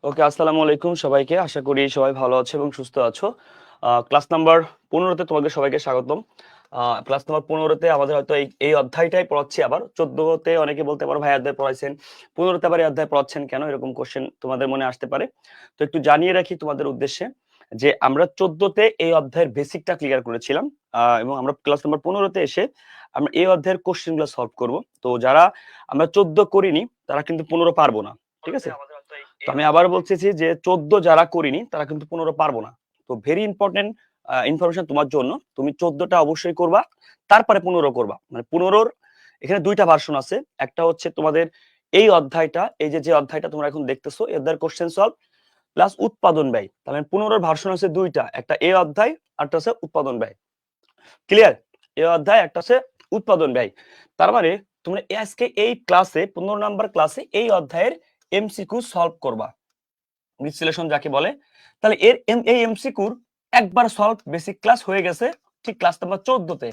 ওকে, আসসালামু আলাইকুম সবাইকে। আশা করি সবাই ভালো আছো এবং সুস্থ আছো। ক্লাস নাম্বার 15তে তোমাদের সবাইকে স্বাগতম। ক্লাস নাম্বার 15তে আমাদের হয়তো এই অধ্যায়টাই পড়াচ্ছি। আবার 14তে অনেকে বলতে পারো ভাই অধ্যায় পড়াইছেন, 15তে আবার এই অধ্যায় পড়াচ্ছেন কেন, এরকম কোশ্চেন তোমাদের মনে আসতে পারে। তো একটু জানিয়ে রাখি তোমাদের উদ্দেশ্যে যে আমরা 14তে এই অধ্যায়ের বেসিকটা ক্লিয়ার করেছিলাম, এবং আমরা ক্লাস নাম্বার 15তে এসে আমরা এই অধ্যায়ের কোশ্চেনগুলো সলভ করব। তো যারা আমরা 14 করিনি তারা কিন্তু 15 পারবো না, ঠিক আছে? তো আমি আবার বলতেছি যে 14 যারা করিনি তারা কিন্তু 15 পারবো না। তো ভেরি ইম্পর্টেন্ট ইনফরমেশন তোমার জন্য, তুমি 14টা অবশ্যই করবা, তারপরে 15 করবা। মানে 15-র এখানে দুইটা ভার্সন আছে। একটা হচ্ছে তোমাদের এই অধ্যায়টা, এই যে অধ্যায়টা তোমরা এখন দেখতেছো, এই অধ্যায়ের কোশ্চেন সলভ প্লাস উৎপাদন ব্যয়। তাহলে 15-র ভার্সন আছে দুইটা, একটা এই অধ্যায় আরটা হচ্ছে উৎপাদন ব্যয়। ক্লিয়ার? এই অধ্যায় একটা হচ্ছে উৎপাদন ব্যয়। তার মানে তোমরা আজকে এই ক্লাসে 15 নাম্বার ক্লাসে এই অধ্যায়ের এমসিকিউ সলভ করবা, বিশ্লেষণ যাকে বলে। তাহলে এই এমসিকিউর একবার সলভ বেসিক ক্লাস হয়ে গেছে, ঠিক ক্লাস নাম্বার 14তে।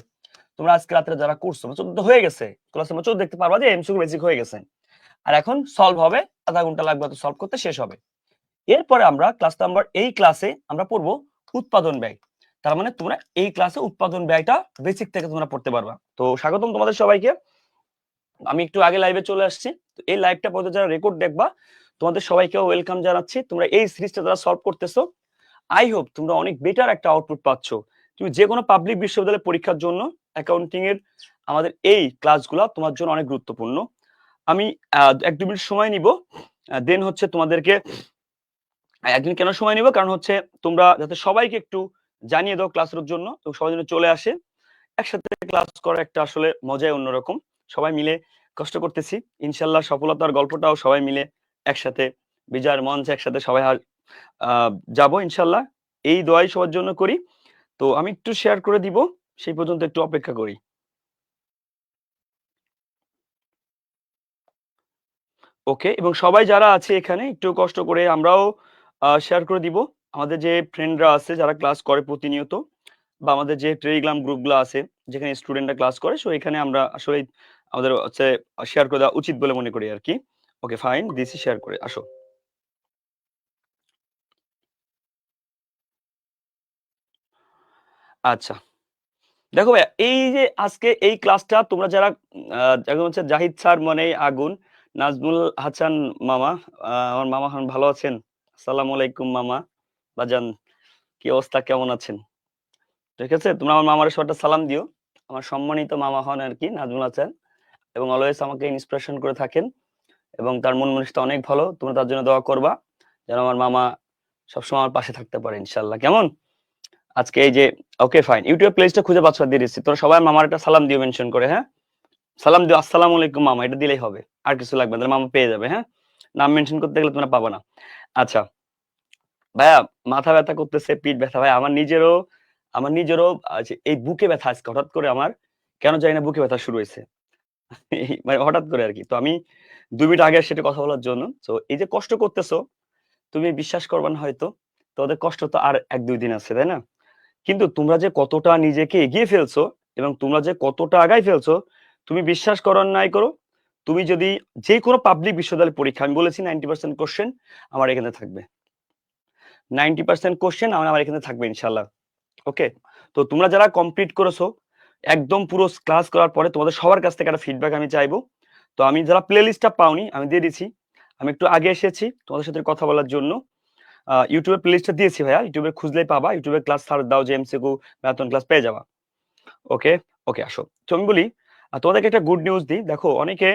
তোমরা আজকে রাতে যারা করছো 14 হয়ে গেছে, ক্লাস নাম্বার 14 দেখতে পারবা যে এমসিকিউ বেসিক হয়ে গেছে। আর এখন সলভ হবে, আধা ঘন্টা লাগবে তো সলভ করতে, শেষ হবে। এরপরে আমরা এই ক্লাসে আমরা পড়বো উৎপাদন ব্যয়। তার মানে তোমরা এই ক্লাসে উৎপাদন ব্যয়টা বেসিক থেকে তোমরা পড়তে পারবা। তো স্বাগতম তোমাদের সবাইকে। আমি একটু আগে লাইভে চলে আসছি, তো এই লাইভটা পর্যন্ত যারা রেকর্ড দেখবা তোমাদের সবাইকে ওয়েলকাম জানাচ্ছি। তোমরা এই সিরিজটা যারা সলভ করতেছো, আই হোপ তোমরা অনেক বেটার একটা আউটপুট পাচ্ছ। তুমি যে কোনো পাবলিক বিশ্ববিদ্যালয়ের পরীক্ষার জন্য অ্যাকাউন্টিং এর আমাদের এই ক্লাসগুলো তোমার জন্য অনেক গুরুত্বপূর্ণ। আমি 1-2 মিনিট সময় নিব, দেন হচ্ছে তোমাদেরকে একদিন কেন সময় নিব, কারণ হচ্ছে তোমরা যাতে সবাইকে একটু জানিয়ে দাও ক্লাসের জন্য, তো সবাই যেন চলে আসে। একসাথে ক্লাস করা একটা আসলে মজাই অন্যরকম। সবাই মিলে কষ্ট করতেছি, ইনশাল্লাহ সফলতার গল্পটাও সবাই মিলে একসাথে, বিজয়ের মঞ্চে একসাথে সবাই যাবো ইনশাল্লাহ। এই দোয়াই সবার জন্য করি। তো আমি একটু শেয়ার করে দিব, সেই পর্যন্ত একটু অপেক্ষা করি। ওকে, এবং সবাই যারা আছে এখানে একটু কষ্ট করে আমরাও শেয়ার করে দিব। আমাদের যে ফ্রেন্ডরা আছে যারা ক্লাস করে প্রতিনিয়ত, বা আমাদের যে টেলিগ্রাম গ্রুপগুলো আছে যেখানে স্টুডেন্টরা ক্লাস করে, সো এখানে আমরা আসলে আমাদের হচ্ছে শেয়ার করে দেওয়া উচিত বলে মনে করি আর কি। ওকে ফাইন, দিছি শেয়ার করে, আসো। আচ্ছা, দেখো ভাইয়া, এই যে আজকে এই ক্লাসটা তোমরা যারা এখন হচ্ছে জাহিদ স্যার মানে আগুন, নাজমুল হাসান মামা, আমার মামা হন, ভালো আছেন? আসসালামু আলাইকুম মামা, বাজান, কি অবস্থা, কেমন আছেন? ঠিক আছে, তোমরা আমার মামার সবটা সালাম দিও। আমার সম্মানিত মামা হন আর কি নাজমুল হাসান, এবং অলওয়েজ আমাকে ইন্সপিরেশন করে থাকেন, এবং তার মন মানসিকতা অনেক ভালো। তোমরা তার জন্য দোয়া করবা যেন আমার মামা সবসময় আমার পাশে থাকতে পারে ইনশাল্লাহ। কেমন আজকে এই যে, ওকে ফাইন, ইউটিউব প্লেসটা খুঁজে পাচ্ছ, দিয়ে দিচ্ছি। তোরা সবাই মামার একটা সালাম দিও মেনশন করে, হ্যাঁ? সালাম দিও, আসসালামু আলাইকুম মামা, এটা দিলেই হবে, আর কিছু লাগবে না, তাহলে মামা পেয়ে যাবে। হ্যাঁ, নাম মেনশন করতে গেলে তোমরা পাবা না। আচ্ছা ভাইয়া, মাথা ব্যথা করতেছে, পিঠ ব্যথা, ভাই আমার নিজেরও আছে, এই বুকে ব্যথা আজকে হঠাৎ করে আমার, কেন জানি না বুকে ব্যথা শুরু হয়েছে। মানে হঠাৎ করে আর কি। তো আমি 2 মিনিট আগে সেটা কথা বলার জন্য। তো এই যে কষ্ট করতেছো, তুমি বিশ্বাস করবে না হয়তো, তোমাদের কষ্ট তো আর 1-2 দিন আছে, তাই না? কিন্তু তোমরা যে কতটা নিজেকে এগিয়ে ফেলছো এবং তোমরা যে কতটা আগায় ফেলছো, তুমি বিশ্বাস করো আর নাই করো, তুমি যদি যে কোনো পাবলিক বিশ্ববিদ্যালয়ের পরীক্ষা, আমি বলেছি 90% কোশ্চেন আমার এখানে থাকবে, 90% কোশ্চেন আমার এখানে থাকবে ইনশাল্লাহ। ওকে, তো তোমরা যারা কমপ্লিট করেছো একদম পুরো ক্লাস করার পরে, তোমাদের সবার কাছ থেকে একটা ফিডব্যাক আমি চাইবো। তো আমি যারা প্লে লিস্টটা পাওনি আমি দিয়ে দিচ্ছি, আমি একটু আগে এসেছি তোমাদের সাথে কথা বলার জন্য। ইউটিউবে প্লে লিস্টটা দিয়েছি ভাইয়া, ইউটিউবে খুঁজলেই পাবা, ইউটিউবে ক্লাস সার্চ দাও যে এমসিকিউ ম্যারাথন ক্লাস পেয়ে যাবা। ওকে, ওকে আসো। তো আমি বলি, তোমাদেরকে একটা গুড নিউজ দিই। দেখো অনেকে,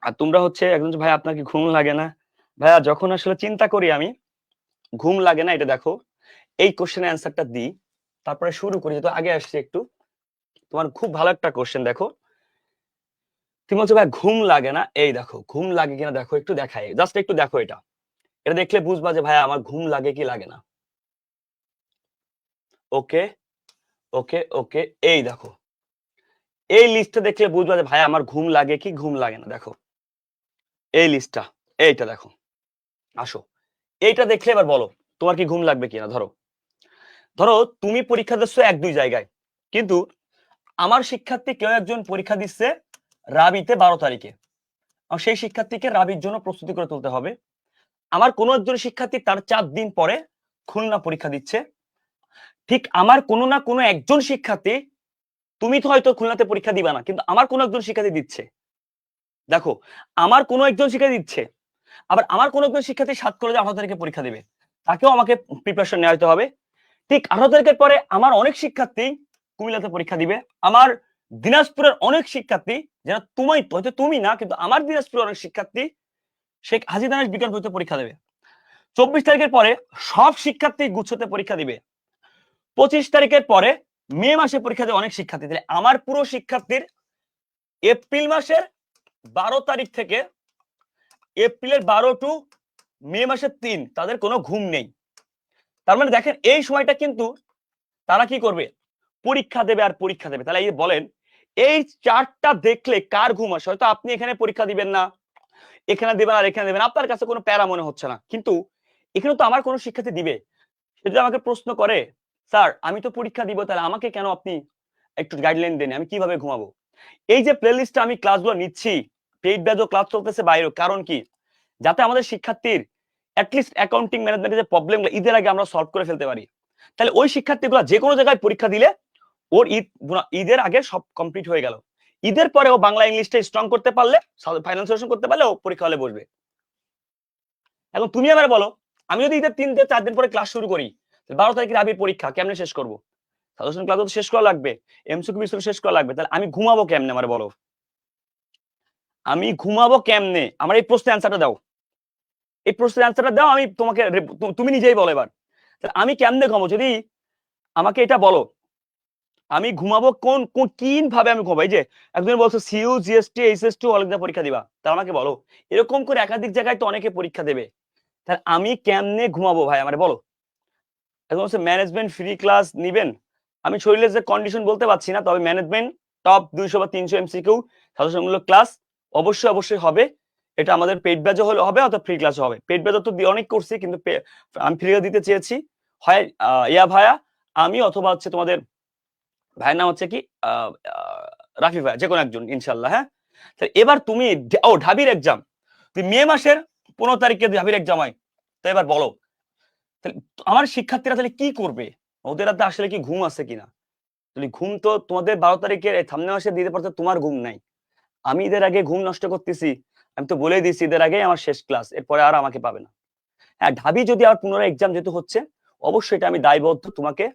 আর তোমরা হচ্ছে একজন, ভাই আপনার কি ঘুম লাগে না? ভাইয়া যখন আসলে চিন্তা করি আমি, ঘুম লাগে না, এটা দেখো এই কোশ্চেনের অ্যান্সারটা দিই, তারপরে শুরু করি। যেহেতু আগে আসছি একটু, তোমার খুব ভালো একটা কোশ্চেন দেখো, তুমি বলছো ভাই ঘুম লাগে না, এই দেখো ঘুম লাগে কিনা দেখো, একটু দেখাই, জাস্ট একটু দেখো, এটা এটা দেখলে বুঝবা যে ভাই আমার ঘুম লাগে কি লাগে না। ওকে, ওকে, ওকে, এই দেখো, এই লিস্টটা দেখলে বুঝবা যে ভাই আমার ঘুম লাগে কি ঘুম লাগে না। দেখো এই লিস্টটা, এইটা দেখো, আসো, এইটা দেখলে এবার বলো তোমার কি ঘুম লাগবে কিনা। ধরো ধরো তুমি পরীক্ষা দিচ্ছ 1-2 জায়গায়, কিন্তু আমার শিক্ষার্থী কেউ একজন পরীক্ষা দিচ্ছে রাবিতে 12 তারিখে, আর সেই শিক্ষার্থীকে রাবির জন্য প্রস্তুতি করে তুলতে হবে। আমার কোনো একজন শিক্ষার্থী তার 4 দিন পরে খুলনা পরীক্ষা দিচ্ছে, ঠিক আমার কোনো না কোনো একজন শিক্ষার্থী, তুমি তো হয়তো খুলনাতে পরীক্ষা দিবা না, কিন্তু আমার কোনো একজন শিক্ষার্থী দিচ্ছে। দেখো, আমার কোনো একজন শিক্ষার্থী দিচ্ছে, আবার আমার কোনো একজন শিক্ষার্থী 7 কলেজে 18 তারিখে পরীক্ষা দেবে, তাকেও আমাকে প্রিপারেশন নেওয়া হবে। ঠিক 18 তারিখের পরে আমার অনেক শিক্ষার্থী কুমিল্লাতে পরীক্ষা দিবে, আমার দিনাজপুরের অনেক শিক্ষার্থী, যারা তুমি হয়তো তুমি না, কিন্তু আমার দিনাজপুরের অনেক শিক্ষার্থী শেখ হাজি দানেশ বিজ্ঞান প্রযুক্তি পরীক্ষা দেবে। 24 তারিখের পরে সব শিক্ষার্থী গুচ্ছতে পরীক্ষা দিবে। 25 তারিখের পরে মে মাসে পরীক্ষা দেবে অনেক শিক্ষার্থী। তাহলে আমার পুরো শিক্ষার্থীর এপ্রিল মাসের 12 তারিখ থেকে এপ্রিলের 12 টু মে মাসের 3 তাদের কোনো ঘুম নেই। তার মানে দেখেন এই সময়টা কিন্তু তারা কি করবে, পরীক্ষা দেবে আর পরীক্ষা দেবে। তাহলে এই বলেন এই চার্টটা দেখলে কার ঘুম আসে? হয়তো আপনি এখানে পরীক্ষা দিবেন না, এখানে দেবেন আর এখানে দেবেন, আপনার কাছে কোনো প্যারা মনে হচ্ছে না, কিন্তু এখানে তো আমার কোনো শিক্ষার্থী দিবে। সে যদি আমাকে প্রশ্ন করে, স্যার আমি তো পরীক্ষা দিব, তাহলে আমাকে কেন আপনি একটু গাইডলাইন দেন, আমি কিভাবে ঘুমাবো? এই যে প্লে লিস্টে আমি ক্লাসগুলো নিচ্ছি, পেইড ব্যাচও ক্লাস চলতেছে বাইরেও, কারণ কি, যাতে আমাদের শিক্ষার্থীর অ্যাটলিস্ট অ্যাকাউন্টিং ম্যানেজমেন্টের যে প্রবলেমগুলো ঈদের আগে আমরা সলভ করে ফেলতে পারি। তাহলে ওই শিক্ষার্থীগুলো যে কোনো জায়গায় পরীক্ষা দিলে ওর ঈদের আগে সব কমপ্লিট হয়ে গেল, ঈদের পরে ও বাংলা ইংলিশটা স্ট্রং করতে পারলে, ফাইনাল সলিউশন করতে পারলে ও পরীক্ষা হলে বসবে। এখন তুমি আবার বলো, আমি যদি ঈদের 3 থেকে 4 দিন পরে ক্লাস শুরু করি, 12 তারিখের আবির পরীক্ষা, কেমনে শেষ করবো? সাজেশন ক্লাস তো শেষ করা লাগবে, এমসিকিউ বিসিকিউ শেষ করা লাগবে, তাহলে আমি ঘুমাবো কেমনে আমার বলো? আমি ঘুমাবো কেমনে? আমার এই প্রশ্নের অ্যান্সারটা দাও, এই প্রশ্নের অ্যান্সারটা দাও, আমি তোমাকে তুমি নিজেই বলো এবার, তাহলে আমি কেমনে ঘুমাবো? যদি আমাকে এটা বলো, আমি ঘুমাবো কোন কোন ভাবে আমি ঘুমাবো? এই যে একজন বলছো সিইউ জিএসটি এইচএস2 অল এক্সাম পরীক্ষা দিবা, তাহলে আমাকে বলো, এরকম করে একাধিক জায়গায় তো অনেকে পরীক্ষা দেবে, তাহলে আমি কেমনে ঘুমাবো ভাই আমারে বলো? এখন হচ্ছে ম্যানেজমেন্ট ফ্রি ক্লাস নিবেন, আমি শরীরের যে কন্ডিশন বলতে পারছি না, তবে ম্যানেজমেন্ট টপ 200 বা 300 এমসিকিউ সাজেশনমূলক ক্লাস অবশ্যই অবশ্যই হবে। এটা আমাদের পেইড ব্যাচও হবে অথবা ফ্রি ক্লাসও হবে। পেইড ব্যাচও তো অনেক করছি, কিন্তু আমি ফ্রিও দিতে চেয়েছি, হয় ইয়া ভাইয়া আমি, অথবা হচ্ছে তোমাদের ভাইয়ের নাম হচ্ছে কি রাফি ভাই, যে কোনো একজন ইনশাল্লাহ। হ্যাঁ, এবার তুমি ঢাবির এক্সাম, তুই মে মাসের 15 তারিখে ঢাবির এক্সাম হয়, তো এবার বলো আমার শিক্ষার্থীরা তাহলে কি করবে? ওদের রাতে আসলে কি ঘুম আছে কিনা? তাহলে ঘুম তো তোমাদের 12 তারিখের সামনে মাসে দিতে পারতো, তোমার ঘুম নাই, আমি ঈদের আগে ঘুম নষ্ট করতেছি। আমি তো বলেই দিচ্ছি ঈদের আগে আমার শেষ ক্লাস, এরপরে আর আমাকে পাবে না। হ্যাঁ, ঢাবি যদি আর পুনরায় এক্সাম যেহেতু হচ্ছে, অবশ্যই এটা আমি দায়বদ্ধ, তোমাকে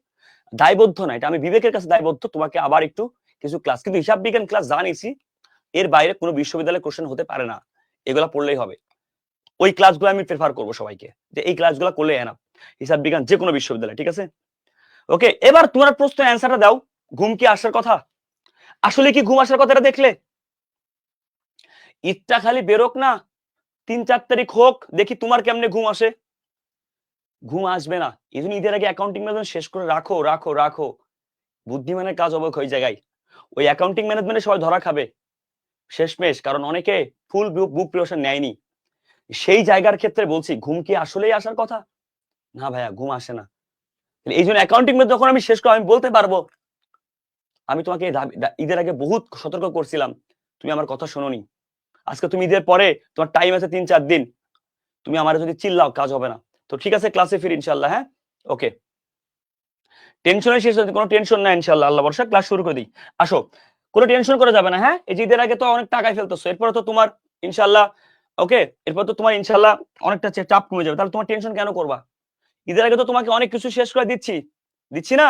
দায়বদ্ধ না, এটা আমি বিবেকের কাছে দায়বদ্ধ, তোমাকে আবার একটু কিছু ক্লাস, কিন্তু হিসাব বিজ্ঞান ক্লাস জানিয়েছি, এর বাইরে কোনো বিশ্ববিদ্যালয়ের কোশ্চেন হতে পারে না, এগুলা পড়লেই হবে। ওই ক্লাসগুলো আমি প্রেফার করবো সবাইকে, যে এই ক্লাসগুলো করলে এনাফ, হিসাব বিজ্ঞান যে কোনো বিশ্ববিদ্যালয়, ঠিক আছে? ওকে, এবার তোমার প্রশ্ন অ্যান্সারটা দাও, ঘুম কি আসার কথা? আসলে কি ঘুম আসার কথা? এটা দেখলে ঈদটা খালি বেরোক না, 3-4 তারিখ হোক, দেখি তোমার কেমনে ঘুম আসে। ঘুম আসবে না, এই জন্য ঈদের আগে অ্যাকাউন্টিং ম্যানেজমেন্ট শেষ করে রাখো রাখো রাখো। বুদ্ধিমানের কাজ হবে ওই জায়গায়, ওই অ্যাকাউন্টিং ম্যানেজমেন্টে সবাই ধরা খাবে শেষমেশ, কারণ অনেকে ফুল বুক প্রিপারেশন নেয়নি। সেই জায়গার ক্ষেত্রে বলছি, ঘুম কি আসলেই আসার কথা? না ভাইয়া, ঘুম আসে না। এই জন্য অ্যাকাউন্টিং যখন আমি শেষ করব, আমি বলতে পারবো আমি তোমাকে ঈদের আগে বহুত সতর্ক করছিলাম, তুমি আমার কথা শোনোনি। আজকে তুমি ঈদের পরে তোমার টাইম আছে 3-4 দিন, তুমি আমার যদি চিল্লাও কাজ হবে না। তো ঠিক আছে, ক্লাসে ফিরি ইনশাল্লাহ। হ্যাঁ, ওকে, টেনশনে শেষ হচ্ছে, কোনো টেনশন নাই ইনশাল্লাহ, আল্লাহ ভরসা, ক্লাস শুরু করে দিই। আসো, কোনো টেনশন করা যাবে না। হ্যাঁ, এই যে ঈদের আগে তো অনেক টাকায় ফেলতেছো, এরপরে তো তোমার ইনশাল্লাহ, ওকে, এরপর তো তোমার ইনশাল্লাহ অনেকটা চাপ কমে যাবে, তাহলে তোমার টেনশন কেন করবা? ঈদের আগে তো তোমাকে অনেক কিছু শেষ করে দিচ্ছি, দিচ্ছি না?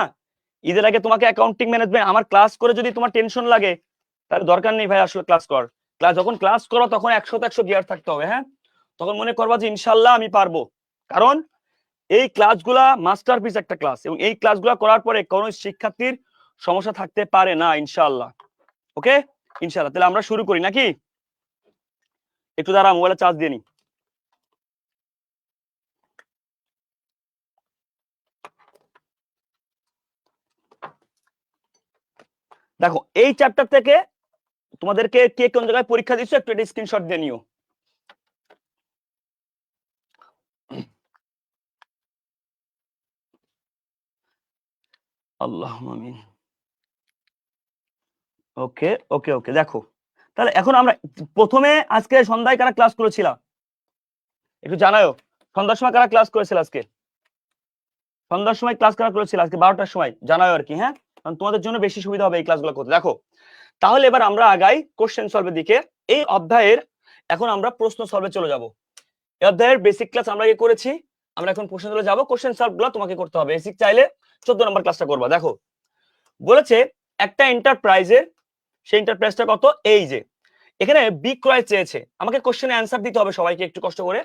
ঈদের আগে তোমাকে অ্যাকাউন্টিং ম্যানেজমেন্ট আমার ক্লাস করে যদি তোমার টেনশন লাগে, তাহলে দরকার নেই ভাই, আসলে ক্লাস কর। যখন ক্লাস করো তখন 100-100 গিয়ার থাকতে হবে। হ্যাঁ, তখন মনে করবা যে ইনশাল্লাহ আমি পারবো, কারণ এই ক্লাসগুলা মাস্টারপিস একটা ক্লাস, এবং এই ক্লাসগুলা করার পরে কোন শিক্ষার্থীর সমস্যা থাকতে পারে না ইনশাল্লাহ। ওকে, ইনশাল্লাহ, তাহলে আমরা শুরু করি নাকি? একটু দাঁড়া, মোবাইলে চার্জ দিয়ে নি। দেখো, এই চ্যাপ্টার থেকে তোমাদেরকে কে কোন জায়গায় পরীক্ষা দিচ্ছ একটু এটা স্ক্রিনশট দিয়ে নিও। আল্লাহ আমিন। ওকে ওকে ওকে, দেখো তাহলে এখন আমরা প্রথমে আজকে সন্ধ্যায় কারা ক্লাস করেছিলাম একটু জানাও। সন্ধ্যার সময় কারা ক্লাস করেছিল আজকে? সন্ধ্যার সময় ক্লাস কারা করেছিল আজকে 12টার সময়? জানাও আর কি, হ্যাঁ, কারণ তোমাদের জন্য বেশি সুবিধা হবে এই ক্লাসগুলো করতে। দেখো তাহলে এবার আমরা আগাই কোশ্চেন সলভের দিকে। এই অধ্যায়ের এখন আমরা প্রশ্ন সলভে চলে যাব। এই অধ্যায়ের বেসিক ক্লাস আমরা করেছি, আমরা এখন প্রশ্ন সলভে যাব। কোশ্চেন সলভ গুলো তোমাকে করতে হবে। বেসিক চাইলে 14 নম্বর ক্লাসটা করবা। দেখো বলেছে একটা এন্টারপ্রাইজের, সেই এন্টারপ্রাইজটা কত, এই যে এখানে বিক্রয় চেয়েছে, আমাকে কোশ্চেনে অ্যান্সার দিতে হবে সবাইকে একটু কষ্ট করে।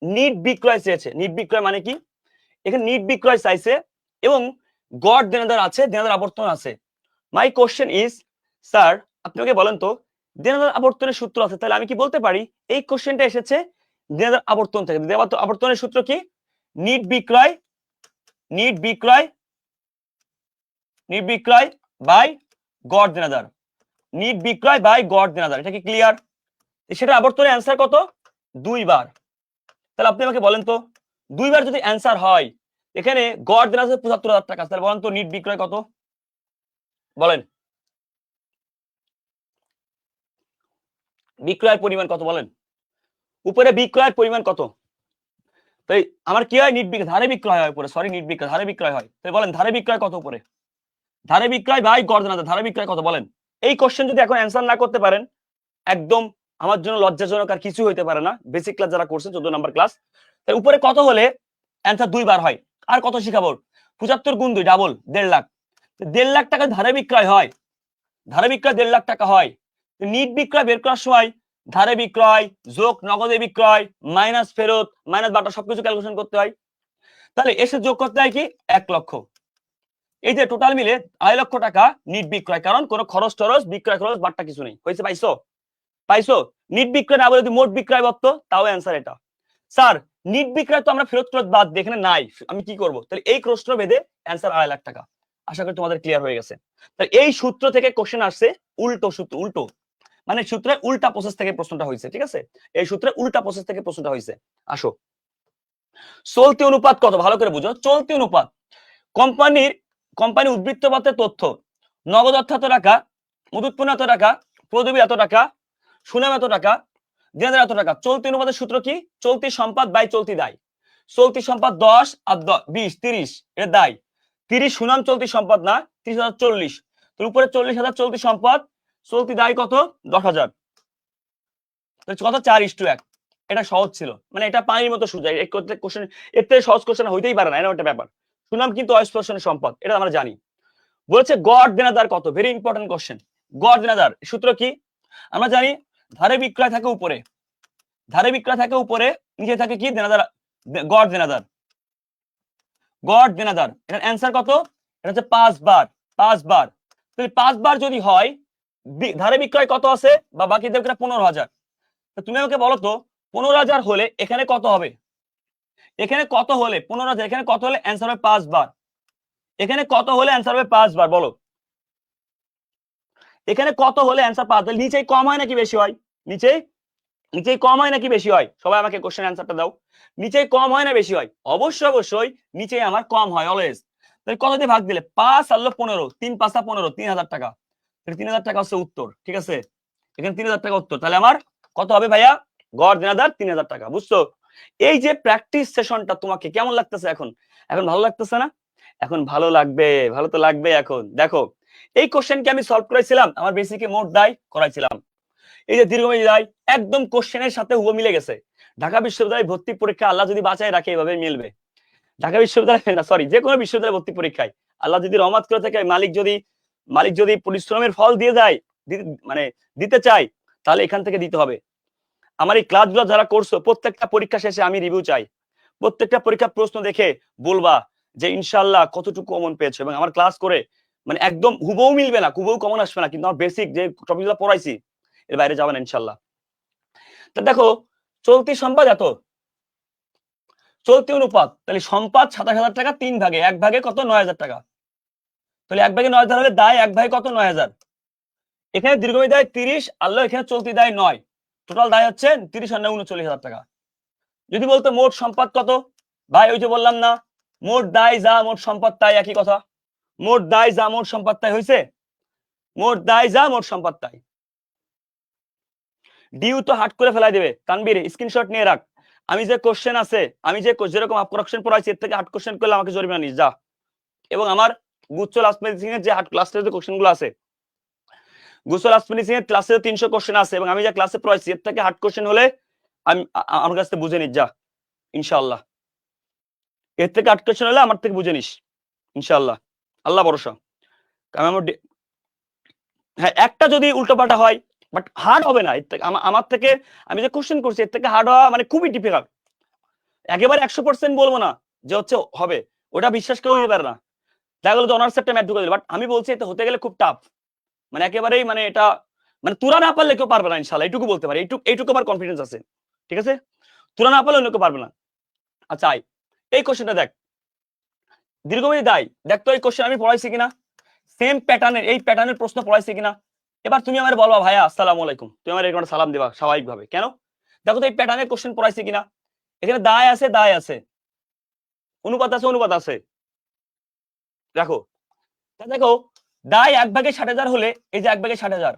নিট বিক্রয় চেয়েছে, নিট বিক্রয় মানে কি? এখানে নিট বিক্রয় চাইছে এবং গড় দেনাদার আছে, দেনাদার আবর্তন আছে। মাই কোশ্চেন ইজ, স্যার আপনি আমাকে বলেন তো দেনাদার আবর্তনের সূত্র আছে, তাহলে আমি কি বলতে পারি এই কোশ্চেনটা এসেছে দেনাদার আবর্তন থেকে। দেনাদার আবর্তনের সূত্র কি? নিট বিক্রয়, নিট বিক্রয়, নিট বিক্রয় বাই গড় দেনাদার, নিট বিক্রয় বাই গড় দেনাদার। এটা কি ক্লিয়ার? সেটা আবর্তনের অ্যান্সার কত? 2 বার। তাহলে আপনি আমাকে বলেন তো 2 বার যদি অ্যান্সার হয়, এখানে গড় দেনাদার 75,000 টাকা, তাহলে বলেন তো নিট বিক্রয় কত? বলেন বিক্রয়ের পরিমাণ কত বলেন? উপরে বিক্রয়ের পরিমাণ কত? তাই আমার কি হয়, নিট বিক্রয়, ধারে বিক্রয় হয় উপরে, সরি নিট বিক্রয় ধারে বিক্রয় হয়। তাই বলেন ধারে বিক্রয় কত উপরে? ধারে বিক্রয় বাই গড় দেনাদার, ধারে বিক্রয় কত বলেন? এই কোশ্চেন যদি এখন অ্যান্সার না করতে পারেন, একদম আমার জন্য লজ্জাজনক আর কিছু হইতে পারে না। বেসিক ক্লাস যারা করছেন 14 নাম্বার ক্লাস, তাই উপরে কত হলে অ্যান্সার 2 বার হয়? আর কত শিখাবো? 75 গুণ 2 ডাবল 1.5 লাখ। 1.5 লাখ টাকা ধারে বিক্রয় হয়, ধারে বিক্রয় 1.5 লাখ টাকা হয়। নিট বিক্রয় বের করার সময় ধারে বিক্রয় যোগ নগদে বিক্রয় মাইনাস ফেরত মাইনাস বাটা সবকিছু ক্যালকুলেশন করতে হয়। তাহলে এসে যোগ করতে হয় কি 1 লক্ষ। এই যে টোটাল মিলে 2.5 লক্ষ টাকা নিট বিক্রয়, কারণ কোনো খরচ টরচ বিক্রয় খরচ বাট্টা কিছু নেই। হয়েছে? পাইছো? পাইছো? নিট বিক্রয় না বলে যদি মোট বিক্রয় বলতো তাও অ্যান্সার এটা। স্যার নিট বিক্রয় তো আমরা ফেরত ফেরত বাদ দিয়ে এখানে নাই, আমি কি করব? তাহলে এই প্রশ্ন ভেদে অ্যান্সার 2.5 লাখ টাকা। আশা করি তোমাদের ক্লিয়ার হয়ে গেছে। তাহলে এই সূত্র থেকে কোশ্চেন আসছে, উল্টো সূত্র, উল্টো মানে সূত্রের উল্টা প্রসেস থেকে প্রশ্নটা হয়েছে, ঠিক আছে? এই সূত্রের উল্টা প্রসেস থেকে প্রশ্নটা হয়েছে। আসো, চলতি অনুপাত কত ভালো করে বুঝো। চলতি অনুপাত কোম্পানি উদ্বৃত্ত পত্রের তথ্য, নগদ অর্থ এত টাকা, মজুত এত টাকা, প্রদবী এত টাকা, সুনাম এত টাকা, দেনাদার এত টাকা। চলতি অনুপাতের সূত্র কি? চলতি সম্পদ বাই চলতি দায়। চলতি সম্পদ 10 আর 20 30 এর দায়। 30 সুনাম চলতি সম্পদ না, 30,000 40, তোর উপরে 40,000 চলতি সম্পদ, চলতি দায় কত? 10,000। কত? 4:1। এটা সহজ ছিল, মানে এটা পানির মতো সোজা। এই কোশ্চেন এর থেকে সহজ কোশ্চেন হইতেই পারে না, এরকম একটা ব্যাপার। সুনাম কিন্তু অস্পর্শনীয় সম্পদ, এটা আমরা জানি। বলেছে গড় দেনাদার কত, ভেরি ইম্পর্টেন্ট কোশ্চেন। গড় দেনাদার সূত্র কি? আমরা জানি ধারে বিক্রয় থাকে উপরে, ধারে বিক্রয় থাকে উপরে, নিচে থাকে কি দেনাদার, গড় দেনাদার, গড় দেনাদার। এটার অ্যান্সার কত? এটা হচ্ছে 5 বার, 5 বার। তাহলে 5 বার যদি হয়, ধারে বিক্রয় কত আছে বা বাকি দেব 15,000। তুমি আমাকে বলো তো 15,000 হলে এখানে কত হবে? এখানে কত হলে 15,000, এখানে কত হলে অ্যান্সার হবে 5 বার? এখানে কত হলে অ্যান্সার হবে 5 বার বলো? এখানে কত হলে অ্যান্সার 5? তাহলে নিচেই কম হয় নাকি বেশি হয়? নিচেই নিচেই কম হয় নাকি বেশি হয়? সবাই আমাকে কোশ্চেন অ্যান্সারটা দাও। নিচেই কম হয় না বেশি হয়? অবশ্যই অবশ্যই নিচেই আমার কম হয় অলওয়েজ। তাহলে কত দিয়ে ভাগ দিলে? 5 আর 15, 3 5 15, 3,000 টাকা। তাহলে 3,000 টাকা হচ্ছে উত্তর, ঠিক আছে? এখানে 3,000 টাকা উত্তর। তাহলে আমার কত হবে ভাইয়া? গড় দেনাদার 3,000 টাকা। বুঝছো? এই যে প্র্যাকটিস সেশনটা তোমাকে কেমন লাগতেছে এখন? এখন ভালো লাগতেছে না? এখন ভালো লাগবে, ভালো তো লাগবে। এখন দেখো এই কোশ্চেনকে আমি সলভ করেছিলাম, আমার বেসিকে মোট দায় করাইছিলাম। এই যে দীর্ঘমেয়াদী দায় একদম কোশ্চেনের সাথে হুবহু মিলে গেছে। ঢাকা বিশ্ববিদ্যালয় ভর্তি পরীক্ষা আল্লাহ যদি বাঁচায় রাখে এভাবে মিলবে। ঢাকা বিশ্ববিদ্যালয় না, সরি, যে কোনো বিশ্ববিদ্যালয় ভর্তি পরীক্ষায় আল্লাহ যদি রহমত করে থাকে, মালিক যদি পরিশ্রমের ফল দিয়ে যায়, মানে দিতে চাই, তাহলে এখান থেকে দিতে হবে। আমার এই ক্লাসগুলো যারা করছো প্রত্যেকটা পরীক্ষা শেষে আমি রিভিউ চাই। প্রত্যেকটা পরীক্ষার প্রশ্ন দেখে বলবা যে ইনশাআল্লাহ কতটুকু কমন পেয়েছো, এবং আমার ক্লাস করে মানে একদম হুবহু মিলবে না, হুবহু কমন আসবে না, কিন্তু আমার বেসিক যে টপিকগুলো পড়াইছি এর বাইরে যাবে না ইনশাআল্লাহ। তা দেখো চলতি সম্পদ এত, চলতি অনুপাত, তাহলে সম্পদ 27,000 টাকা 3 ভাগে, 1 ভাগে কত? 9,000 টাকা। তাহলে 1 ভাগে 9,000 হলে দায় 1 ভাগে কত? 9,000। এখানে দীর্ঘমেয়াদী দায় 30, আল্লাহ এখানে চলতি দায় 9, টোটাল দায় হচ্ছে 30 আর 9 39,000 টাকা। যদি বলতো মোট সম্পদ কত, ভাই ওই যে বললাম না, মোট দায় যা মোট সম্পদ তাই, একই কথা। মোট দায় যা মোট সম্পদ তাই হয়েছে, মোট দায় যা মোট সম্পদ তাই। ডিউ তো হাট করে ফেলাই দেবে, তানবীর স্ক্রিনশট নিয়ে রাখ। আমি যে কোশ্চেন আছে, আমি যে যেরকম কোশ্চেন পড়াইছি এর থেকে 8 কোশ্চেন করলে আমাকে জরিমানা নিস যা। এবং আমার গুচ্ছ লাস্ট ফিনিশিং এর যে 8 ক্লাসের যে কোশ্চেন গুলো আছে, গুচ্ছ লাস্ট ফিনিশিং এর ক্লাসে 300 কোশ্চেন আছে এবং আমি যে ক্লাসে পড়াইছি এর থেকে 8 কোশ্চেন হলে আমি আমার কাছ থেকে বুঝে নিস যা ইনশাআল্লাহ। এর থেকে 8 কোশ্চেন হলে আমার থেকে বুঝে নিস ইনশাআল্লাহ, আল্লাহ ভরসা। কারণ আমার হ্যাঁ একটা যদি উল্টোপাল্টা হয়, বাট হার্ড হবে না এর থেকে। আমার থেকে আমি যে কোশ্চেন করছি এর থেকে হার্ড হওয়া মানে খুবই ডিফিকাল্ট। একেবারে 100% বলবো না যে হচ্ছে হবে, ওটা বিশ্বাস কেউ হতে পারে না। দেখা গেলো যে অনার্স একটা ম্যাথ ঢুকে দিল, বাট আমি বলছি এটা হতে গেলে খুব টাফ, মানে একেবারেই মানে এটা মানে তুরা না পারলে কেউ পারবে না ইনশাআল্লাহ, এইটুকু বলতে পারি, এইটুকু আমার কনফিডেন্স আছে, ঠিক আছে? তুরা না পারলে অন্য কেউ পারবে না। আচ্ছা এই কোশ্চেনটা দেখ, দীর্ঘমেয়াদী দায়, দেখ তো এই কোশ্চেন আমি পড়াইছি কিনা, সেম প্যাটার্নের এই প্যাটার্নের প্রশ্ন পড়াইছি কিনা। এবার তুমি আমার বলবা ভাইয়া আসসালামু আলাইকুম, তুমি আমার এরকম সালাম দিবা স্বাভাবিকভাবে, কেন? দেখো তো এই প্যাটার্নের কোশ্চেন পড়াইছি কিনা। এখানে দায় আছে, দায় আছে, অনুপাত আছে, অনুপাত আছে। দেখো দেখো দায় 1 ভাগে 60,000 হলে এই যে 1 ভাগে 60,000,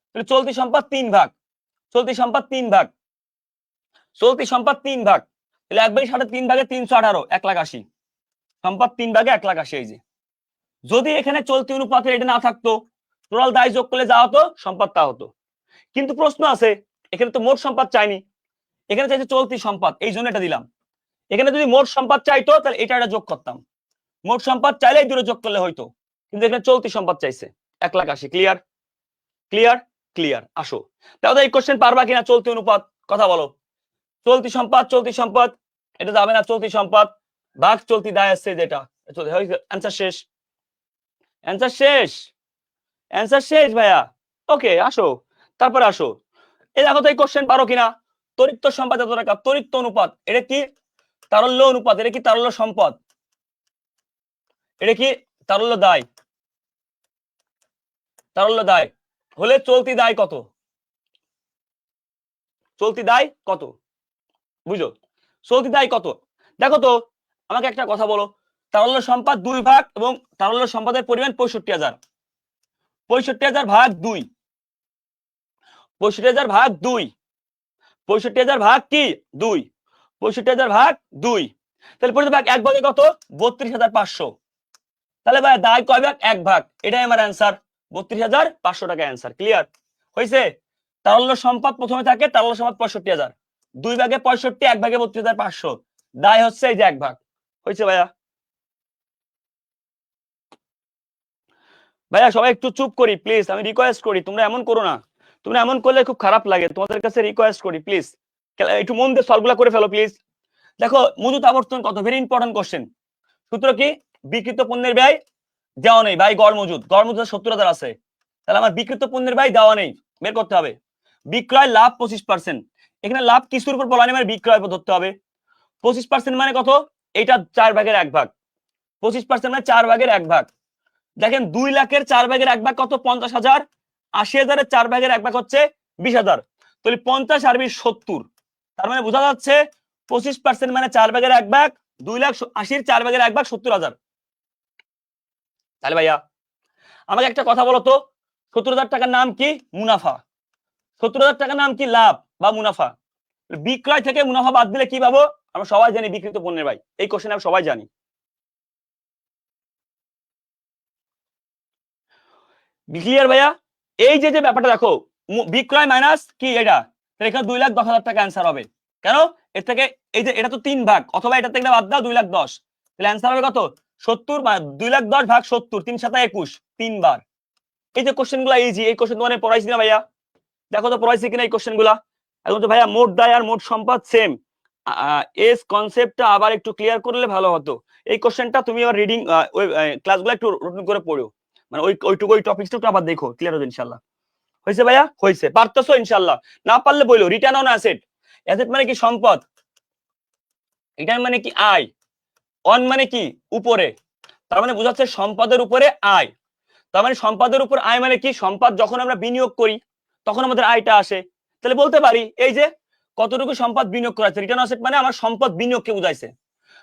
তাহলে চলতি সম্পদ 3 ভাগ, চলতি সম্পদ 3 ভাগ, চলতি সম্পদ 3 ভাগ, তাহলে 1/60 3 ভাগে 318, 1,80,000 সম্পদ 3 ভাগে 1,80,000। এই যে যদি এখানে চলতি অনুপাতের এটা না থাকতো, টোটাল দায় যোগ করলে যা হতো সম্পদ তা হতো। কিন্তু প্রশ্ন আছে এখানে তো মোট সম্পদ চাইনি, এখানে চাইছে চলতি সম্পদ, এই জন্য এটা দিলাম। এখানে যদি মোট সম্পদ চাইতো তাহলে এটা যোগ করতাম, মোট সম্পদ চাইলে এই দুটো যোগ করলে হয়তো, কিন্তু এখানে চলতি সম্পদ চাইছে 1,80,000। Clear clear clear. আসো তাহলে এই কোশ্চেন পারবা কিনা, চলতি অনুপাত কথা বলো। চলতি সম্পদ, চলতি সম্পদ এটা যাবে না, চলতি সম্পদ ভাগ চলতি দায় আসছে যেটা, অ্যান্সার শেষ, অ্যান্সার শেষ, অ্যান্সার শেষ ভাইয়া। ওকে আসো, তারপরে আসো এই দেখো তো এই কোশ্চেন পারো কিনা। তড়িৎ সম্পদ এত টাকা, তড়িৎ অনুপাত এটা কি তারল্য অনুপাত, এটা কি তারল্য সম্পদ, এটা কি তারল্য দায়, তারল্য দায় হলে চলতি দায় কত, চলতি দায় কত বুঝো, চলতি দায় কত। দেখো তো আমাকে একটা কথা বলো, তারল্য সম্পদ 2 ভাগ এবং তারল্য সম্পদের পরিমাণ 65,000, 65,000 ভাগ 2, 65,000 ভাগ 2, 65,000 ভাগ কি 2, 65,000 ভাগ 2, তাহলে পড়তে ভাগ 1 ভাগে কত 32,500। তাহলে ভাই দায় কয় ভাগ 1 ভাগ, এটাই আমার অ্যান্সার, 32,500 টাকা অ্যান্সার। ক্লিয়ার হয়েছে? তারল্য সম্পদ প্রথমে থাকে, তারল্য সম্পদ 65,000, 2 ভাগে 65, 1 ভাগে 32,500, দায় হচ্ছে এই যে 1 ভাগ। হয়েছে ভাইয়া? ভাইয়া সবাই একটু চুপ করি প্লিজ, আমি রিকোয়েস্ট করি, তোমরা এমন করো না, তোমরা এমন করলে খুব খারাপ লাগে, তোমাদের কাছে রিকোয়েস্ট করি প্লিজ, একটু মন দিয়ে সলভগুলো করে ফেলো প্লিজ। দেখো মজুত আবর্তন কত, ভেরি ইম্পর্টেন্ট কোশ্চেন। সূত্র কি, বিক্রিত পণ্যের ব্যয় দেওয়া নেই ভাই, গড় মজুদ, গড় মজুদ 70,000 আছে, তাহলে আমার বিক্রিত পণ্যের ব্যয় দেওয়া নেই, বের করতে হবে। বিক্রয় লাভ 25%, এখানে লাভ কিছুর উপর বলা নেই, মানে বিক্রয় ধরতে হবে। 25% মানে কত, এটা 4 ভাগের 1 ভাগ, 25% মানে 4 ভাগের 1 ভাগ। দেখেন 2 লাখের 4 ভাগের 1 ভাগ কত 50,000, 80,000-এর 4 ভাগের 1 ভাগ হচ্ছে 20,000, তাহলে 50 আর 20 70, তার মানে বোঝা যাচ্ছে 25% মানে 4 ভাগের 1 ভাগ, 2,80,000-এর 4 ভাগের 1 ভাগ 70,000। তাহলে ভাইয়া আমাকে একটা কথা বলো তো, 70,000 টাকার নাম কি, মুনাফা। 70,000 টাকার নাম কি, লাভ বা মুনাফা। বিক্রয় থেকে মুনাফা বাদ দিলে কি পাবো, আমরা সবাই জানি বিক্রিত পণ্যের ব্যয়, এই কোশ্চেন আমরা সবাই জানি। ক্লিয়ার ভাইয়া? এই যে যে ব্যাপারটা দেখো, বিক্রয় মাইনাস কি এটা, এখানে 2,10,000 টাকা অ্যান্সার হবে। কেন, এর থেকে এই যে এটা তো 3 ভাগ, অথবা এটা থেকে বাদ দাও 2,10,000, তাহলে অ্যান্সার হবে কত 70, 2,10,000 ভাগ 70, 3 7 21, 3 বার। এই যে কোশ্চেন গুলা ইজি, এই কোশ্চেন তোমার পড়াইছি না ভাইয়া, দেখো তো পড়াইছি কিনা এই কোশ্চেন গুলা। এখন তো ভাইয়া মোট দায় আর মোট সম্পদ সেম, এস কনসেপ্টটা আবার একটু ক্লিয়ার করলে ভালো হতো। এই কোশ্চেনটা তুমি আবার রিডিং ক্লাসগুলো একটু রুটিন করে পড়ো, মানে ওইটুকু ওই টপিকটা একটু আবার দেখো, ক্লিয়ার হবে ইনশাআল্লাহ। হয়েছে ভাইয়া? হয়েছে, পারতেছো ইনশাআল্লাহ, না পারলে বইলো। রিটার্ন অন অ্যাসেট, অ্যাসেট মানে কি সম্পদ, রিটার্ন মানে কি আয়, অন মানে কি উপরে, তার মানে বোঝাচ্ছে সম্পদের উপরে আয়। তার মানে সম্পদের উপর আয় মানে কি, সম্পদ যখন আমরা বিনিয়োগ করি তখন আমাদের আয়টা আসে। তাহলে বলতে পারি এই যে কতটুকু সম্পদ বিনিয়োগ করা আছে, রিটার্ন অ্যাসেট মানে আমার সম্পদ বিনিয়োগকে বুঝাইছে,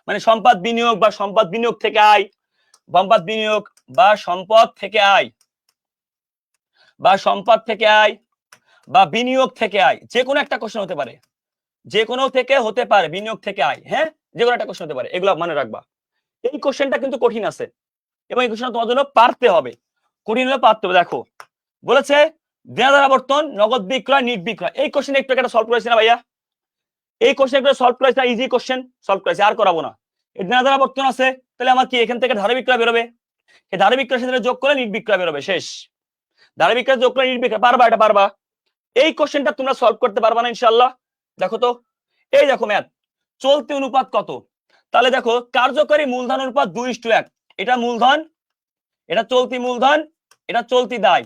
মানে সম্পদ বিনিয়োগ বা সম্পদ বিনিয়োগ থেকে আয়, সম্পদ বিনিয়োগ বা সম্পদ থেকে আয়, বা সম্পদ থেকে আয়, বা বিনিয়োগ থেকে আয়, যে কোনো একটা কোশ্চেন হতে পারে। যে কোনো থেকে হতে পারে, বিনিয়োগ থেকে আয়, হ্যাঁ যে কোনো একটা কোশ্চেন হতে পারে, এগুলো মনে রাখবা। এই কোশ্চেনটা কিন্তু কঠিন আছে এবং এই কোশ্চেনটা তোমার জন্য পারতে হবে, কঠিন হলে পারতে হবে। দেখো বলেছে দেনাদার আবর্তন, নগদ বিক্রয়, নিট বিক্রয়। এই কোশ্চেন একটু একটা সলভ করেছি না ভাইয়া? এই কোশ্চেন একটু সলভ করেছি না? ইজি কোশ্চেন সলভ করেছি, আর করাবো না। এই দেনাদার আবর্তন আছে, তাহলে আমার কি এখান থেকে ধারে বিক্রয় বেরোবে, এই ধারে বিক্রয়ের সাথে যোগ করে নিট বিক্রয় বেরোবে, শেষ। ধারে বিক্রয় যোগ করে নিট বিক্রয়, পারবা? এটা পারবা? এই কোশ্চেনটা তোমরা সলভ করতে পারবা না ইনশাআল্লাহ? দেখো তো, এই দেখো ম্যাথ, চলতি অনুপাত কত? তাহলে দেখো কার্যকরী মূলধন অনুপাত 2:1, এটা মূলধন, এটা চলতি মূলধন, এটা চলতি দায়।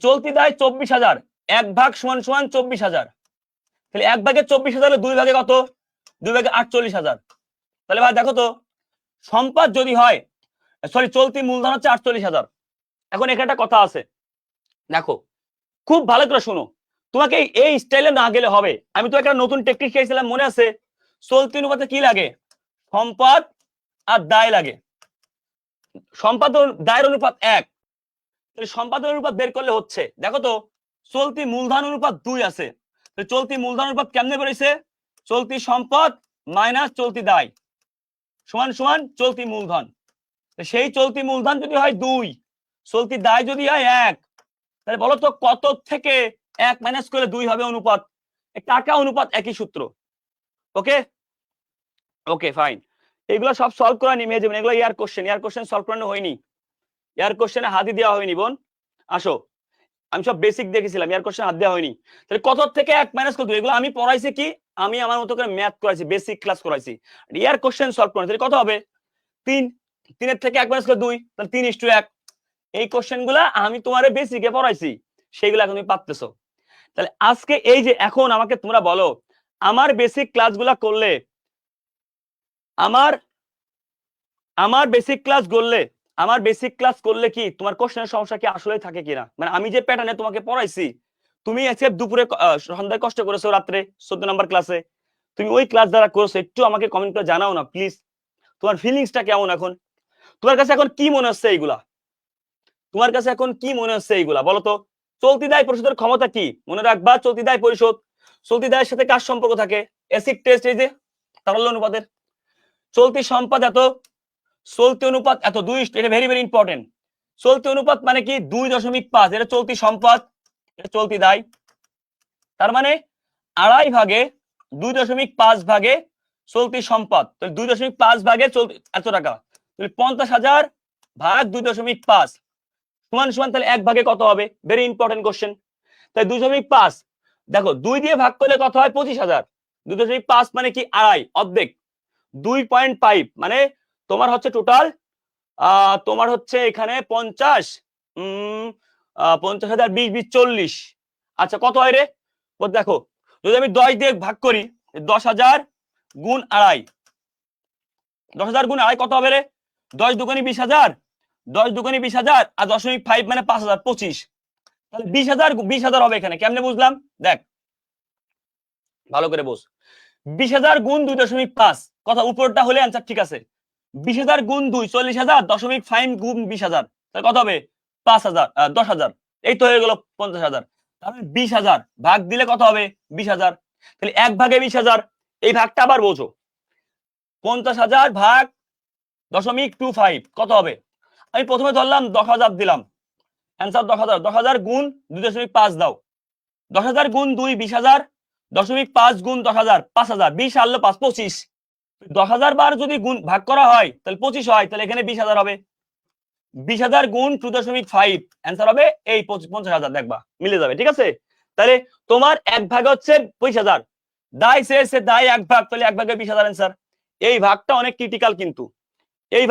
চলতি দায় 24,000, 1 ভাগ সমান সমান 24,000, তাহলে 1 ভাগে 24,000, 2 ভাগে কত? 2 ভাগে 48,000। তাহলে ভাই দেখো তো, সম্পদ যদি হয়, সরি চলতি মূলধন হচ্ছে 48,000। এখন এখানে একটা কথা আছে, দেখো খুব ভালো করে শোনো, তোমাকে এই স্টাইলে না গেলে হবে। আমি তো একটা নতুন টেকনিক শিখেছিলাম, মনে আছে? চলতি অনুপাতে কি লাগে? সম্পদ আর দায় লাগে। সম্পদ দায়ের অনুপাত 1, তাহলে সম্পদ অনুপাত বের করলে হচ্ছে, দেখো তো চলতি মূলধন অনুপাত 2 আছে, চলতি মূলধন অনুপাত কেমনে বেরোইছে? চলতি সম্পদ মাইনাস চলতি দায় সমান সমান চলতি মূলধন। সেই চলতি মূলধন যদি হয় 2, চলতি দায় যদি হয় 1, তাহলে বলো তো কত থেকে 1 মাইনাস করলে 2 হবে অনুপাত? টাকা অনুপাত একই সূত্র। ওকে ওকে ফাইন, এগুলো সব সলভ করা নিয়ে যাবেন, এগুলো ইয়ার কোশ্চেন সলভ করানো হয়নি, ইয়ার কোশ্চেনে হাতই দেওয়া হয়নি বোন। আসো, আমি সব বেসিক দেখেছিলাম, ইয়ার কোশ্চেন হাত দেওয়া হয়নি। তাহলে কত থেকে 1 মাইনাস করে 2, এগুলো আমি পড়াইছি কি? আমি আমার মতো করে ম্যাথ করাইছি, বেসিক ক্লাস করাইছি। ইয়ার কোশ্চেন সলভ করেন, তাহলে কত হবে? 3, 3 থেকে 1 মাইনাস করে 2, তাহলে 3:1। এই কোশ্চেন গুলা আমি তোমারে বেসিকে পড়াইছি, সেগুলো এখন তুমি পাচ্তেছো। তাহলে আজকে এই যে এখন আমাকে তোমরা বলো, আমার বেসিক ক্লাসগুলা করলে, আমার বেসিক ক্লাস করলে, আমার বেসিক ক্লাস করলে কি তোমার কোশ্চেনের সমস্যা কি আসলে থাকে কিনা? মানে আমি যে প্যাটার্নে তোমাকে পড়াইছি, তুমি আজকে দুপুরে সন্ধ্যায় কষ্ট করেছো, রাত্রে 14 নাম্বার ক্লাসে তুমি ওই ক্লাস যারা করেছো, একটু আমাকে কমেন্ট করে জানাও না প্লিজ, তোমার ফিলিংসটা কেমন এখন? তোমার কাছে এখন কি মনে হচ্ছে এইগুলা? তোমার কাছে এখন কি মনে হচ্ছে এইগুলা বলো তো? চলতি দায় পরিশোধের ক্ষমতা কি? মনে রাখবা, চলতি দায় পরিশোধ, চলতি দায়ের সাথে কার সম্পর্ক থাকে? অ্যাসিড টেস্ট, এই যে তারল্য অনুপাতের। চলতি সম্পদ এত, চলতি অনুপাত এত, 2, এটা ভেরি ভেরি ইম্পর্টেন্ট। চলতি অনুপাত মানে কি? 2.5, এটা চলতি সম্পদ, এটা চলতি দায়। তার মানে 2.5 ভাগে 2.5 ভাগে চলতি সম্পদ, তাহলে 2.5 ভাগে চলতি এত টাকা, তাহলে 50,000 ভাগ 2.5 সমান সমান, তাহলে 1 ভাগে কত হবে? Very important question. তাই 2.5, দেখো 2 দিয়ে ভাগ করলে কত হয়? 25,000। 2.5 মানে কি? আড়াই, অর্ধেক। 2.5 মানে তোমার হচ্ছে টোটাল, তোমার হচ্ছে এখানে 50, 50,000, 20, 40। আচ্ছা কত হয় রে? দেখো যদি আমি 10 দিয়ে ভাগ করি, 10,000 গুণ আড়াই, 10,000 গুণ আড়াই কত হবে রে? 10 দুগুণে 20,000, 10 দুগুণে 20,000, আর 0.5 মানে 5,000, 25। তাহলে 20,000 হবে এখানে, কেমনে বুঝলাম? দেখ ভালো করে বুঝ, 20,000 গুণ 2.5, কথা উপরটা হলে অ্যান্সার ঠিক আছে। 20,000 গুণ 2, 40,000, 0.5 গুণ 20,000, তাহলে কত হবে? 5,000, 10,000, এই তো হয়ে গেল 50,000। তাহলে 20,000 ভাগ দিলে কত হবে? 20,000, তাহলে 1 ভাগে 20,000, এই ভাগটা আবার বোঝো। 50,000 ভাগ 0.25 কত হবে? আমি প্রথমে ধরলাম 10,000 দিলাম, অ্যান্সার 10,000, 10,000 গুণ 2.5 দাও, 10,000 গুণ 2, 20,000, 0.5 গুণ 10,000, 5,000, 20 আর 5, 25। 10,000 বার যদি গুণ ভাগ করা হয় তাহলে 25 হয়, তাহলে এখানে 20,000 হবে। 20,000 গুণ 2.5, অ্যান্সার হবে এই 50,000, দেখবা মিলে যাবে, ঠিক আছে? তাহলে তোমার 1 ভাগে হচ্ছে 25,000, দায় সে দায় 1 ভাগ, তাহলে 1 ভাগে 20,000 অ্যান্সার। এই ভাগটা অনেক ক্রিটিক্যাল, কিন্তু এই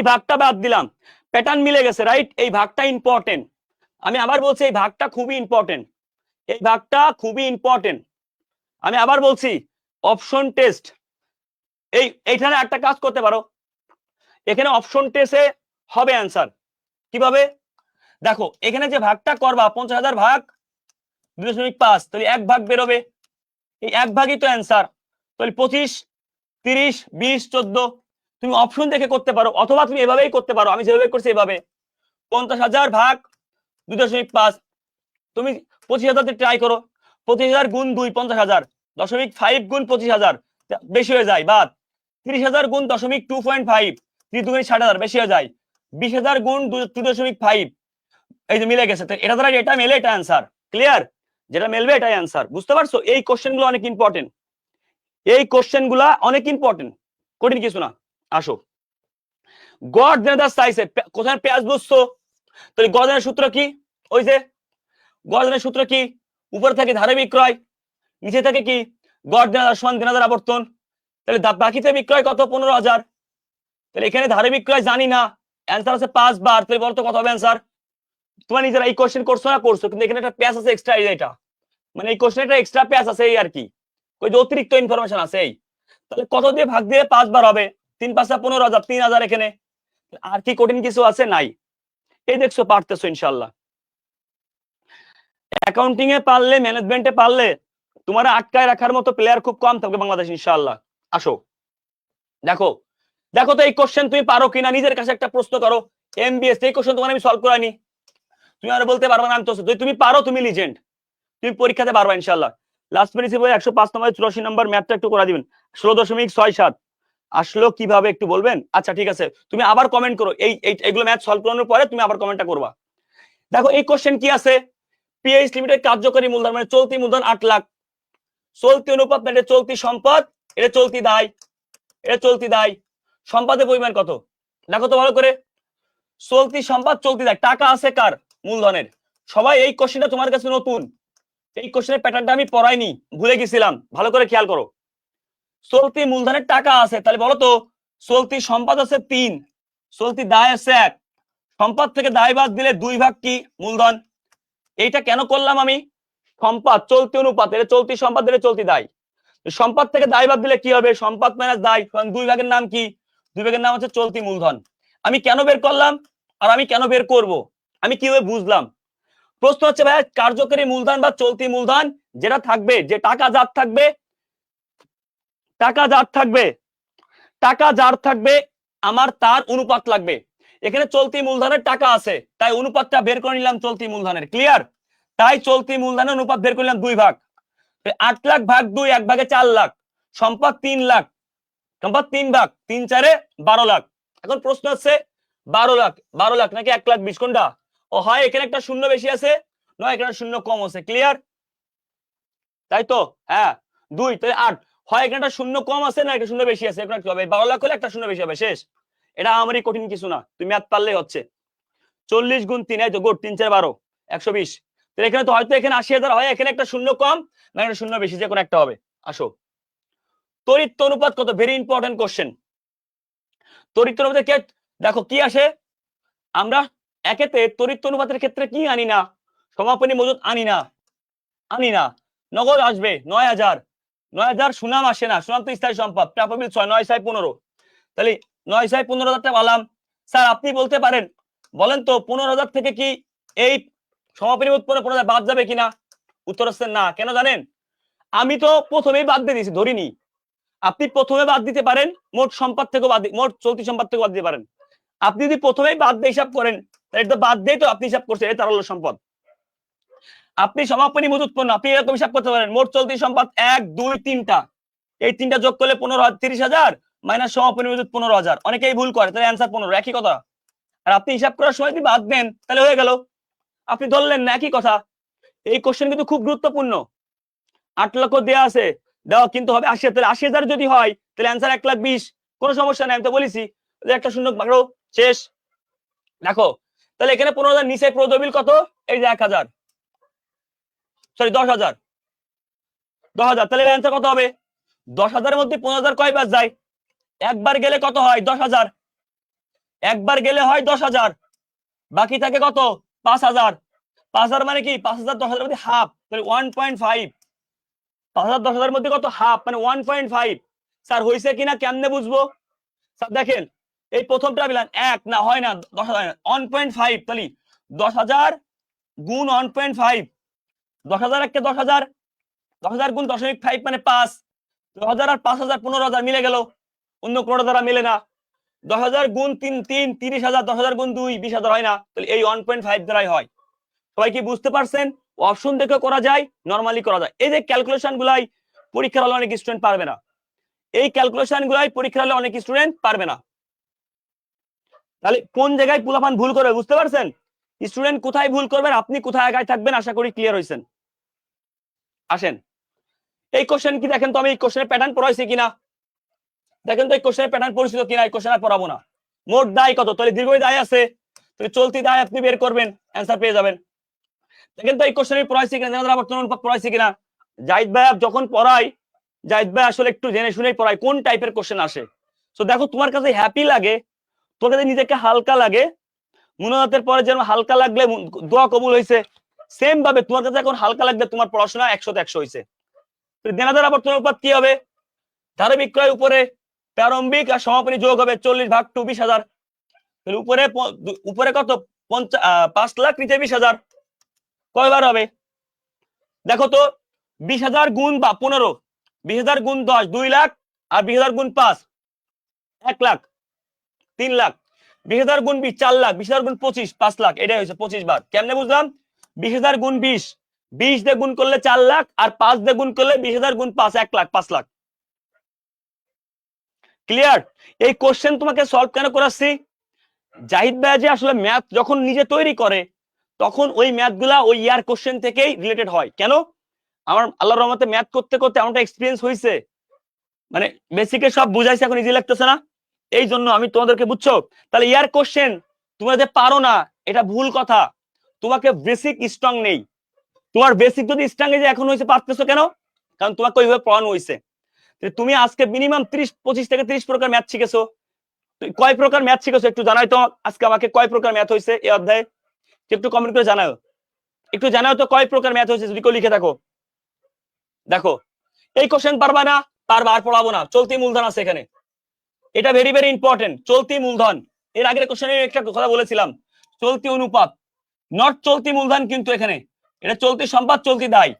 ভাগটা বাদ দিলাম, প্যাটার্ন মিলে গেছে, রাইট? এই ভাগটা ইম্পর্টেন্ট, আমি আবার বলছি এই ভাগটা খুবই ইম্পর্টেন্ট, এই ভাগটা খুবই ইম্পর্টেন্ট। আমি আবার বলছি, অপশন টেস্ট, এইখানে একটা কাজ করতে পারো, এখানে অপশন টেস্টে হবে অ্যান্সার কিভাবে? দেখো এখানে যে ভাগটা করবা 50,000 ভাগ 2.5, তাহলে 1 ভাগ বেরোবে, এই 1 ভাগই তো অ্যান্সার। তাহলে 25, 30, 20, 14, তুমি অপশন দেখে করতে পারো, অথবা তুমি এভাবেই করতে পারো, আমি যেভাবে করছি এভাবে। 50,000 ভাগ 2.5, তুমি 25,000 ট্রাই করো, 25,000 গুণ 2 50,000, 0.5 গুণ 25,000 বেশি হয়ে যায়, বাদ 30,000 গুণ 2.5, 3 2 60,000 বেশি হয়ে যায়, 20,000 গুণ 2.5, এই যে মিলে গেছে। এটা দ্বারা এটা মেলে, এটা অ্যান্সার। ক্লিয়ার? যেটা মেলবে এটাই অ্যান্সার। বুঝতে পারছো? এই কোশ্চেনগুলো অনেক ইম্পর্টেন্ট, এই কোশ্চেনগুলো অনেক ইম্পর্টেন্ট, কঠিন কিছু না। আসো, গড় দেনাদার চাইছে, কোথায় পেঁয়াজ বুঝছো? তাহলে গড় দেনার সূত্র কি? ওই যে গড় দেনার সূত্র কি? উপরে থাকে ধারে বিক্রয়, নিচে থাকে কি গড় দেনাদার সমান দেনাদার আবর্তন। তাহলে বাকিতে বিক্রয় কত? 15,000। তাহলে এখানে ধারে বিক্রয় জানি না, অ্যান্সার আছে 5 বার। তাহলে বলতো কত হবে অ্যান্সার? তোমরা নিজেরা এই কোশ্চেন করছো না করছো, কিন্তু এখানে একটা পেঁয়াজ আছে এক্সট্রা, এটা মানে এই কোশ্চেনে একটা এক্সট্রা পেঁয়াজ আছে, এই আর কি, ওই যে অতিরিক্ত ইনফরমেশন আছে এই। তাহলে কত দিয়ে ভাগ দিয়ে 5 বার হবে? 3 5 15,000, 3,000 এখানে। আর কি কঠিন কিছু আছে? নাই। এই দেখছো, পারতেছো ইনশাআল্লাহ। অ্যাকাউন্টিং এ পারলে, ম্যানেজমেন্টে পারলে তোমার আটকায় রাখার মতো প্লেয়ার খুব কম থাকবে বাংলাদেশ ইনশাআল্লাহ। আসো, দেখো দেখো তো এই কোশ্চেন তুমি পারো কিনা, নিজের কাছে একটা প্রশ্ন করো। এমবিএস এই কোশ্চেন তোমার আমি সলভ করাইনি, তুমি আর বলতে পারবে না আমি তো, যদি তুমি পারো তুমি লিজেন্ড, তুমি পরীক্ষাতে পারবা ইনশাআল্লাহ। লাস্ট মিনিট 105 নম্বর 84 নম্বর ম্যাথটা একটু করে দিবেন, 16.67 আসলো কিভাবে একটু বলবেন? আচ্ছা ঠিক আছে, তুমি আবার কমেন্ট করো, এইগুলো ম্যাথ সলভ করানোর পরে তুমি আবার কমেন্টটা করবা। দেখো এই কোশ্চেন কি আছে, পিএইচ লিমিটেড কার্যকরী মূলধন মানে চলতি মূলধন 8 লাখ, চলতি অনুপাত মানে চলতি সম্পদ, এটা চলতি দায়, এটা চলতি দায়। সম্পদের পরিমাণ কত? দেখো তো ভালো করে, চলতি সম্পদ চলতি দায়, টাকা আছে কার? মূলধনের। সবাই এই কোশ্চেনটা তোমার কাছে নতুন, এই কোশ্চেনের প্যাটার্নটা আমি পড়াইনি, ভুলে গেছিলাম, ভালো করে খেয়াল করো। চলতি মূলধনের টাকা আছে, তাহলে বলো তো চলতি সম্পদ আছে 3, চলতি দায় আছে 1, সম্পদ থেকে দায় বাদ দিলে 2 ভাগ কি? মূলধন। এইটা কেন করলাম আমি? সম্পদ চলতি অনুপাত, এটা চলতি সম্পদ, এটা চলতি দায়। সম্পদ থেকে দায় বাদ দিলে কি হবে? সম্পদ মাইনাস দায়, 2 ভাগের নাম কি? 2 ভাগের নাম হচ্ছে চলতি মূলধন। আমি কেন বের করলাম আর আমি কেন বের করব, আমি কিভাবে বুঝলাম? প্রশ্ন হচ্ছে ভাই, কার্যকরী মূলধন বা চলতি মূলধন যেটা থাকবে, যে টাকা যার থাকবে, টাকা যার থাকবে, টাকা যার থাকবে, আমার তার অনুপাত লাগবে। এখানে চলতি মূলধনের টাকা আছে, তাই অনুপাতটা বের করে নিলাম চলতি মূলধনের। ক্লিয়ার? তাই চলতি মূলধনের অনুপাত বের করলাম 2 ভাগ, 8 লাখ ভাগ 2, 1 ভাগে 4 লাখ, সম্পদ 3 লাখ, সম্পদ 3 ভাগ, 3 4 12 লাখ। এখন প্রশ্ন হচ্ছে 12 লাখ, 12 লাখ নাকি 1 লাখ 20 কোনটা? ও হয় এখানে একটা শূন্য বেশি আছে, নয় এখানে শূন্য কম আছে। ক্লিয়ার? তাই তো? হ্যাঁ, 2 তাহলে 8, হয় এখানে একটা শূন্য কম আছে না একটা শূন্য বেশি আছে, এখানে কি হবে? 12 লাখ হলে একটা শূন্য বেশি হবে, শেষ। এটা আমারই কঠিন কিছু না, তুমি ম্যাথ পারলেই হচ্ছে। 40 গুণ 3, এই তো গুড, 3 4 12, 120। তাহলে এখানে তো হয়তো এখানে 80,000 হয়, এখানে একটা শূন্য কম না একটা শূন্য বেশি, যে কোনো একটা হবে। আসো, তড়িৎ অনুপাত কত? Very important question. তড়িৎ অনুপাতের ক্ষেত্রে দেখো কি আসে, আমরা একেতে তড়িৎ অনুপাতের ক্ষেত্রে কি আনি না? সমাপনী মজুদ আনি না, আনি না। নগদ আসবে 9,000, 9,000 সুনাম আসে না, সুনাম তো স্থায়ী সম্পদ, প্রাপ্যবিল 6, 9 6 15, তাহলে 9 6 15,000 টা পালাম। স্যার আপনি বলতে পারেন, বলেন তো 15,000 থেকে কি এই সমাপনী মজুদ 15,000 বাদ যাবে কিনা? উত্তর হচ্ছে না। কেন জানেন? আমি তো প্রথমেই বাদ দিয়ে দিয়েছি, ধরিনি। আপনি প্রথমে বাদ দিতে পারেন, মোট সম্পদ থেকে বাদ, মোট চলতি সম্পদ থেকে বাদ দিতে পারেন। আপনি যদি প্রথমেই বাদ দিয়ে হিসাব করেন, তাহলে এটা বাদ দিয়ে তো আপনি হিসাব করছেন, এটা তার হলো সম্পদ। আপনি সমাপনী মজুদ পণ্য, আপনি এরকম হিসাব করতে পারেন, মোট চলতি সম্পদ 1 2 3টা, এই 3টা যোগ করলে 30,000 মাইনাস সমাপনী মজুদ 15,000। অনেকেই ভুল করে, তাহলে অ্যান্সার 15, একই কথা। আর আপনি হিসাব করার সময় যদি বাদ দেন তাহলে হয়ে গেল, আপনি ধরলেন না, একই কথা। এই কোশ্চেন কিন্তু খুব গুরুত্বপূর্ণ। 8 লক্ষ দেওয়া আছে, দেওয়া কিন্তু হবে 80, তাহলে 80,000 যদি হয় তাহলে অ্যান্সার 1 লাখ 20, কোনো সমস্যা নাই, আমি তো বলেছি যে একটা শূন্য ভাগো, শেষ। দেখো তাহলে এখানে 15,000 নিচে প্রদবিল কত? এই যে 1,000, সরি 10,000, 10,000, তাহলে অ্যান্সার কত হবে? 10,000 এর মধ্যে 15,000 কয়বার যায়? একবার গেলে কত হয়? 10,000, একবার গেলে হয় 10,000, বাকি থাকে কত? 5,000। 5,000 মানে কি? 5,000 10,000 মধ্যে হাফ, তাহলে 1.5। 5,000 10,000 মধ্যে কত? হাফ, মানে 1.5। স্যার হইছে কিনা কেমনে বুঝবো? স্যার দেখেন, এই প্রথমটা মিলান, এক না হয় না, 10,000 1.5, তাহলে 10,000 গুণ 1.5, 10,000 একে 10,000, 10,000 গুণ 0.5 মানে 5, 10,000 আর 5,000 15,000 মিলে গেল, অন্য কোনো দ্বারা মিলে না। 10,000 গুণ 3 3 30,000, 10,000 গুণ 2 20,000 হয় না, তাহলে এই 1.5 দ্বারাই হয়। সবাই কি বুঝতে পারছেন? অপশন দেখে করা যায়, নরমালি করা যায়। এই যে ক্যালকুলেশন গুলাই পরীক্ষার হলে অনেক স্টুডেন্ট পারবে না, এই ক্যালকুলেশন গুলাই পরীক্ষার হলে অনেক স্টুডেন্ট পারবে না। তাহলে কোন জায়গায় পোলাপান ভুল করবে বুঝতে পারছেন? স্টুডেন্ট কোথায় ভুল করবেন, আপনি কোথায় আগায় থাকবেন, আশা করি ক্লিয়ার হয়েছেন। আসেন এই কোশ্চেন কি দেখেন তো, আমি এই কোশ্চেনের প্যাটার্ন পড়াইছি কিনা দেখেন তো, এই কোশ্চেনের প্যাটার্ন পরিচিত কিনা। এই কোশ্চেন আর পড়াবো না। মোট দায় কত, তাহলে দীর্ঘ দায় আছে, তাহলে চলতি দায় আপনি বের করবেন, অ্যান্সার পেয়ে যাবেন। দেখেন তো এই কোশ্চেনে পড়াইছি কিনা, জানার আবর্তন অনুপাত পড়াইছি কিনা। জাহিদ ভাই যখন পড়াই, জাহিদ ভাই আসলে একটু জেনে শুনেই পড়াই কোন টাইপের কোশ্চেন আসে। তো দেখো তোমার কাছে হ্যাপি লাগে, তোর কাছে নিজেকে হালকা লাগে, মুনাজাতের পরে যেন হালকা লাগলে দোয়া কবুল হয়েছে, সেম ভাবে তোমার কাছে এখন হালকা লাগবে, তোমার পড়াশোনা 100তে 100 হয়েছে। দেনাদার আবর্তন অনুপাত কি হবে, ধারে বিক্রয় উপরে প্রারম্ভিক আর সমাপনী যোগ হবে 40/2 20,000, তাহলে উপরে উপরে কত 5 লাখ, নিচে 20,000, কয়বার হবে দেখো তো। 20,000 গুণ 15, 20,000 গুণ 10 2 লাখ, আর 20,000 গুণ 5 1 লাখ 3 লাখ, 20,000 গুণ 20 4 লাখ, 20,000 গুণ 25 5 লাখ, এটাই হয়েছে 25 বার। কেমনে বুঝলাম? 20,000 গুণ 20, 20 দিয়ে গুণ করলে 4 লাখ, আর 5 দিয়ে গুণ করলে 20,000 গুণ 5 1 লাখ 5 লাখ। ক্লিয়ার? এই কোশ্চেন তোমাকে সলভ কেন করাচ্ছি, জাহিদ ভাই যে আসলে ম্যাথ যখন নিজে তৈরি করে তখন ওই ম্যাথগুলা ওই ইয়ার কোশ্চেন থেকেই রিলেটেড হয়। কেন? আমার আল্লাহর রহমতে ম্যাথ করতে করতে এমনটা এক্সপিরিয়েন্স হয়েছে, মানে বেসিকে সব বুঝাইছে, এখন ইজি লাগতেছে না, এই জন্য আমি তোমাদেরকে, বুঝছো? তাহলে ইয়ার কোশ্চেন তোমরা যে পারো না এটা ভুল কথা, তোমাকে বেসিক স্ট্রং নেই। তোমার বেসিক যদি স্ট্রং যে এখন হয়েছে, পারতেছো কেন? কারণ তোমাকে ওইভাবে পড়ানো হয়েছে। তুমি আজকে মিনিমাম 25 থেকে 30 প্রকার ম্যাথ শিখেছো, কয় প্রকার ম্যাথ শিখেছো একটু জানাই তো আজকে আমাকে, কয় প্রকার ম্যাথ হয়েছে এই অধ্যায়ে, একটু কমেন্ট করে জানাও, একটু জানাও তো কয় প্রকার ম্যাথ হয়েছে, যদি কেউ লিখে থাকো। দেখো এই কোশ্চেন পারবা না, পারবা, আর পড়াবো না। চলতি মূলধন আছে এখানে, এটা ভেরি ভেরি ইম্পর্টেন্ট। চলতি মূলধন, এর আগের কোশ্চেনে একটা কথা বলেছিলাম, চলতি অনুপাত, নট চলতি মূলধন, কিন্তু এখানে এটা চলতি সম্পদ, চলতি দায়।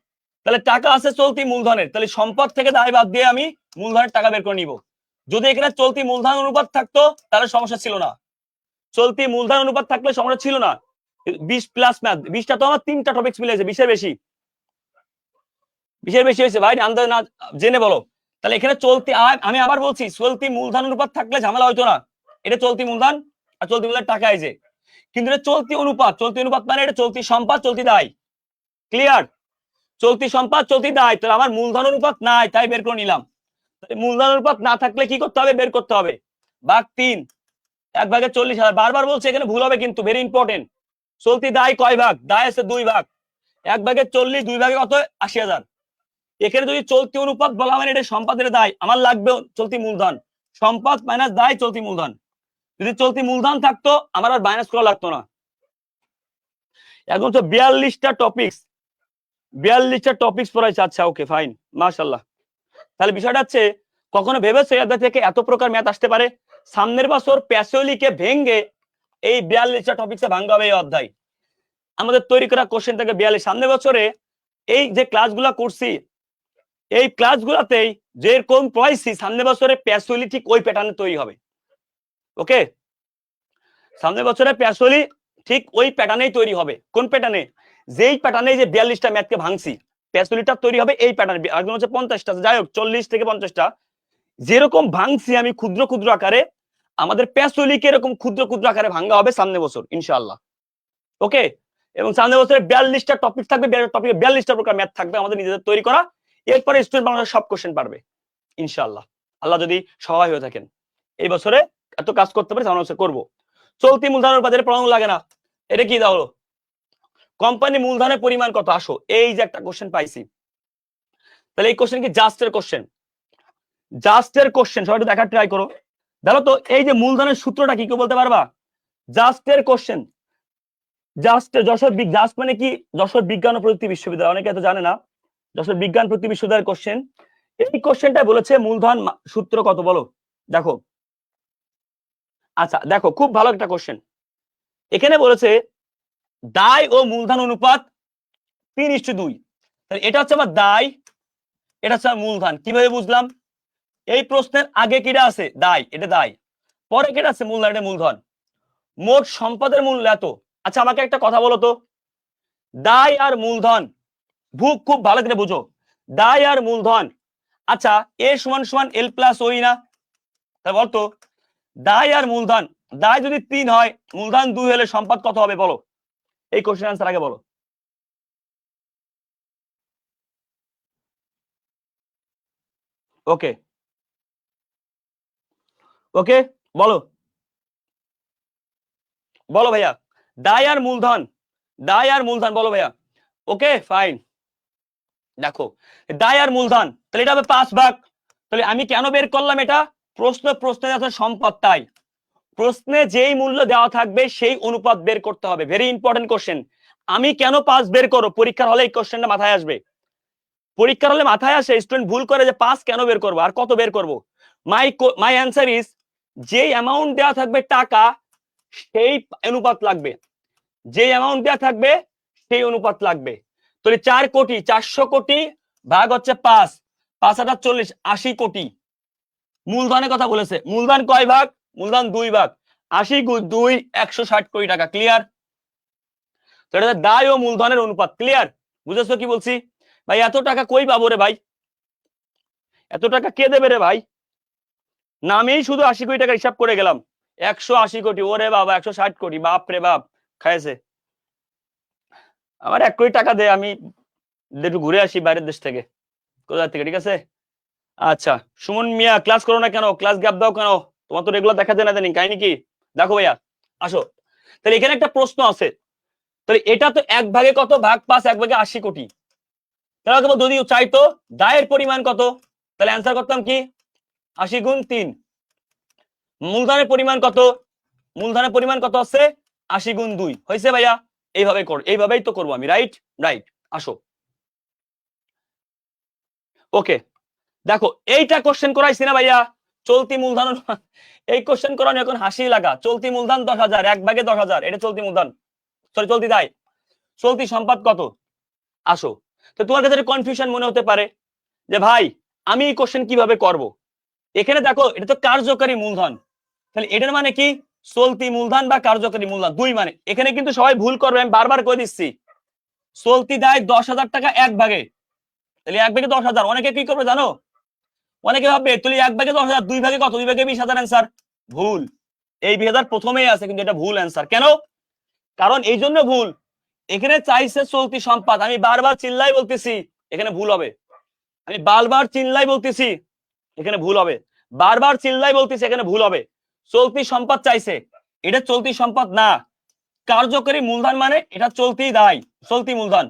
তাহলে টাকা আছে চলতি মূলধনের, তাহলে সম্পদ থেকে দায় বাদ দিয়ে আমি মূলধনের টাকা বের করে নিব। যদি এখানে চলতি মূলধন অনুপাত থাকতো তাহলে সমস্যা ছিল না, চলতি মূলধন অনুপাত থাকলে সমস্যা ছিল না। 20 প্লাস ম্যাথ, 20টা তো আমার 3টা টপিকস মিলেছে, 20-এর বেশি, 20-এর বেশি হয়েছে ভাই, আন্দাজ না জেনে বলো। তাহলে এখানে চলতি, আমি আবার বলছি, চলতি মূলধন অনুপাত থাকলে ঝামেলা হইতো না, এটা চলতি মূলধন আর চলতি মূলধন টাকা যে, কিন্তু এটা চলতি অনুপাত, চলতি অনুপাত মানে এটা চলতি সম্পদ চলতি দায়। ক্লিয়ার? চলতি সম্পদ চলতি দায়, তাহলে আমার মূলধন অনুপাত নাই, তাই বের করে নিলাম। মূলধন অনুপাত না থাকলে কি করতে হবে, বের করতে হবে ভাগ 3, 1/40,000। বারবার বলছি এখানে ভুল হবে কিন্তু, ভেরি ইম্পর্টেন্ট। চলতি দায় কয় ভাগ, দায় আছে 2 ভাগ, 1/40, 2 ভাগে কত 80,000। এখানে যদি চলতি অনুপাত বলা মানে এটা সম্পদের দায়, আমার লাগবে চলতি মূলধন, সম্পদ মাইনাস দায় চলতি মূলধন। যদি চলতি মূলধন থাকতো আমার আর মাইনাস করা লাগতো না। এখন তো 42টা টপিকস, 42টা টপিকস পড়াইছে, আচ্ছা ওকে ফাইন, মাশাআল্লাহ। তাহলে বিষয়টা হচ্ছে, কখনো ভেবেছো এই অধ্যায় থেকে এত প্রকার ম্যাথ আসতে পারে? সামনের বছর প্যাসিওলিকে ভেঙে এই 42টা টপিকসে ভাঙা হবে এই অধ্যায়, আমাদের তৈরি করা কোশ্চেন থেকে 42। সামনের বছরে এই যে ক্লাসগুলা করছি, এই ক্লাসগুলোতেই যেরকম পড়াইছি, সামনের বছরে প্যাসিওলি ঠিক ওই প্যাটার্নে তৈরি হবে। ওকে, সামনের বছরে প্যাসিওলি ঠিক ওই প্যাটার্নেই তৈরি হবে। কোন প্যাটার্নে? যেই প্যাটার্নে যে 42টা ম্যাথকে ভাঙছি, প্যাসিওলিটা তৈরি হবে এই প্যাটার্নে। একদম হচ্ছে 50টা, যাই হোক 40 থেকে 50টা, যেরকম ভাঙছি আমি ক্ষুদ্র ক্ষুদ্র আকারে, আমাদের প্যাসিওলিকে এরকম ক্ষুদ্র ক্ষুদ্র আকারে ভাঙা হবে সামনের বছর ইনশাআল্লাহ। ওকে, এবং সামনের বছরে 42টা টপিক থাকবে, টপিকে 42টা প্রকার ম্যাথ থাকবে আমাদের নিজেদের তৈরি করা। এরপরে স্টুডেন্ট বাংলাদেশ সব কোশ্চেন পারবে ইনশাআল্লাহ, আল্লাহ যদি সহায় হয়ে থাকেন। এই বছরে এত কাজ করতে পারি, সামনের বছর করবো। চলতি মূলধনের বাজারে পড়ানো লাগে না, এটা কি দাও, কোম্পানি মূলধনের পরিমাণ কত? আসো, এই যে একটা কোশ্চেন পাইছি, তাহলে এই কোশ্চেন কি জাস্টের কোশ্চেন? জাস্টের কোশ্চেন সবাই একটু দেখার ট্রাই করো। দেখো তো এই যে মূলধনের সূত্রটা কি, কেউ বলতে পারবা? জাস্টের কোশ্চেন, জাস্ট যশোর, জাস্ট মানে কি, যশোর বিজ্ঞান ও প্রযুক্তি বিশ্ববিদ্যালয়, অনেকে এত জানে না, যশোর বিজ্ঞান প্রযুক্তি বিশ্ববিদ্যালয়ের কোশ্চেন। এই কোশ্চেনটা বলেছে মূলধন সূত্র কত বলো, দেখো। আচ্ছা দেখো, খুব ভালো একটা কোশ্চেন। এখানে বলেছে দায় ও মূলধন অনুপাত 3:2, তাহলে এটা হচ্ছে আমার দায়, এটা হচ্ছে আমার মূলধন। কিভাবে বুঝলাম? এই প্রশ্নের আগে কিটা আছে, দায়, এটা দায়, পরে কিটা আছে, মূলধন, এটা মূলধন। মোট সম্পদের মূল্য এত। আচ্ছা আমাকে একটা কথা বলো তো, দায় আর মূলধন খুব ভালো করে বুঝো, দায় আর মূলধন। আচ্ছা, এ সমান সমান এল প্লাস ওই না? তা বলতো দায় আর মূলধন, দায় যদি 3 হয়, মূলধন 2 হলে সম্পদ কত হবে বলো? এই কোশ্চেন আনসার আগে বলো। ওকে ওকে, বলো বলো ভাইয়া, দায় আর মূলধন, দায় আর মূলধন বলো ভাইয়া। ওকে ফাইন, দেখো দায় আর মূলধন, তাহলে এটা হবে 5 ভাগ। তাহলে আমি কেন বের করলাম এটা? প্রশ্নে আছে সম্পদ, তাই প্রশ্নে যেই মূল্য দেওয়া থাকবে সেই অনুপাত বের করতে হবে। Very important question. আমি কেন 5 বের করো, পরীক্ষার হলে এই কোশ্চেনটা মাথায় আসবে। পরীক্ষার হলে মাথায় আসে, স্টুডেন্ট ভুল করে যে 5 কেন বের করবো আর কত বের করবো। মাই অ্যান্সার ইজ, যেই অ্যামাউন্ট দেওয়া থাকবে টাকা সেই অনুপাত লাগবে, যেই অ্যামাউন্ট দেওয়া থাকবে সেই অনুপাত লাগবে। তাহলে 4 কোটি 400 কোটি ভাগ হচ্ছে 5, 5 আর 40, 80 কোটি। মূলধনের কথা বলেছে, মূলধন কয় ভাগ? মূলধন 2 ভাগ, 80 গুণ 2 160 কোটি টাকা। ক্লিয়ার? তো এটা দায় ও মূলধনের অনুপাত। ক্লিয়ার? বুঝেছো কি বলছি? ভাই এত টাকা কই পাবো রে ভাই, এত টাকা কে দেবে রে ভাই? নামেই শুধু 80 কোটি টাকা হিসাব করে গেলাম, 180 কোটি, ওরে বাবা 160 কোটি, বাপ রে বাপ, খাইছে। আমার 1 কোটি টাকা দে, আমি একটু ঘুরে আসি বাইরের দেশ থেকে, কোথা থেকে। ঠিক আছে? আচ্ছা সুমন মিয়া, ক্লাস করো না কেন? ক্লাস গ্যাপ দাও কেন? তোমার তো রেগুলার দেখা যায় না, জানি কাহিনী কি? দেখো ভাইয়া আসো, তাহলে এখানে একটা প্রশ্ন আছে, তাহলে এটা তো 1 ভাগে কত? ভাগ 5, 1 ভাগে 80 কোটি। তাহলে যদি চাইতো দায়ের পরিমাণ কত, তাহলে অ্যান্সার করতাম কি 80 গুণ 3। মূলধনের পরিমাণ কত? মূলধনের পরিমাণ কত আছে? 80 গুণ 2 হয়েছে ভাইয়া। এইভাবে কর, এইভাবেই তো করবো আমি। রাইট রাইট, আসো। ওকে দেখো, এইটা কোশ্চেন করাইছি না ভাইয়া, চলতি মূলধন। এই কোশ্চেন করানো এখন হাসি লাগা। চলতি মূলধন 10,000, 1 ভাগে 10,000, এটা চলতি মূলধন, সরি চলতি দায়। চলতি সম্পদ কত? আসো। তো তোমার কাছে কনফিউশন মনে হতে পারে যে ভাই আমি এই কোশ্চেন কিভাবে করব। এখানে দেখো এটা তো কার্যকরী মূলধন, তাহলে এটার মানে কি? চলতি মূলধন বা কার্যকরী মূলধন, দুই মানে। এখানে কিন্তু সবাই ভুল করবে, আমি বারবার করে দিচ্ছি। চলতি দায় 10,000 টাকা 1 ভাগে, তাহলে 1 ভাগে 10,000। অনেকে কি করবে জানো? অনেকে ভাববে তুই 1 ভাগে 10,000, 2 ভাগে কত? 2 ভাগে 20,000। অ্যান্সার ভুল। এই 20,000 প্রথমেই আছে, কিন্তু এটা ভুল অ্যান্সার। কেন? কারণ এই জন্য ভুল, এখানে চাইছে চলতি সম্পদ। আমি বারবার চিল্লাই বলতেছি এখানে ভুল হবে, আমি বারবার চিল্লাই বলতেছি এখানে ভুল হবে, বারবার চিল্লাই বলতেছি এখানে ভুল হবে। চলতি সম্পদ চাইছে, এটা চলতি সম্পদ না। কার্যকরী মূলধন মানে এটা চলতি দায়, চলতি মূলধন,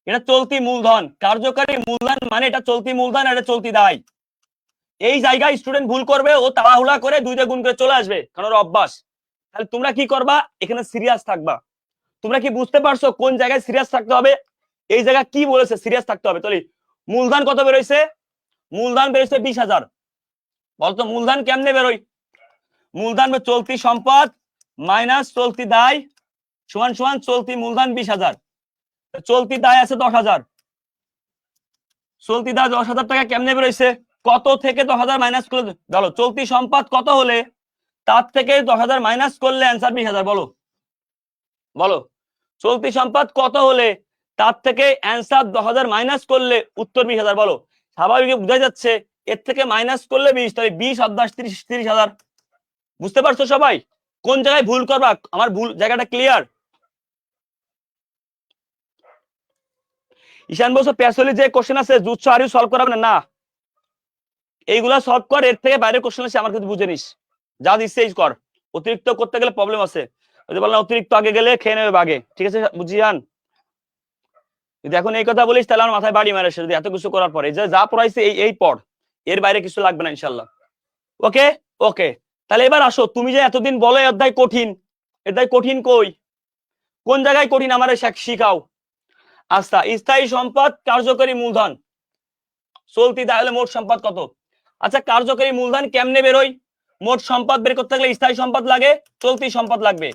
এটা চলতি মূলধন। কার্যকরী মূলধন মানে এটা চলতি মূলধন, এটা চলতি দায়। এই জায়গায় স্টুডেন্ট ভুল করবে, ও তাড়াহুড়া করে 2 দিয়ে গুণ করে চলে আসবে, কারণ ওর অভ্যাস। তাহলে তোমরা কি করবা? এখানে সিরিয়াস থাকবা। তোমরা কি বুঝতে পারছো কোন জায়গায় সিরিয়াস থাকতে হবে? এই জায়গা কি বলেছে সিরিয়াস থাকতে হবে। তাহলে মূলধন কত বেরোইছে? মূলধন বেরোইছে 20,000। বলতো মূলধন কেমনে বেরোয়? মূলধন চলতি সম্পদ মাইনাস চলতি দায় সমান সমান চলতি মূলধন 20,000। চলতি দায় আছে 10,000, চলতি দায় 10,000 টাকা কেমনে বেরোইছে? কত থেকে 10,000 মাইনাস করলে বলো, চলতি সম্পদ কত হলে তার থেকে 10,000 মাইনাস করলে অ্যান্সার 20,000? বলো বলো, চলতি সম্পদ কত হলে তার থেকে অ্যান্সার 10,000 মাইনাস করলে উত্তর 20,000? বলো, স্বাভাবিক বোঝা যাচ্ছে, এর থেকে মাইনাস করলে 20, তাহলে 20 আর 10 30, 30,000। বুঝতে পারছো সবাই কোন জায়গায় ভুল করবা? আমার ভুল জায়গাটা ক্লিয়ার? ঈশান বলছো প্যাসলি যে কোশ্চেন আছে জুৎস আর সলভ করাবে না, এইগুলা সলভ কর, এর থেকে বাইরের কোশ্চেন আছে আমার কাছে বুঝে নিস, যা দিচ্ছে এই কর। অতিরিক্ত করতে গেলে প্রবলেম আছে, যদি বললাম অতিরিক্ত আগে গেলে খেয়ে নেবে বাগে। ঠিক আছে বুঝিয়ান? যদি এখন এই কথা বলিস তাহলে আমার মাথায় বাড়ি মারে, যদি এত কিছু করার পরে যে যা পড়াইছে এই পড়, এর বাইরে কিছু লাগবে না ইনশাল্লাহ। ওকে ওকে, তাহলে এবার আসো, তুমি যে এতদিন বলো অধ্যায় কঠিন, অধ্যায় কঠিন কই? কোন জায়গায় কঠিন আমারে শিখাও। আচ্ছা, স্থায়ী সম্পদ কার্যকরী মূলধন, চলতি দায় হলে মোট সম্পদ কত? আচ্ছা কার্যকরী মূলধন কেমনে বেরোয়? মোট সম্পদ বের করতে গেলে স্থায়ী সম্পদ লাগে, চলতি সম্পদ লাগবে।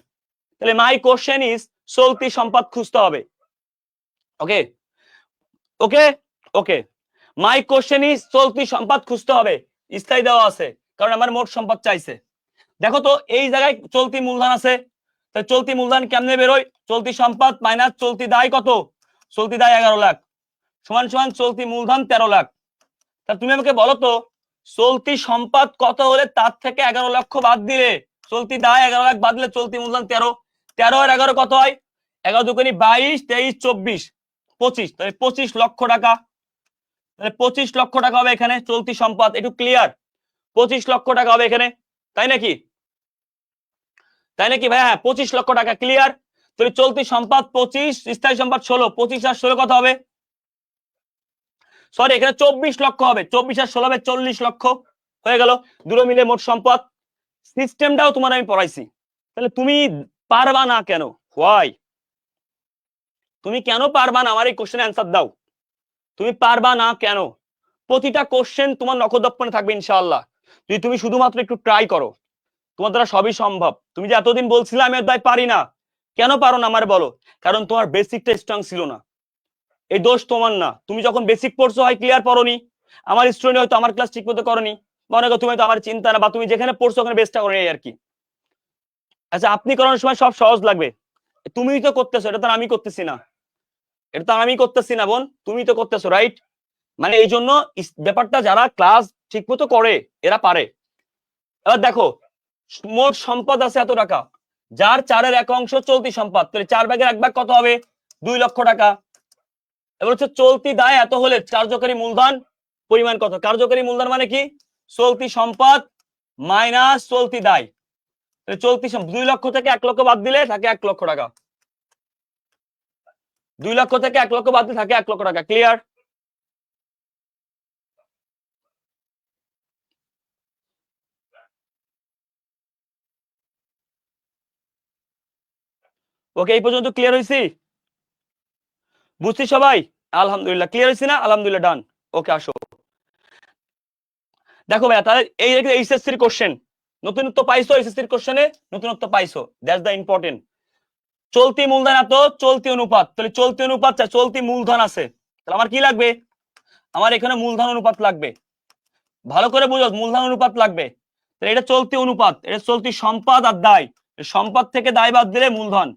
তাহলে মাই কোশ্চেন ইজ চলতি সম্পদ খুঁজতে হবে। ওকে ওকে ওকে, মাই কোশ্চেন ইজ চলতি সম্পদ খুঁজতে হবে, স্থায়ী দেওয়া আছে কারণ আমার মোট সম্পদ চাইছে। দেখো তো এই জায়গায় চলতি মূলধন আছে, তাহলে চলতি মূলধন কেমনে বেরোয়? চলতি সম্পদ মাইনাস চলতি দায় কত? চলতি দায় 11 লাখ, সমান সমান চলতি মূলধন 13 লাখ। তা তুমি আমাকে বলো তো চলতি সম্পদ কত হলে তার থেকে 11 লক্ষ বাদ দিলে, চলতি দায় 11 লাখ বাদ দিলে চলতি মূলধন 13, 13 আর 11 কত হয়? 11 দুগুণী 22, 23, 24, 25, তাহলে 25 লক্ষ টাকা। তাহলে 25 লক্ষ টাকা হবে এখানে চলতি সম্পদ। একটু ক্লিয়ার? 25 লক্ষ টাকা হবে এখানে, তাই নাকি? তাই নাকি ভাই? হ্যাঁ 25 লক্ষ টাকা। ক্লিয়ার? তাহলে চলতি সম্পদ 25, স্থায়ী সম্পদ 16, 25 আর 16 কত হবে? সরি এখানে 24 লক্ষ হবে, 24 আর 16 হবে 40 লক্ষ। হয়ে গেল দুটো মিলে মোট সম্পদ। সিস্টেমটাও তোমার আমি পড়াইছি, তাহলে তুমি পারবা না কেন? হোয়াই? তুমি কেন পারবা না? আমার এই কোশ্চেনে অ্যান্সার দাও। তুমি পারবা না কেন? প্রতিটা কোশ্চেন তোমার নখদর্পণে থাকবে ইনশাআল্লাহ, যদি তুমি শুধুমাত্র একটু ট্রাই করো। তোমার দ্বারা সবই সম্ভব। তুমি যে এতদিন বলছিলে আমি অধ্যায় পারি না, কেন পারো না আমারে বলো? কারণ তোমার বেসিকটা স্ট্রং ছিল না। এই দোষ তোমার না, তুমি যখন বেসিক পড়ছো হয় ক্লিয়ার পড়োনি, আমার স্টুডেন্ট হয়তো আমার ক্লাস ঠিক মতো করনি, মনে করো তুমি হয়তো আমার চিন্তা না, বা তুমি যেখানে পড়ছো ওখানে বেস্টটা করে আর কি। আচ্ছা আপনি করানোর সময় সব সহজ লাগবে, তুমিই তো করতেছো, এটা তো আমি করতেছি না, এটা তো আমি করতেছি না বোন, তুমি তো করতেছো, রাইট? মানে এই জন্য ব্যাপারটা যারা ক্লাস ঠিক মতো করে এরা পারে। এবার দেখো মোট সম্পদ আছে এত টাকা, যার 4-এর 1 অংশ চলতি সম্পদ, তাহলে 4 ভাগের 1 ভাগ কত হবে? 2 লক্ষ টাকা। এবার হচ্ছে চলতি দায় এত হলে কার্যকরী মূলধন পরিমাণ কত? কার্যকরী মূলধন মানে কি? চলতি সম্পদ মাইনাস চলতি দায়। চলতি 2 লক্ষ থেকে 1 লক্ষ বাদ দিলে থাকে 1 লক্ষ টাকা। 2 লক্ষ থেকে 1 লক্ষ বাদ দিলে থাকে 1 লক্ষ টাকা। ক্লিয়ার? ওকে এই পর্যন্ত ক্লিয়ার হয়েছি? বুঝছি সবাই? আলহামদুলিল্লাহ ক্লিয়ার হয়েছি না? আলহামদুলিল্লাহ ডান। ওকে আসো দেখো ভাইয়া, তাহলে এই এইচএসসির কোশ্চেন নতুনত্ব পাইছো, এইচএসসির কোশ্চেনে নতুনত্ব পাইছো, দ্যাটস দ্য ইম্পর্টেন্ট। চলতি মূলধন এত, চলতি অনুপাত, তাহলে চলতি অনুপাত চলতি মূলধন আছে, তাহলে আমার কি লাগবে? আমার এখানে মূলধন অনুপাত লাগবে। ভালো করে বুঝো, মূলধন অনুপাত লাগবে। তাহলে এটা চলতি অনুপাত, এটা চলতি সম্পদ আর দায়, সম্পদ থেকে দায় বাদ দিলে মূলধন।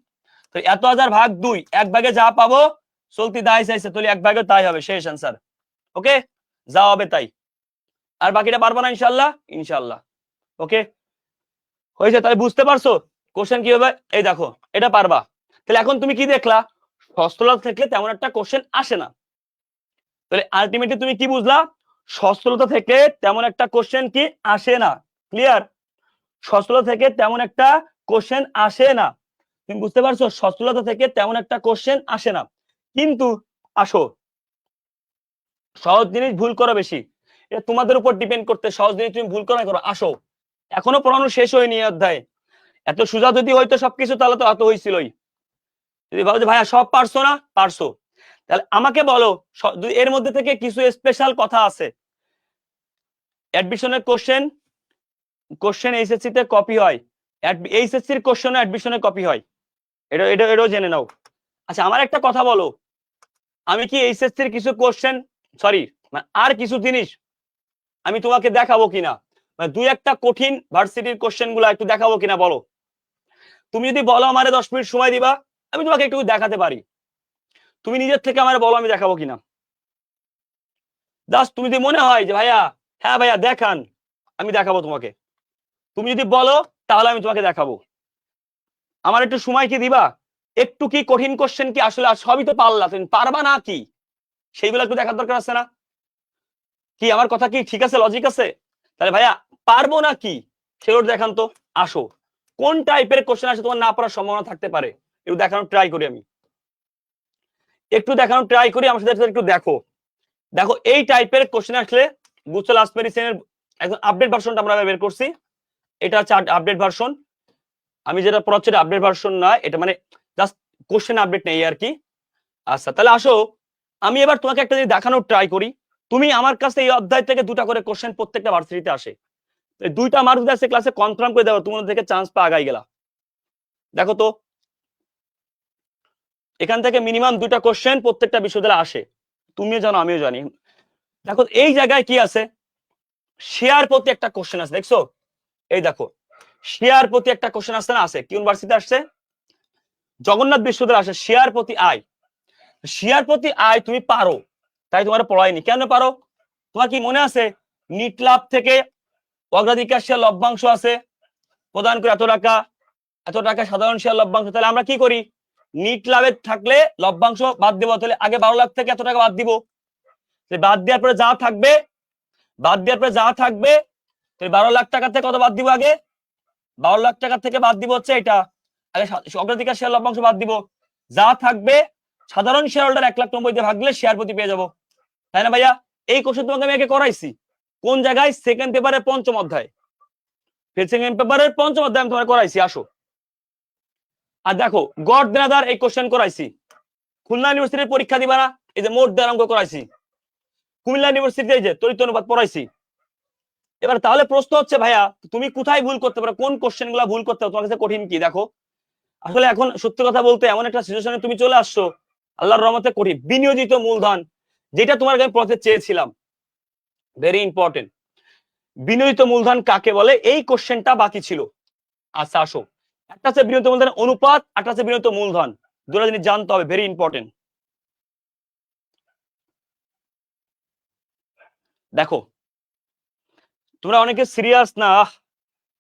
তো এত হাজার ভাগ 2, 1 ভাগে যা পাবো চলতি দায় চাইছে, তাহলে 1 ভাগে তাই হবে, শেষ অ্যান্সার। ওকে যা হবে তাই, আর বাকিটা পারবো না ইনশাল্লাহ। ইনশাল্লাহ ওকে হয়েছে? তাহলে বুঝতে পারছো কোশ্চেন কি হবে? এই দেখো এটা পারবা। তাহলে এখন তুমি কি দেখলা? সচ্ছলতা থেকে তেমন একটা কোশ্চেন আসে না। তাহলে আলটিমেটলি তুমি কি বুঝলা? সচ্ছলতা থেকে তেমন একটা কোশ্চেন কি আসে না। ক্লিয়ার? সচ্ছলতা থেকে তেমন একটা কোশ্চেন আসে না। তুমি বুঝতে পারছো? সচ্ছলতা থেকে তেমন একটা কোশ্চেন আসে না, কিন্তু আসো সহজ জিনিস ভুল করো বেশি, এটা তোমাদের উপর ডিপেন্ড করতে, সহজ জিনিস তুমি ভুল করো না করো। আসো এখনো পড়ানো শেষ হয়নি অধ্যায়, এত সোজা যদি হয়তো সবকিছু তাহলে তো এত হয়েছিলই। যদি ভাবো যে ভাইয়া সব পারছো না, পারছো, তাহলে আমাকে বলো এর মধ্যে থেকে কিছু স্পেশাল কথা আছে। অ্যাডমিশনের কোশ্চেন, কোশ্চেন এইচএসসি তে কপি হয়, এইচএসসি এর কোশ্চেন অ্যাডমিশনের কপি হয়, এটাও জেনে নাও। আচ্ছা আমার একটা কথা বলো, আমি কি এইচএসসি এর কিছু কোশ্চেন, সরি আর কিছু জিনিস আমি তোমাকে দেখাবো কিনা, মানে 2-1টা কঠিন ভার্সিটির কোশ্চেন গুলা একটু দেখাবো কিনা বলো? তুমি যদি বলো আমারে 10 মিনিট সময় দিবা, আমি তোমাকে একটু দেখাতে পারি। তুমি নিজের থেকে আমারে বলো আমি দেখাবো কিনা। জাস্ট তুমি যদি মনে হয় যে ভাইয়া হ্যাঁ ভাইয়া দেখান, আমি দেখাবো তোমাকে। তুমি যদি বলো তাহলে আমি তোমাকে দেখাবো। আমার একটু সময় কি দিবা? একটু কি কঠিন কোশ্চেন কি আসলে সবই তো পারলা, তুমি পারবা না কি সেইগুলো একটু দেখার দরকার আছে না? কি আমার কথা কি ঠিক আছে, লজিক আছে? তাহলে ভাইয়া পারবো না কি সেগুলো দেখান তো। আসো কোন টাইপের কোশ্চেন আসে তোমার না পড়ার সম্ভাবনা থাকতে পারে, একটু দেখানোর ট্রাই করি আমি, একটু দেখানোর ট্রাই করি আমার সাথে একটু দেখো। দেখো এই টাইপের কোশ্চেন আসলে বুঝছো লাস্ট মেডিসিনের একদম আপডেট ভার্সনটা আমরা বের করছি, এটা হচ্ছে আপডেট ভার্সন। আমি যেটা পড়াচ্ছি এটা আপডেট ভার্সন না, এটা মানে জাস্ট কোশ্চেন আপডেট নেই আর কি। আচ্ছা তাহলে আসো আমি এবার তোমাকে একটা জিনিস দেখানোর ট্রাই করি। তুমি আমার কাছে এই অধ্যায় থেকে 2টা করে কোশ্চেন প্রত্যেকটা ভার্সিটিতে আসে, 2টা মার্কস যদি আসে ক্লাসে কনফার্ম করে দেবো, তোমাদের থেকে চান্স পা আগাই গেলা। দেখো তো এখান থেকে মিনিমাম 2টা কোশ্চেন প্রত্যেকটা বিশ্ববিদ্যালয়ে আসে, তুমিও জানো আমিও জানি। দেখো এই জায়গায় কি আছে, শেয়ার প্রতি একটা কোশ্চেন আছে, দেখছো? এই দেখো শেয়ার প্রতি একটা কোশ্চেন আসছে না? আছে। কি ইউনিভার্সিটি আসছে? জগন্নাথ বিশ্ববিদ্যালয় আসে। শেয়ার প্রতি আয়, শেয়ার প্রতি আয় তুমি পারো, তাই তোমার পড়ায়নি। কেন পারো? তোমার কি মনে আছে নিট লাভ থেকে অগ্রাধিকার শেয়ার লভ্যাংশ আছে প্রদান করে এত টাকা সাধারণ শেয়ার লভ্যাংশ। তাহলে আমরা কি করি, নিট লাভে থাকলে লভ্যাংশ বাদ দেবো। তাহলে আগে 12 লাখ থেকে এত টাকা বাদ দিব, বাদ দেওয়ার পরে যা থাকবে 12 লাখ টাকা থেকে কত বাদ দিব, আগে 12 লাখ টাকা থেকে বাদ দিব হচ্ছে এটা, আগে অগ্রাধিকার শেয়ার লভ্যাংশ বাদ দিব, যা থাকবে সাধারণ শেয়ার হোল্ডার 1,90,000 দিয়ে ভাগলে শেয়ার প্রতি পেয়ে যাবো। তাই না ভাইয়া? এই কোশ্চেন তোমাকে আমি আগে করাইছি কোন জায়গায়, সেকেন্ড পেপারের 5ম অধ্যায়, সেকেন্ড পেপারের 5ম অধ্যায় আমি তোমাকে করাইছি। আসো আর দেখো গড দেনাদার এই কোশ্চেন করাইছি। খুলনা ইউনিভার্সিটির পরীক্ষা দিবা না, এই যে মোট দেওয়ার অঙ্ক করাইছি। কুমিল্লা ইউনিভার্সিটিতে এই যে তড়িৎ অনুপাত পড়াইছি। এবার তাহলে প্রশ্ন হচ্ছে ভাইয়া তুমি কোথায় ভুল করতে পারো, কোন কোশ্চেন গুলা ভুল করতে পারো, তোমার কাছে কঠিন কি? দেখো আসলে এখন সত্যি কথা বলতে এমন একটা সিচুয়েশনে তুমি চলে আসছো, আল্লাহর রহমতে কঠিন। বিনিয়োজিত মূলধন, যেটা তোমার কাছে পড়তে চেয়েছিলাম, ভেরি ইম্পর্টেন্ট। বিনিয়োজিত মূলধন কাকে বলে, এই কোশ্চেনটা বাকি ছিল। আচ্ছা আসো, একটা আছে বিনিয়োজিত মূলধন অনুপাত, একটা আছে বিনিয়োজিত মূলধন, দুটো জিনিস জানতে হবে, ভেরি ইম্পর্টেন্ট। দেখো তোমরা অনেকে সিরিয়াস না,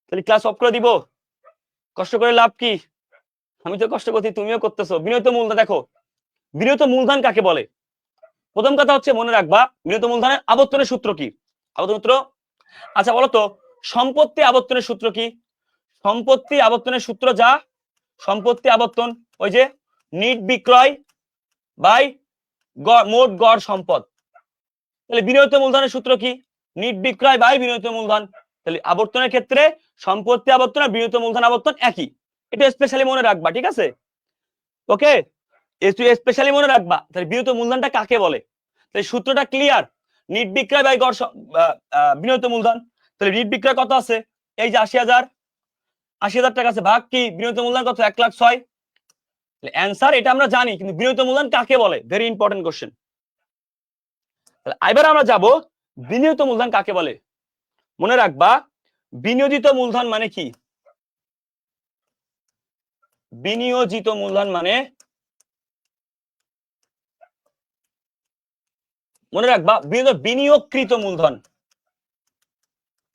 তাহলে ক্লাস অফ করে দিব, কষ্ট করে লাভ কি? আমি তো কষ্ট করছি, তুমিও করতেছো। বিনিয়োজিত মূলধন, দেখো বিনিয়োজিত মূলধন কাকে বলে? প্রথম কথা হচ্ছে মনে রাখবা বিনিয়োজিত মূলধনের আবর্তনের সূত্র কি? আবর্তন সূত্র, আচ্ছা বলো তো সম্পত্তি আবর্তনের সূত্র কি? সম্পত্তি আবর্তনের সূত্র যা সম্পত্তি আবর্তন, ওই যে নিট বিক্রয় বাই মোট গড় সম্পদ। তাহলে বিনিয়োজিত মূলধনের সূত্র কি? নিট বিক্রয় বাই বিনিয়োজিত মূলধন। তাহলে আবর্তনের ক্ষেত্রে সম্পত্তি আবর্তন আর বিনিয়োজিত মূলধন আবর্তন একই, এটা স্পেশালি মনে রাখবা, ঠিক আছে? ওকে, স্পেশালি মনে রাখবা। তাহলে বিনিয়োজিত মূলধনটা কাকে বলে? তাহলে সূত্রটা ক্লিয়ার, নিট বিক্রয় বাই গড় বিনিয়োজিত মূলধন। তাহলে নিট বিক্রয় কত আছে, এই যে 80,000 টাকা আছে, ভাগ কি বিনিয়োজিত মূলধন কত, 1,06,000। অ্যান্সার এটা আমরা জানি, কিন্তু বিনিয়োজিত মূলধন কাকে বলে, ভেরি ইম্পর্টেন্ট কোশ্চেন। এবার আমরা যাব বিনিয়োজিত মূলধন কাকে বলে। মনে রাখবা বিনিয়োজিত মূলধন মানে কি? বিনিয়োজিত মূলধন মানে, মনে রাখবা বিনিয়োগকৃত মূলধন।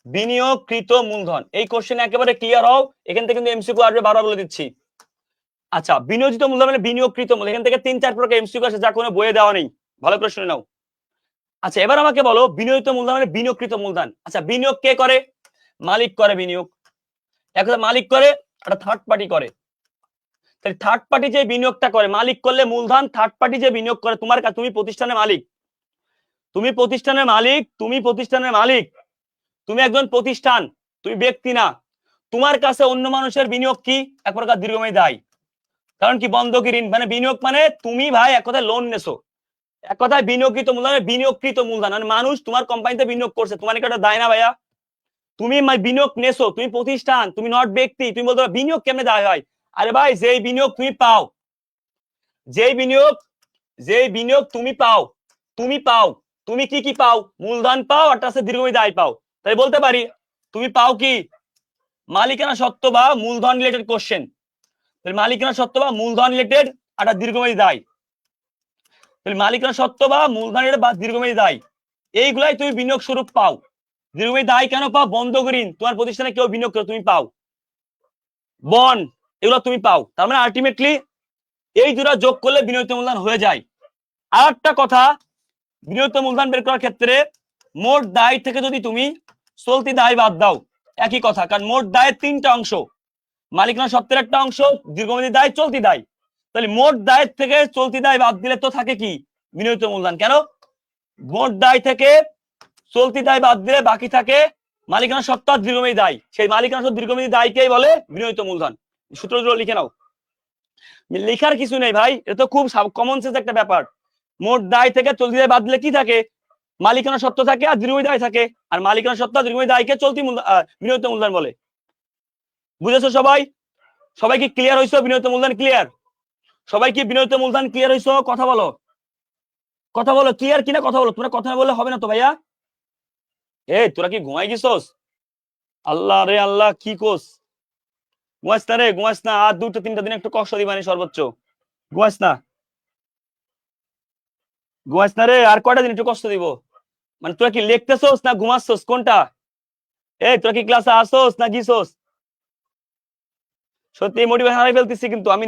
বিনিয়োগকৃত মূলধন, এই কোশ্চেন একেবারে ক্লিয়ার হও, এখান থেকে কিন্তু এমসিকিউ আসবে, 12 বলে দিচ্ছি। আচ্ছা বিনিয়োজিত মূলধন মানে বিনিয়োগকৃত মূলধন, এখান থেকে 3-4 প্রকার এমসিকিউ আসে যা কোনো বইয়ে দেওয়া নেই, ভালো করে শুনে নাও। আচ্ছা এবার আমাকে বলো বিনিয়োজিত মূলধন মানে বিনিয়োগকৃত মূলধন। আচ্ছা বিনিয়োগ কে করে? মালিক করে বিনিয়োগ। একটা মালিক করে, একটা থার্ড পার্টি করে। তাহলে থার্ড পার্টি যে বিনিয়োগটা করে, মালিক করলে মূলধন, থার্ড পার্টি যে বিনিয়োগ করে, তুমি প্রতিষ্ঠানের মালিক, তুমি প্রতিষ্ঠানের মালিক, তুমি একজন প্রতিষ্ঠান, তুমি ব্যক্তি না। তোমার কাছে অন্য মানুষের বিনিয়োগ কি? এক প্রকার দীর্ঘমেয়াদী দায়। কারণ কি বন্ধকি ঋণ, মানে বিনিয়োগ মানে তুমি ভাই এক কথায় লোন নেছো, এক কথায় বিনিয়োগকৃত মূলধন, বিনিয়োগকৃত মূলধন মানে মানুষ তোমার কোম্পানিতে বিনিয়োগ করছে, তোমার একটা দায় না ভাইয়া? তুমি বিনিয়োগ নেছো, তুমি প্রতিষ্ঠান, তুমি নট ব্যক্তি। তুমি বলতে পারো বিনিয়োগ কেমনে দায় হয়? আরে ভাই যেই বিনিয়োগ তুমি পাও, যেই বিনিয়োগ তুমি পাও, তুমি কি পাও? মূলধন পাও, আর তার সাথে দীর্ঘমেয়াদী দায় পাও। তাই বলতে পারি তুমি পাও কি মালিকানা সত্ত্ব বা মূলধন রিলেটেড কোশ্চেন। তাহলে মালিকানা সত্ত্ব বা মূলধন রিলেটেড আর দীর্ঘমেয়াদী দায়, তাহলে মালিকানা সত্ত্ব বা মূলধন রিলেটেড বা দীর্ঘমেয়াদী দায়, এইগুলাই তুমি বিনিয়োগ স্বরূপ পাও। দীর্ঘমেয়াদী দায় কেন পাও? বন্ধক ঋণ, তোমার প্রতিষ্ঠানে কেউ বিনিয়োগ করে তুমি পাও, বন্ড, এগুলো তুমি পাও। তার মানে আলটিমেটলি এই দুটো যোগ করলে বিনিয়োজিত মূলধন হয়ে যায়। আর একটা কথা, বিনিয়োজিত মূলধন বের করার ক্ষেত্রে মোট দায় থেকে যদি তুমি চলতি দায় বাদ দাও, একই কথা, কারণ মোট দায়ের 3টা অংশ, মালিকানা সত্ত্বের একটা অংশ, দীর্ঘমেয়াদী দায়, চলতি দায়। তাহলে মোট দায়ের থেকে চলতি দায় বাদ দিলে তো থাকে কি বিনিয়োজিত মূলধন। কেন? মোট দায় থেকে চলতি দায় বাদ দিলে বাকি থাকে মালিকানা সত্ত্ব আর দীর্ঘমেয়াদী দায়, সেই মালিকানা সত্ত্ব দীর্ঘমেয়াদী দায়কেই বলে বিনিয়োজিত মূলধন। সূত্রগুলো লিখে নাও, লেখার কিছু নেই ভাই, এটা তো খুব কমন সেন্স একটা ব্যাপার। মোট দায় থেকে চলতি দায় বাদ দিলে কি থাকে? মালিকানা সত্ত্ব থাকে আর দীর্ঘমেয়াদী দায় থাকে, আর মালিকানা সত্ত্ব আর দীর্ঘমেয়াদী দায়কে চলতি বিনিয়োজিত মূলধন বলে। বুঝেছো সবাই? সবাই কি ক্লিয়ার হইছো? বিনিয়োজিত মূলধন ক্লিয়ার? সবাই কি বিনিয়োজিত মূলধন ক্লিয়ার হইছো? কথা বলো, ক্লিয়ার কিনা কথা বলো, তোমরা কথা বললে হবে না তো ভাইয়া। তোরা কি ঘুমাই গেছস? আল্লাহ রে আল্লাহ, কি কোস? ঘুমাস না, আর 2-3টা দিন একটু কষ্ট দিবানি, সর্বোচ্চ ঘুমাস না। ঘুমাস না রে, আর কয়টা দিন একটু কষ্ট দিব? মানে তোরা কি লিখতেছস না ঘুমাচ্ছস, কোনটা? এই তোরা কি ক্লাসে আসছস না গিয়েছস? সত্যি মোটিভেশন হারাই ফেলতেছি, কিন্তু আমি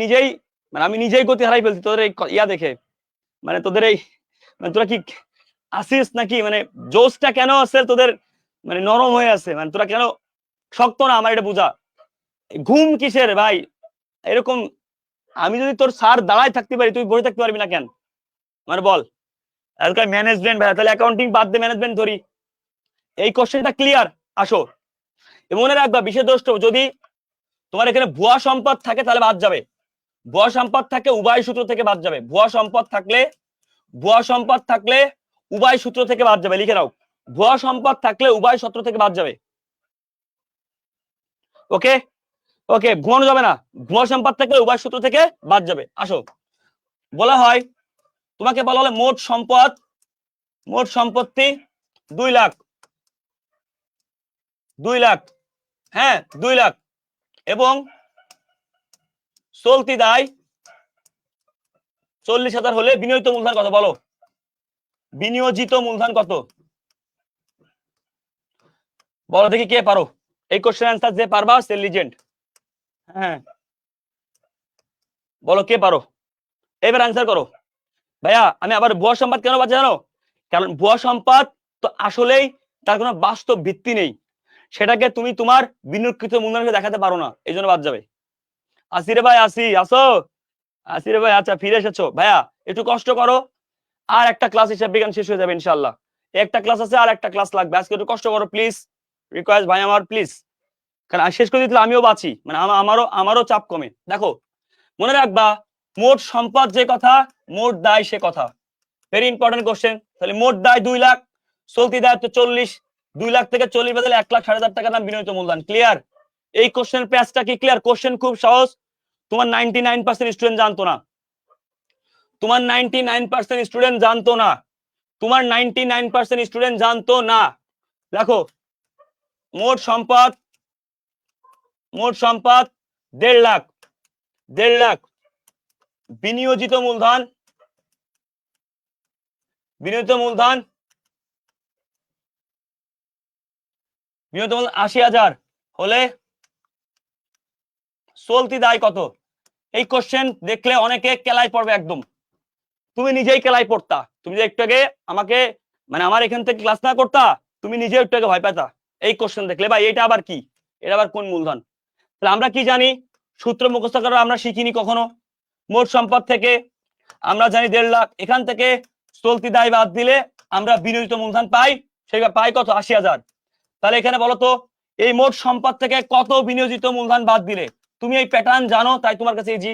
নিজেই গতি হারাই ফেলছি তোদের এই ইয়া দেখে। মানে তোদের এই, মানে তোরা কি আসিস নাকি? মানে জোশটা কেন আছে তোদের, মানে নরম হয়ে আছে? মানে তোরা কেন শক্ত না? আমার এটা বুঝা। ঘুম কিসের ভাই এরকম? আমি যদি তোর স্যার দাঁড়ায় থাকতে পারি, তুই বসে থাকতে পারবি না কেন? মানে বল। আজকাল ম্যানেজমেন্ট ভাই, তাহলে অ্যাকাউন্টিং বাদ দিয়ে ম্যানেজমেন্ট ধরি। এই কোশ্চেনটা ক্লিয়ার। আসো, মনে রাখবা বিশেষ দ্রষ্ট, যদি তোমার এখানে ভুয়া সম্পদ থাকে তাহলে বাদ যাবে। ভুয়া সম্পদ থাকে উভয় সূত্র থেকে বাদ যাবে। ভুয়া সম্পদ থাকলে উভয় সূত্র থেকে বাদ যাবে। লিখে নাও, ভুয়া সম্পদ থাকলে উভয় সূত্র থেকে বাদ যাবে। ওকে ওকে, ঘুমানো যাবে না। ভুয়া সম্পদ থাকলে উভয় সূত্র থেকে বাদ যাবে। আসো, বলা হয়, তোমাকে বলা হলে মোট সম্পত্তি 2 লাখ, 2 লাখ, হ্যাঁ 2 লাখ, এবং চলতি দায় 40,000 হলে বিনিয়োজিত মূলধন কত? বলো, বিনিয়োজিত মূলধন কত? বলো দেখি কে পারো। এই কোশ্চেন অ্যান্সার যে পারবা সে লিজেন্ড। হ্যাঁ বলো কে পারো, এবার অ্যান্সার করো। ভাইয়া আমি আবার ভুয়া সম্পদ কেন বাদ জানো? কারণ ভুয়া সম্পদ তো আসলেই তার কোনো বাস্তব ভিত্তি নেই, সেটাকে তুমি তোমার বিনিয়োগকৃত মূলধনকে দেখাতে পারো না, এই জন্য বাদ যাবে। আসিরে ভাই, আসো। আসিরে ভাই, আচ্ছা ফিরে এসেছো ভাইয়া, একটু কষ্ট করো। আর একটা ক্লাস হিসাব বিজ্ঞান শেষ হয়ে যাবে ইনশাআল্লাহ। একটা ক্লাস আছে, আর একটা ক্লাস লাগবে, আজকে একটু কষ্ট করো প্লিজ, রিকোয়েস্ট ভাই আমার প্লিজ। কারণ শেষ করে দিতে আমিও বাঁচি, মানে আমারও চাপ কমে। দেখো, মনে রাখবা, মোট সম্পদ যে কথা, মোট দায় সে কথা। Very important question. তাহলে মোট দায় 2 লাখ, চলতি দায় তো 40। 2 লাখ থেকে 40 বদলে 1,60,000 টাকার নাম বিনিয়োজিত মূলধন। ক্লিয়ার? এই কোশ্চেনের প্যাচটা কি ক্লিয়ার? কোশ্চেন খুব সহজ, তোমার 99% স্টুডেন্ট জানতো না। তোমার 99% স্টুডেন্ট জানতো না। তোমার 99% স্টুডেন্ট জানতো না। দেখো, মোট সম্পদ 1.5 লাখ, 1.5 লাখ, বিনিয়োজিত মূলধন 80,000 হলে চলতি দায় কত? এই কোশ্চেন দেখলে অনেকে কেলাই পড়বে একদম। তুমি নিজেই কেলাই পড়তা, তুমি যে একটু আগে আমাকে, মানে আমার এখান থেকে ক্লাস না করতা, তুমি নিজে একটু আগে ভয় পেতা এই কোশ্চেন দেখলে। ভাই এটা আবার কি? এটা আবার কোন মূলধন? তাহলে আমরা কি জানি? সূত্র মুখস্থ করা আমরা শিখিনি কখনো। মোট সম্পদ থেকে আমরা জানি 1.5 লাখ, এখান থেকে চলতি দায় বাদ দিলে আমরা বিনিয়োজিত মূলধন পাই। সেটা পাই কত? 80,000। তাহলে এখানে বলো তো, এই মোট সম্পদ থেকে কত বিনিয়োজিত মূলধন বাদ দিলে? তুমি এই প্যাটার্ন জানো, তাই তোমার কাছে ইজি,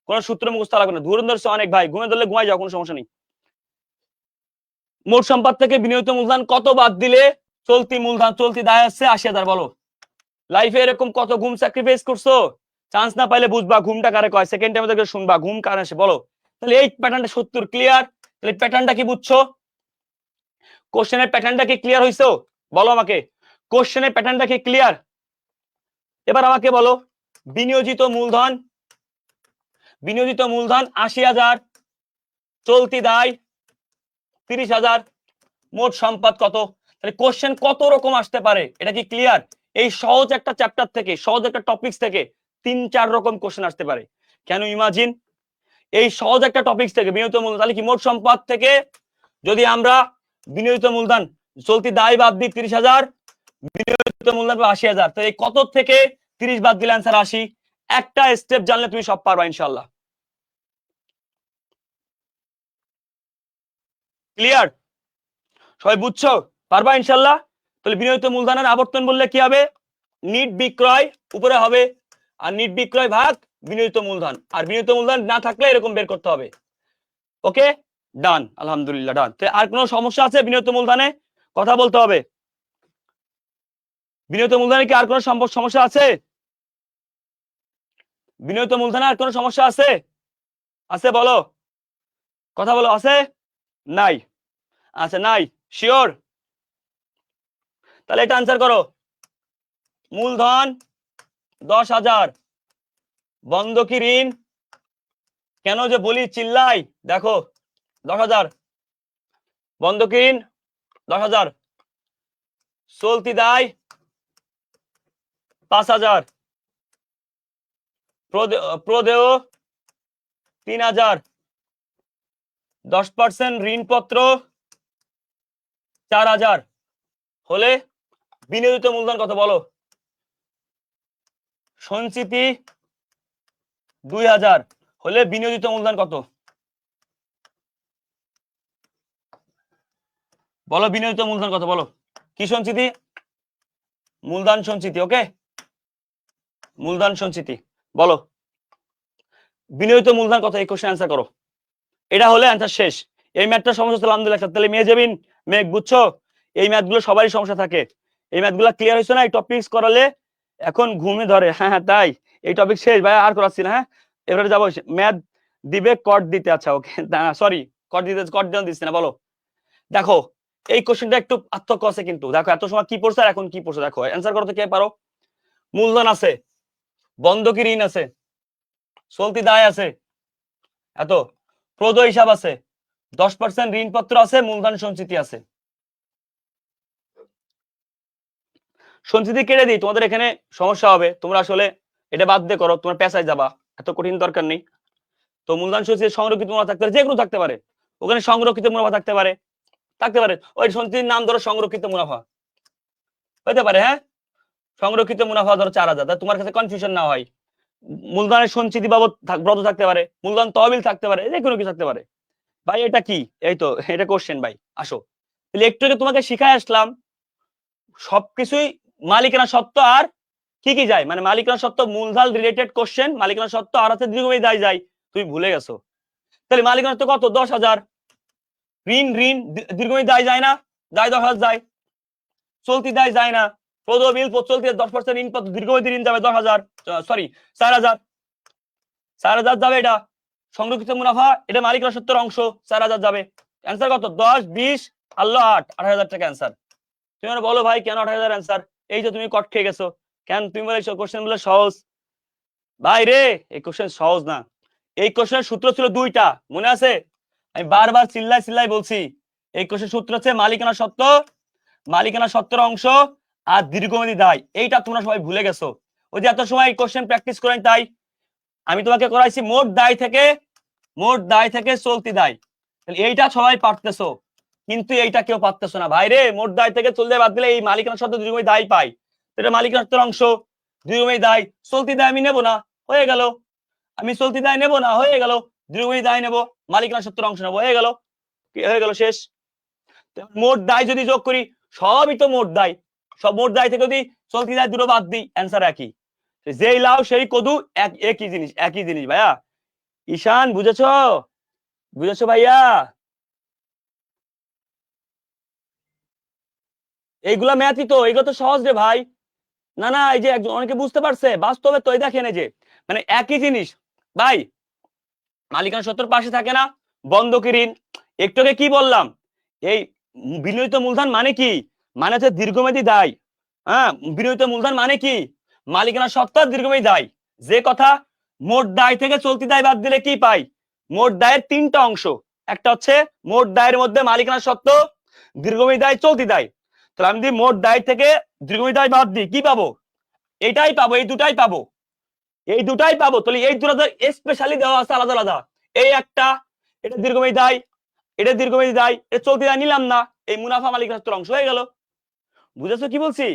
কোন সূত্র মুখস্থ লাগবে না। ধরুন ধরছে অনেক ভাই, ঘুমে ধরলে ঘুমাই যাও, কোনো সমস্যা নেই। মোট সম্পদ থেকে বিনিয়োজিত মূলধন কত বাদ দিলে চলতি দায় আসছে 80,000? বলো। লাইফে এরকম কত ঘুম স্যাক্রিফাইস করছো? চান্স না পাইলে বুঝবা ঘুমটা কারে কয়, সেকেন্ড টাইমে দেখে শুনবা ঘুম কারে আসে। বলো। তাহলে এই প্যাটার্নটা 70 ক্লিয়ার। তাহলে প্যাটার্নটা কি বুঝছো? কোশ্চেনের প্যাটার্নটা কি ক্লিয়ার হইছো? বলো আমাকে, কোশ্চেনের প্যাটার্নটা কি ক্লিয়ার? এবার আমাকে বলো, বিনিয়োজিত মূলধন 80,000, চলতি দায় 30,000, মোট সম্পদ কত? তাহলে কোশ্চেন কত রকম আসতে পারে, এটা কি ক্লিয়ার? এই সহজ একটা চ্যাপ্টার থেকে, সহজ একটা টপিকস থেকে 3-4 রকম কোশ্চেন আসতে পারে। কেন ইমাজিন, এই সহজ একটা টপিকস থেকে বিনিয়োজিত মূলধন, তাহলে কি মোট সম্পদ থেকে যদি আমরা বিনিয়োজিত মূলধন চলতি দায় বাদ দিই 30,000, বিনিয়োজিত মূলধন 80,000, তো এই কত থেকে 30 বাদ দিলে অ্যান্সার 80। একটা স্টেপ জানলে তুমি সব পারবা ইনশাআল্লাহ। ক্লিয়ার? সবাই বুঝছো? পারবা ইনশাআল্লাহ। তাহলে বিনিয়োজিত মূলধনের আবর্তন বললে কি হবে? নিট বিক্রয় উপরে হবে, আর নিট বিক্রয় ভাগ বিনিয়োজিত মূলধন, আর বিনিয়োজিত মূলধন না থাকলে এরকম বের করতে হবে। ওকে, ডান, আলহামদুলিল্লাহ ডান। তো আর কোনো সমস্যা আছে বিনিয়োজিত মূলধনে? কথা বলতে হবে। বিনিয়োজিত মূলধনে কি আর কোনো সমস্যা আছে? বিনিয়োজিত মূলধনে আর কোনো সমস্যা আছে? আছে বলো, কথা বলো, আছে? নাই? আচ্ছা নাই, শিওর? তাহলে এটা আনসার করো। মূলধন 10,000, বন্ধকি ঋণ, কেন যে বলি চিল্লাই, দেখো 10,000, বন্ধকি ঋণ 10,000, চলতি দায় 5,000, প্রদেয় 3,000, 10% ঋণপত্র 4,000 হলে বিনিয়োজিত মূলধন কত বলো? সঞ্চিতি 2,000 হলে বিনিয়োজিত মূলধন কত বলো? বিনিয়োজিত মূলধন কত বলো? কি সঞ্চিতি? মূলধন সঞ্চিতি। ওকে, মূলধন সঞ্চিতি বলো বিনিয়োজিত মূলধন কত? এই কোশ্চেন অ্যান্সার করো। এটা হলে অ্যান্সার শেষ। এই ম্যাথটা সমস্যা হচ্ছে আলহামদুলিল্লাহ। তাহলে মেয়ে যাবেন মেঘ, বুঝছো? এই ম্যাথগুলো সবারই সমস্যা থাকে। এই ম্যাথগুলো ক্লিয়ার হয়েছে না? এই টপিকস করালে এখন ঘুমে ধরে। হ্যাঁ হ্যাঁ তাই, এই টপিক শেষ ভাই, আর করাচ্ছি না। হ্যাঁ এবারে যাবো ম্যাথ দিবে কট দিতে। আচ্ছা ওকে, সরি কট দিতে, কট দেন দিচ্ছে না। বলো দেখো এই কোশ্চেনটা একটু পার্থক্য আছে কিন্তু। দেখো এত সময় কি পড়ছে আর এখন কি পড়ছে দেখো। অ্যান্সার করতে কে পারো? মূলধন আছে, বন্ধকি ঋণ আছে, চলতি দায় আছে, এত প্রদয় হিসাব আছে, 10% ঋণপত্র আছে, মূলধন সঞ্চিতি আছে। সঞ্চিতি কেটে দিই, তোমাদের এখানে সমস্যা হবে, তোমরা আসলে এটা বাদ দিয়ে করো, তোমার পেশায় যাবা, এত কঠিন দরকার নেই। তো মূলধন সঞ্চিতি সংরক্ষিত মুনাফা থাকতে পারে, যে কোনো থাকতে পারে, ওখানে সংরক্ষিত মুনাফা থাকতে পারে, ওই সঞ্চিতির নাম ধরো সংরক্ষিত মুনাফা হতে পারে। হ্যাঁ সংরক্ষিত মুনাফা ধরো 4,000, তোমার কাছে কনফিউশন না হয়। মূলধনের সঞ্চিতি বাবদ ব্রত থাকতে পারে, মূলধন তহবিল থাকতে পারে, যে কোনো কিছু থাকতে পারে। ভাই এটা কি? এই তো এটা কোশ্চেন ভাই। আসো তাহলে একটু আগে তোমাকে শিখাই আসলাম সবকিছুই মালিকানা সত্ত্ব আর কি কি যায়, মানে মালিকানা সত্ত্ব মূলধন রিলেটেড কোশ্চেন, মালিকানা সত্ত্ব আর আছে দীর্ঘমেয়াদী দায় যায়, তুমি ভুলে গেছো। তাহলে মালিকানা সত্ত্ব কত? 10,000। ঋণ দীর্ঘমেয়াদী দায় যায় না? দায় 10,000 যায়। চলতি দায় যায় না? প্রদবিল চলতি 10% ঋণ দীর্ঘমেয়াদী ঋণ যাবে 10,000, সরি 4,000, 4,000 যাবে। এটা সংরক্ষিত মুনাফা, এটা মালিকানা সত্ত্বের অংশ, 4,000 যাবে। অ্যান্সার কত? 10, 20 আর 8, 8,000 টাকা অ্যান্সার। তুমি বলো ভাই কেন 8,000 অ্যান্সার? এই যে তুমি কট খেয়ে গেছো কেন? তুমি বলে কোশ্চেন গুলো সহজ। ভাই রে এই কোশ্চেন সহজ না। এই কোশ্চেনের সূত্র ছিল দুইটা, মনে আছে? আমি বারবার চিল্লাই বলছি এই কোশ্চেন সূত্র হচ্ছে মালিকানা সত্ত্ব, মালিকানা সত্ত্বের অংশ আর দীর্ঘমেয়াদী দায়। এইটা তোমরা সবাই ভুলে গেছো। ওই যে এত সময় কোশ্চেন প্র্যাকটিস করেন, তাই আমি তোমাকে করাইছি মোট দায় থেকে চলতি দায়। এইটা সবাই পারতেছো, কিন্তু এইটা কেউ পারতেছো না ভাই রে। মোট দায় থেকে চলতি দায় বাদ দিলে এই মালিকানা সত্ত্ব দীর্ঘমেয়াদী দায় পাই, এটা মালিকানা সত্ত্বের অংশ, দীর্ঘমেয়াদী দায়। চলতি দায় আমি নেবো না, হয়ে গেল। আমি চলতি দায় নেবো না, হয়ে গেল। দীর্ঘমেয়াদী দায় নেবো, মালিকানা সত্ত্বের অংশ নেবো, হয়ে গেল শেষ। মোট দায় যদি যোগ করি, সবই তো মোট দায়, সব মোট দায় থেকে যদি চলতি দায় দুটো বাদ দিই, অ্যান্সার একই। যেই লাউ সেই কদু, একই জিনিস ভাইয়া। ঈশান বুঝেছো ভাইয়া? এইগুলা ম্যাথই তো, এগুলো তো সহজ রে ভাই। না না, এই যে একজন অনেকে বুঝতে পারছে বাস্তবে, তো এই দেখেন এই যে মানে একই জিনিস ভাই। মালিকানা সত্ত্বের পাশে থাকে না বন্ধকি ঋণ। একটু আগে কি বললাম? এই বিনিয়োজিত মূলধন মানে কি? মানে হচ্ছে দীর্ঘমেয়াদী দায়। হ্যাঁ বিনিয়োজিত মূলধন মানে কি? মালিকানা সত্ত্ব দীর্ঘমেয়াদী দায়। যে কথা মোট দায় থেকে চলতি দায় বাদ দিলে কি পাই? মোট দায়ের তিনটা অংশ, একটা হচ্ছে মোট দায়ের মধ্যে মালিকানা সত্ত্ব, দীর্ঘমেয়াদী দায়, চলতি দায়। তাহলে আমি যদি মোট দায় থেকে দীর্ঘমেয়াদী দায় বাদ দিই, কি পাবো? এটাই পাবো, এই দুটাই পাবো, এই দুটাই পাবো। তাহলে এই দুটো স্পেশালি দেওয়া আছে আলাদা আলাদা। এই একটা, এটা দীর্ঘমেয়াদী দায়, এটা দীর্ঘমেয়াদী দায়, এটা চলতি দায় নিলাম না, এই মুনাফা মালিকানা সত্ত্বের অংশ হয়ে গেল। বুঝেছো কি বলছি?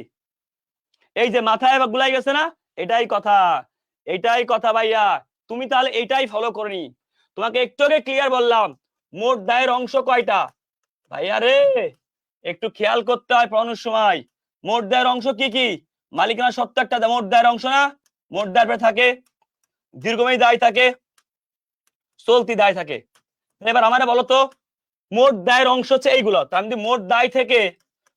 এই যে মাথায় এবার গুলাই গেছে না? এটাই কথা ভাইয়া। তুমি তাহলে এইটাই ফলো করনি। তোমাকে একটু আগে ক্লিয়ার বললাম মোট দায়ের অংশ কয়টা ভাইয়া রে, একটু খেয়াল করতে হয় পড়ানোর সময়। মোট দায়ের অংশ কি কি? মালিকানা সত্ত্ব একটা মোট দায়ের অংশ না? মোট দায়ের থাকে দীর্ঘমেয়াদী দায় থাকে, চলতি দায় থাকে। এবার আমারে বলো তো মোট দায়ের অংশ হচ্ছে এইগুলো, তার মানে মোট দায় থেকে,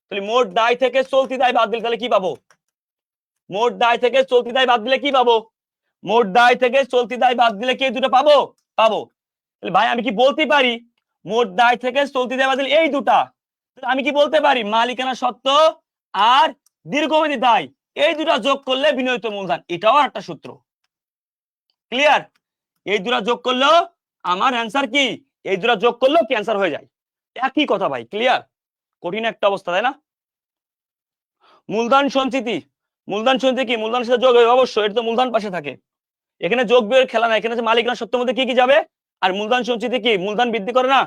তাহলে মোট দায় থেকে চলতি দায় বাদ দিলে তাহলে কি পাবো? মোট দায় থেকে চলতি দায় বাদ দিলে কি পাবো? মোট দায় থেকে চলতি দায় বাদ দিলে কি দুটো পাবো? তাহলে ভাই আমি কি বলতে পারি মোট দায় থেকে চলতি দায় বাদ দিলে এই দুটা? আমি কি বলতে পারি মালিকানা সত্ত্ব আর দীর্ঘমেয়াদী দায় এই দুটা যোগ করলে বিনিয়োজিত মূলধন, এটাও একটা সূত্র। ক্লিয়ার? এই দুটা যোগ করলেও আমার অ্যান্সার কি? এই দুটা যোগ করলেও কি অ্যান্সার হয়ে যায়। একই কথা ভাই, ক্লিয়ার? কঠিন একটা অবস্থা, তাই না? মূলধন সঞ্চিতি, মূলধন সঞ্চিতি কি মূলধনের সাথে যোগ হবে? অবশ্যই, এটা তো মূলধন পাশে থাকে। এখানে যোগ বিয়োগের খেলা না, এখানে মালিকানা সত্ত্বের মধ্যে কি কি যাবে? আর মূলধন সঞ্চিতি কি মূলধন বৃদ্ধি করে না?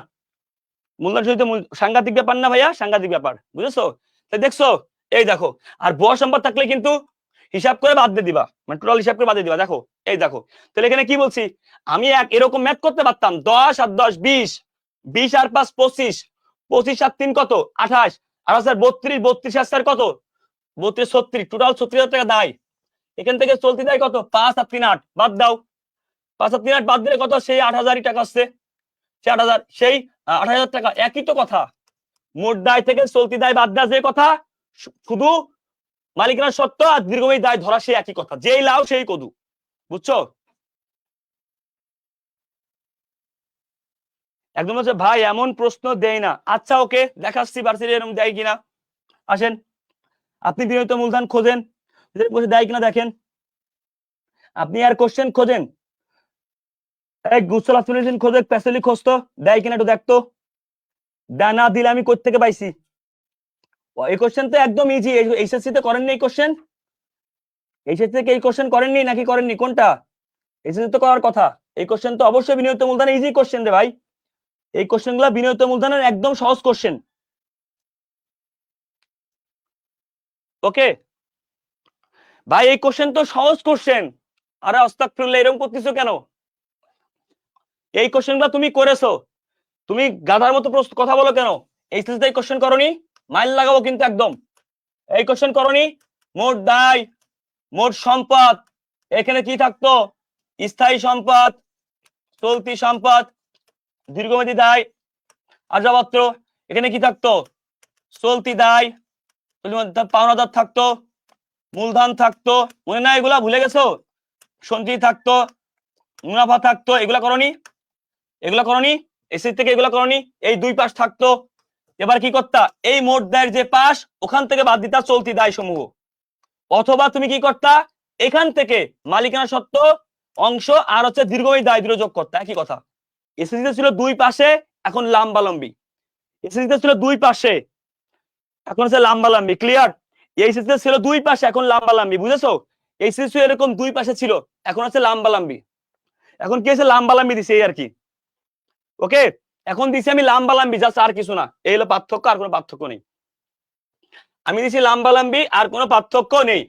মূলধন সঞ্চিতি সাংঘাতিক ব্যাপার না ভাইয়া? সাংঘাতিক ব্যাপার, বুঝেছো? তাই দেখছো, এই দেখো। আর ভুয়া সম্পদ থাকলে কিন্তু হিসাব করে বাদ দিয়ে দিবা, মানে টোটাল হিসাব করে বাদ দিয়ে দিবা। দেখো, এই দেখো, তাহলে এখানে কি বলছি আমি, এরকম ম্যাথ করতে পারতাম, 10 আর 10 20, 20 আর 5 25, 25 আর 3 কত 28, আর 32, 32 আর 4 কত 32 36, টোটাল 36,000 টাকা দায়। এখান থেকে চলতি দায় কত 5 আর 3 8, বাদ দাও। 5 আর 3 8 বাদ দিলে কত? সেই 8,000 টাকা আসছে, সেই 8,000, সেই 8,000 টাকা। একই তো কথা, মোট দায় থেকে চলতি দায় বাদ দেওয়া যে কথা, শুধু মালিকানা সত্ত্ব আর দীর্ঘমেয়াদী দায় ধরা সেই একই কথা, যেই লাউ সেই কদু, বুঝছো? একদম হচ্ছে ভাই এমন প্রশ্ন দেয় না। আচ্ছা ওকে, দেখাচ্ছি ভার্সিটি এরকম দেয় কিনা। আসেন, আপনি বিনিয়োগ মূলধন খোঁজেন, দেয় কিনা দেখেন। আপনি আর কোশ্চেন খোঁজেন, এক গুসল আসমিন খোঁজে, প্যাসেলি খোঁজতো, দেয় কিনা একটু দেখতো। না দিলে আমি কোথা থেকে পাইছি? এই কোশ্চেন তো একদম ইজি। এইচএসসি তে করেননি এই কোশ্চেন? এইচএসসি থেকে এই কোশ্চেন করেননি নাকি করেননি, কোনটা? এইচএসসি তো করার কথা। এই কোশ্চেন তো অবশ্যই বিনিয়োগ মূলধন, ইজি কোশ্চেন রে ভাই। এই কোশ্চেন গুলো বিনিয়োগ মূলধনের একদম সহজ কোশ্চেন। ওকে ভাই, এই কোশ্চেন তো সহজ কোশ্চেন। আরে আস্তাগফিরুল্লাহ, এরকম করতেছো কেন? এই কোশ্চেন গুলো তুমি করেছো, তুমি গাধার মতো কথা বলো কেন? এইচএসসি তে কোশ্চেন করনি, মাইল লাগাবো কিন্তু একদম। এই কোশ্চেন করনি। মোট দায়, মোট সম্পদ, এখানে কি থাকতো? স্থায়ী সম্পদ, চলতি সম্পদ, দীর্ঘমেয়াদী দায়, আজাপত্র। এখানে কি থাকতো? চলতি দায়, পাওনাদার থাকতো, মূলধন থাকতো, মনে না? এগুলা ভুলে গেছো? সঞ্চয় থাকতো, মুনাফা থাকতো, এগুলা করনি? এগুলা করনি? এসি থেকে এগুলা করনি? এই দুই পাশ থাকতো। এবার কি করতা? এই মোট দায়ের যে পাশ, ওখান থেকে বাদ দিতা চলতি দায় সমূহ। অথবা তুমি কি করতা? এখান থেকে মালিকানা সত্ত্ব অংশ আর হচ্ছে দীর্ঘমেয়াদী দায় দুটো যোগ করতা। একই কথা। এসএসসি ছিল দুই পাশে, এখন লম্বালম্বি। এসএসসি ছিল দুই পাশে, এখন হচ্ছে লম্বালম্বি, ক্লিয়ার? এইচএসসি ছিল দুই পাশে, এখন লম্বালম্বি, বুঝেছো? এইচএসসি এরকম দুই পাশে ছিল, এখন হচ্ছে লম্বালম্বি। এখন কি হচ্ছে? লম্বালম্বি দিছে, এই আর কি। ওকে, এখন দিছি আমি লম্বালম্বি, জাস্ট, আর কিছু না। এই হলো পার্থক্য, আর কোনো পার্থক্য নেই। আমি দিছি লম্বালম্বি, আর কোনো পার্থক্য নেই।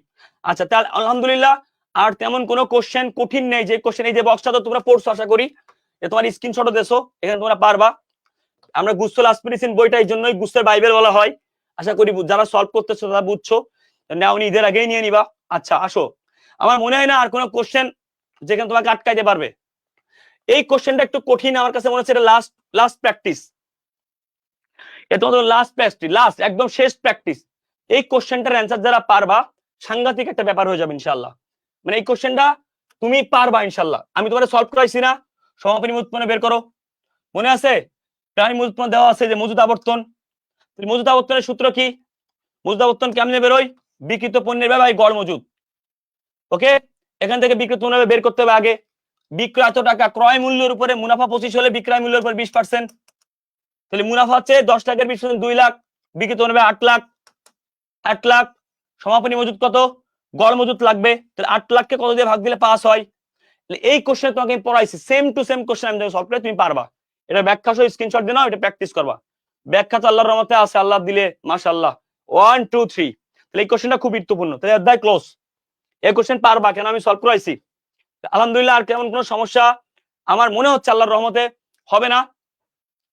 আচ্ছা, তাহলে আলহামদুলিল্লাহ আর তেমন কোনো কোশ্চেন কঠিন নেই। যে কোশ্চেন, এই যে বক্সটা তো তোমরা পড়ছো আশা করি, তোমার স্ক্রিনশটও দেছো, এখানে তোমরা পারবা। আমরা গুস্তল আসপিরিসিন বইটা এই জন্যই গুস্তের বাইবেল বলা হয়। আশা করি যারা সলভ করতেছো তারা বুঝছো, নাওনি ঈদের আগেই নিয়ে নিবা। আচ্ছা আসো, আমার মনে হয় না আর কোনো কোশ্চেন যেখানে তোমাকে আটকাইতে পারবে। এই কোশ্চেনটা একটু কঠিন আমার কাছে মনে হচ্ছে, এটা লাস্ট লাস্ট প্র্যাকটিস। এটা তোমাদের লাস্ট প্র্যাকটিস, লাস্ট একদম শেষ প্র্যাকটিস। এই কোশ্চেনটার অ্যান্সার যারা পারবা, সাংঘাতিক একটা ব্যাপার হয়ে যাবে ইনশাআল্লাহ। মানে এই কোশ্চেনটা তুমি পারবা ইনশাআল্লাহ। আমি তোমাদের সলভ করাইছি না? সমাপনী উৎপন্ন বের করো, মনে আছে? প্রাণী উৎপন্ন দেওয়া আছে যে মজুদ আবর্তন। মজুদ আবর্তনের সূত্র কি? মজুদ আবর্তন কেমনে বেরোয়? বিক্রিত পণ্যের ব্যয় গড় মজুদ। ওকে, এখান থেকে বিক্রিত পণ্য বের করতে হবে আগে। বিক্রয় এত টাকা, ক্রয় মূল্যের উপরে মুনাফা 25 হলে বিক্রয় মূল্যের উপর 20%। তাহলে মুনাফা হচ্ছে 10 লাখের 20% 2 লাখ, বিক্রিত পণ্য 8 লাখ। 8 লাখ সমাপনী মজুদ কত? গড় মজুদ লাগবে। তাহলে 8 লাখকে কত দিয়ে ভাগ দিলে পাস হয়? এই কোশ্চেন তোমাকে আমি পড়াইছি, সেম টু সেম কোশ্চেন আমি সলভ করে তুমি পারবা। এটা ব্যাখ্যা সহ স্ক্রিনশট দিয়ে নাও, এটা প্র্যাকটিস করবা। ব্যাখ্যা তো আল্লাহর রহমতে আছে, আল্লাহ দিলে মাশাআল্লাহ। 1 2 3। তাহলে এই কোশ্চেনটা খুব গুরুত্বপূর্ণ। তাহলে অধ্যায় ক্লোজ। এই কোশ্চেন পারবা কেন? আমি সলভ করাইছি আলহামদুলিল্লাহ। আর কেমন কোনো সমস্যা আমার মনে হচ্ছে আল্লাহর রহমতে হবে না,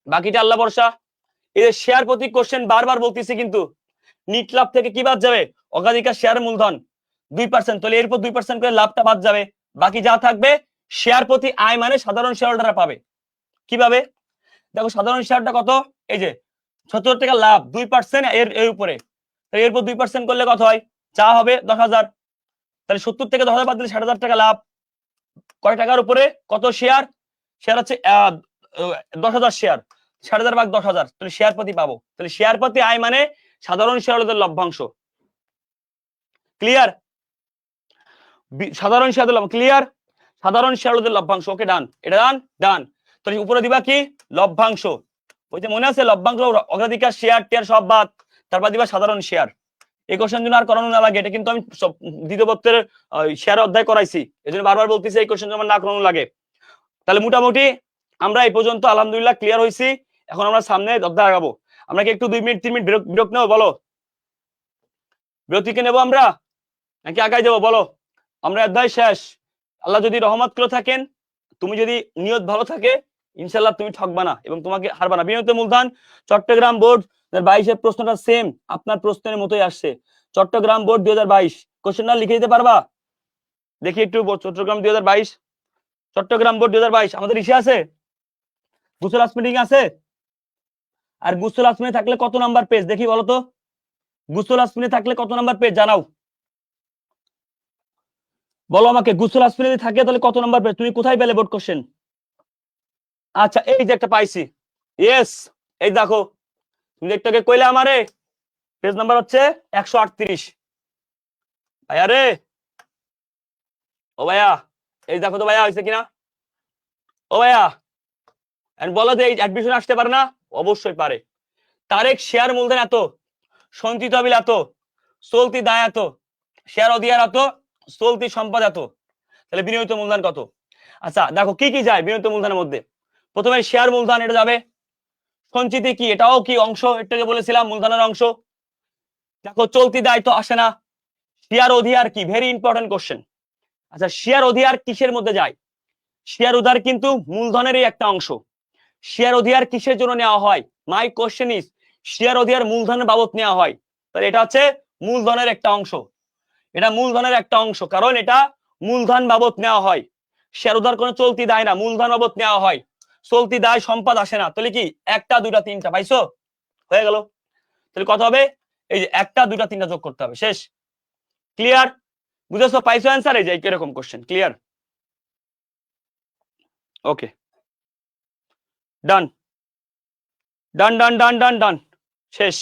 বাকিটা আল্লাহ ভরসা। এই যে শেয়ার প্রতি কোশ্চেন বারবার বলতেছি, কিন্তু নিট লাভ থেকে কি বাদ যাবে? অগ্রাধিকার শেয়ার মূলধন 2%, তাহলে এরপর 2% করে লাভটা বাদ যাবে, বাকি যা থাকবে শেয়ার প্রতি আয়, মানে সাধারণ শেয়ার হোল্ডাররা পাবে। কিভাবে? দেখো, সাধারণ শেয়ারটা কত? এই যে 70 টাকা লাভ, 2% এর উপরে, তাহলে এরপর 2% করলে কত হয়? যা হবে 10,000। তাহলে 70 থেকে 10,000 বাদ দিলে 60,000 টাকা লাভ। কয় টাকার উপরে? কত শেয়ার? শেয়ার হচ্ছে 10,000 শেয়ার, 60,000 ভাগ 10,000, তাহলে শেয়ার প্রতি পাবো। তাহলে শেয়ার প্রতি আয় মানে সাধারণ শেয়ার হোল্ডারদের লভ্যাংশ। ক্লিয়ার? সাধারণ শেয়ার হোল্ডার, ক্লিয়ার? সাধারণ শেয়ার হোল্ডারদের লভ্যাংশ। ওকে ডান, এটা ডান ডান। তাহলে উপরে দিবা কি? লভ্যাংশ। ওই যে মনে আছে লভ্যাংশ অগ্রাধিকার শেয়ার টেয়ার সব বাদ, তারপর দিবা সাধারণ শেয়ার। এই কোশ্চেন জন্য আর করানো না লাগে, এটা কিন্তু আমি দ্বিতীয় পত্রের শেয়ার অধ্যায় করাইছি, এই জন্য বারবার বলতেছি এই কোশ্চেন জন্য না করানো লাগে। তাহলে মোটামুটি আমরা এই পর্যন্ত আলহামদুলিল্লাহ ক্লিয়ার হয়েছি। এখন আমরা সামনে অধ্যায় আগাবো। আমরা কি একটু 2 মিনিট 3 মিনিট বিরক নেবো? বলো, বিরতি কি নেবো আমরা নাকি আগাই যাবো? বলো, আমরা অধ্যায় শেষ। আল্লাহ যদি রহমত করে থাকেন, তুমি যদি নিয়ত ভালো থাকে, ইনশাল্লাহ তুমি ঠকবা না এবং তোমাকে হারবা না। বিনিয়োগ মূলধন চট্টগ্রাম বোর্ড 2022 প্রশ্নটা সেম আপনার প্রশ্নের মতোই আসছে। চট্টগ্রাম বোর্ড 2022 কোশ্চেনটা লিখে দিতে পারবা? দেখি একটু, চট্টগ্রাম 2022, চট্টগ্রাম বোর্ড 2022 আমাদের ইসে আছে, গুসল আসমিটিং আছে। আর গুসল আসমিনে থাকলে কত নাম্বার পেজ দেখি বলো তো? গুসল আসমিনে থাকলে কত নাম্বার পেজ জানাও, বলো আমাকে। গুসল আসমিনে থাকে তাহলে কত নাম্বার পেজ? তুমি কোথায় পেলে বোর্ড কোশ্চেন? আচ্ছা এই যে একটা পাইছি, ইয়েস, এই দেখো, তুমি একটাকে কইলে আমারে পেজ নাম্বার হচ্ছে 138। ভাইয়া রে, ও ভাইয়া, এই দেখো তো ভাইয়া হয়েছে কিনা, ও ভাইয়া, বলো যে এই অ্যাডমিশন আসতে পারে না? অবশ্যই পারে। তারেক শেয়ার মূলধন এত, সঞ্চিত তহবিল এত, চলতি দায় এত, শেয়ার অধিকার এত, চলতি সম্পদ এত, তাহলে বিনিয়োজিত মূলধন কত? আচ্ছা দেখো কি কি যায় বিনিয়োজিত মূলধনের মধ্যে। প্রথমে শেয়ার মূলধন, এটা যাবে। সঞ্চিতি কি, এটাও কি অংশ, এটাকে বলেছিলাম মূলধনের অংশ। দেখো চলতি দায় তো আসে না। শেয়ার অধিকার কি, ভেরি ইম্পর্টেন্ট কোশ্চেন। আচ্ছা শেয়ার অধিকার কিসের মধ্যে যায়? শেয়ার অধিকার কিন্তু মূলধনেরই একটা অংশ। শেয়ার অধিকার কিসের জন্য নেওয়া হয়? মাই কোশ্চেন ইজ, শেয়ার অধিকার মূলধনের বাবদ নেওয়া হয়, তাহলে এটা হচ্ছে মূলধনের একটা অংশ। এটা মূলধনের একটা অংশ, কারণ এটা মূলধন বাবদ নেওয়া হয়। শেয়ার অধিকার কোনো চলতি দায় না, মূলধন বাবদ নেওয়া হয়। চলতি দায় সম্পদ আসে না, তাহলে কি একটা দুইটা তিনটা পাইছো, হয়ে গেল। তাহলে কত হবে? এই যে একটা দুইটা তিনটা যোগ করতে হবে, শেষ। ক্লিয়ার? বুঝেছো? পাইছো অ্যান্সার? এই যে এরকম কোশ্চেন। ক্লিয়ার? ওকে, ডান ডান ডান ডান ডান ডান, শেষ।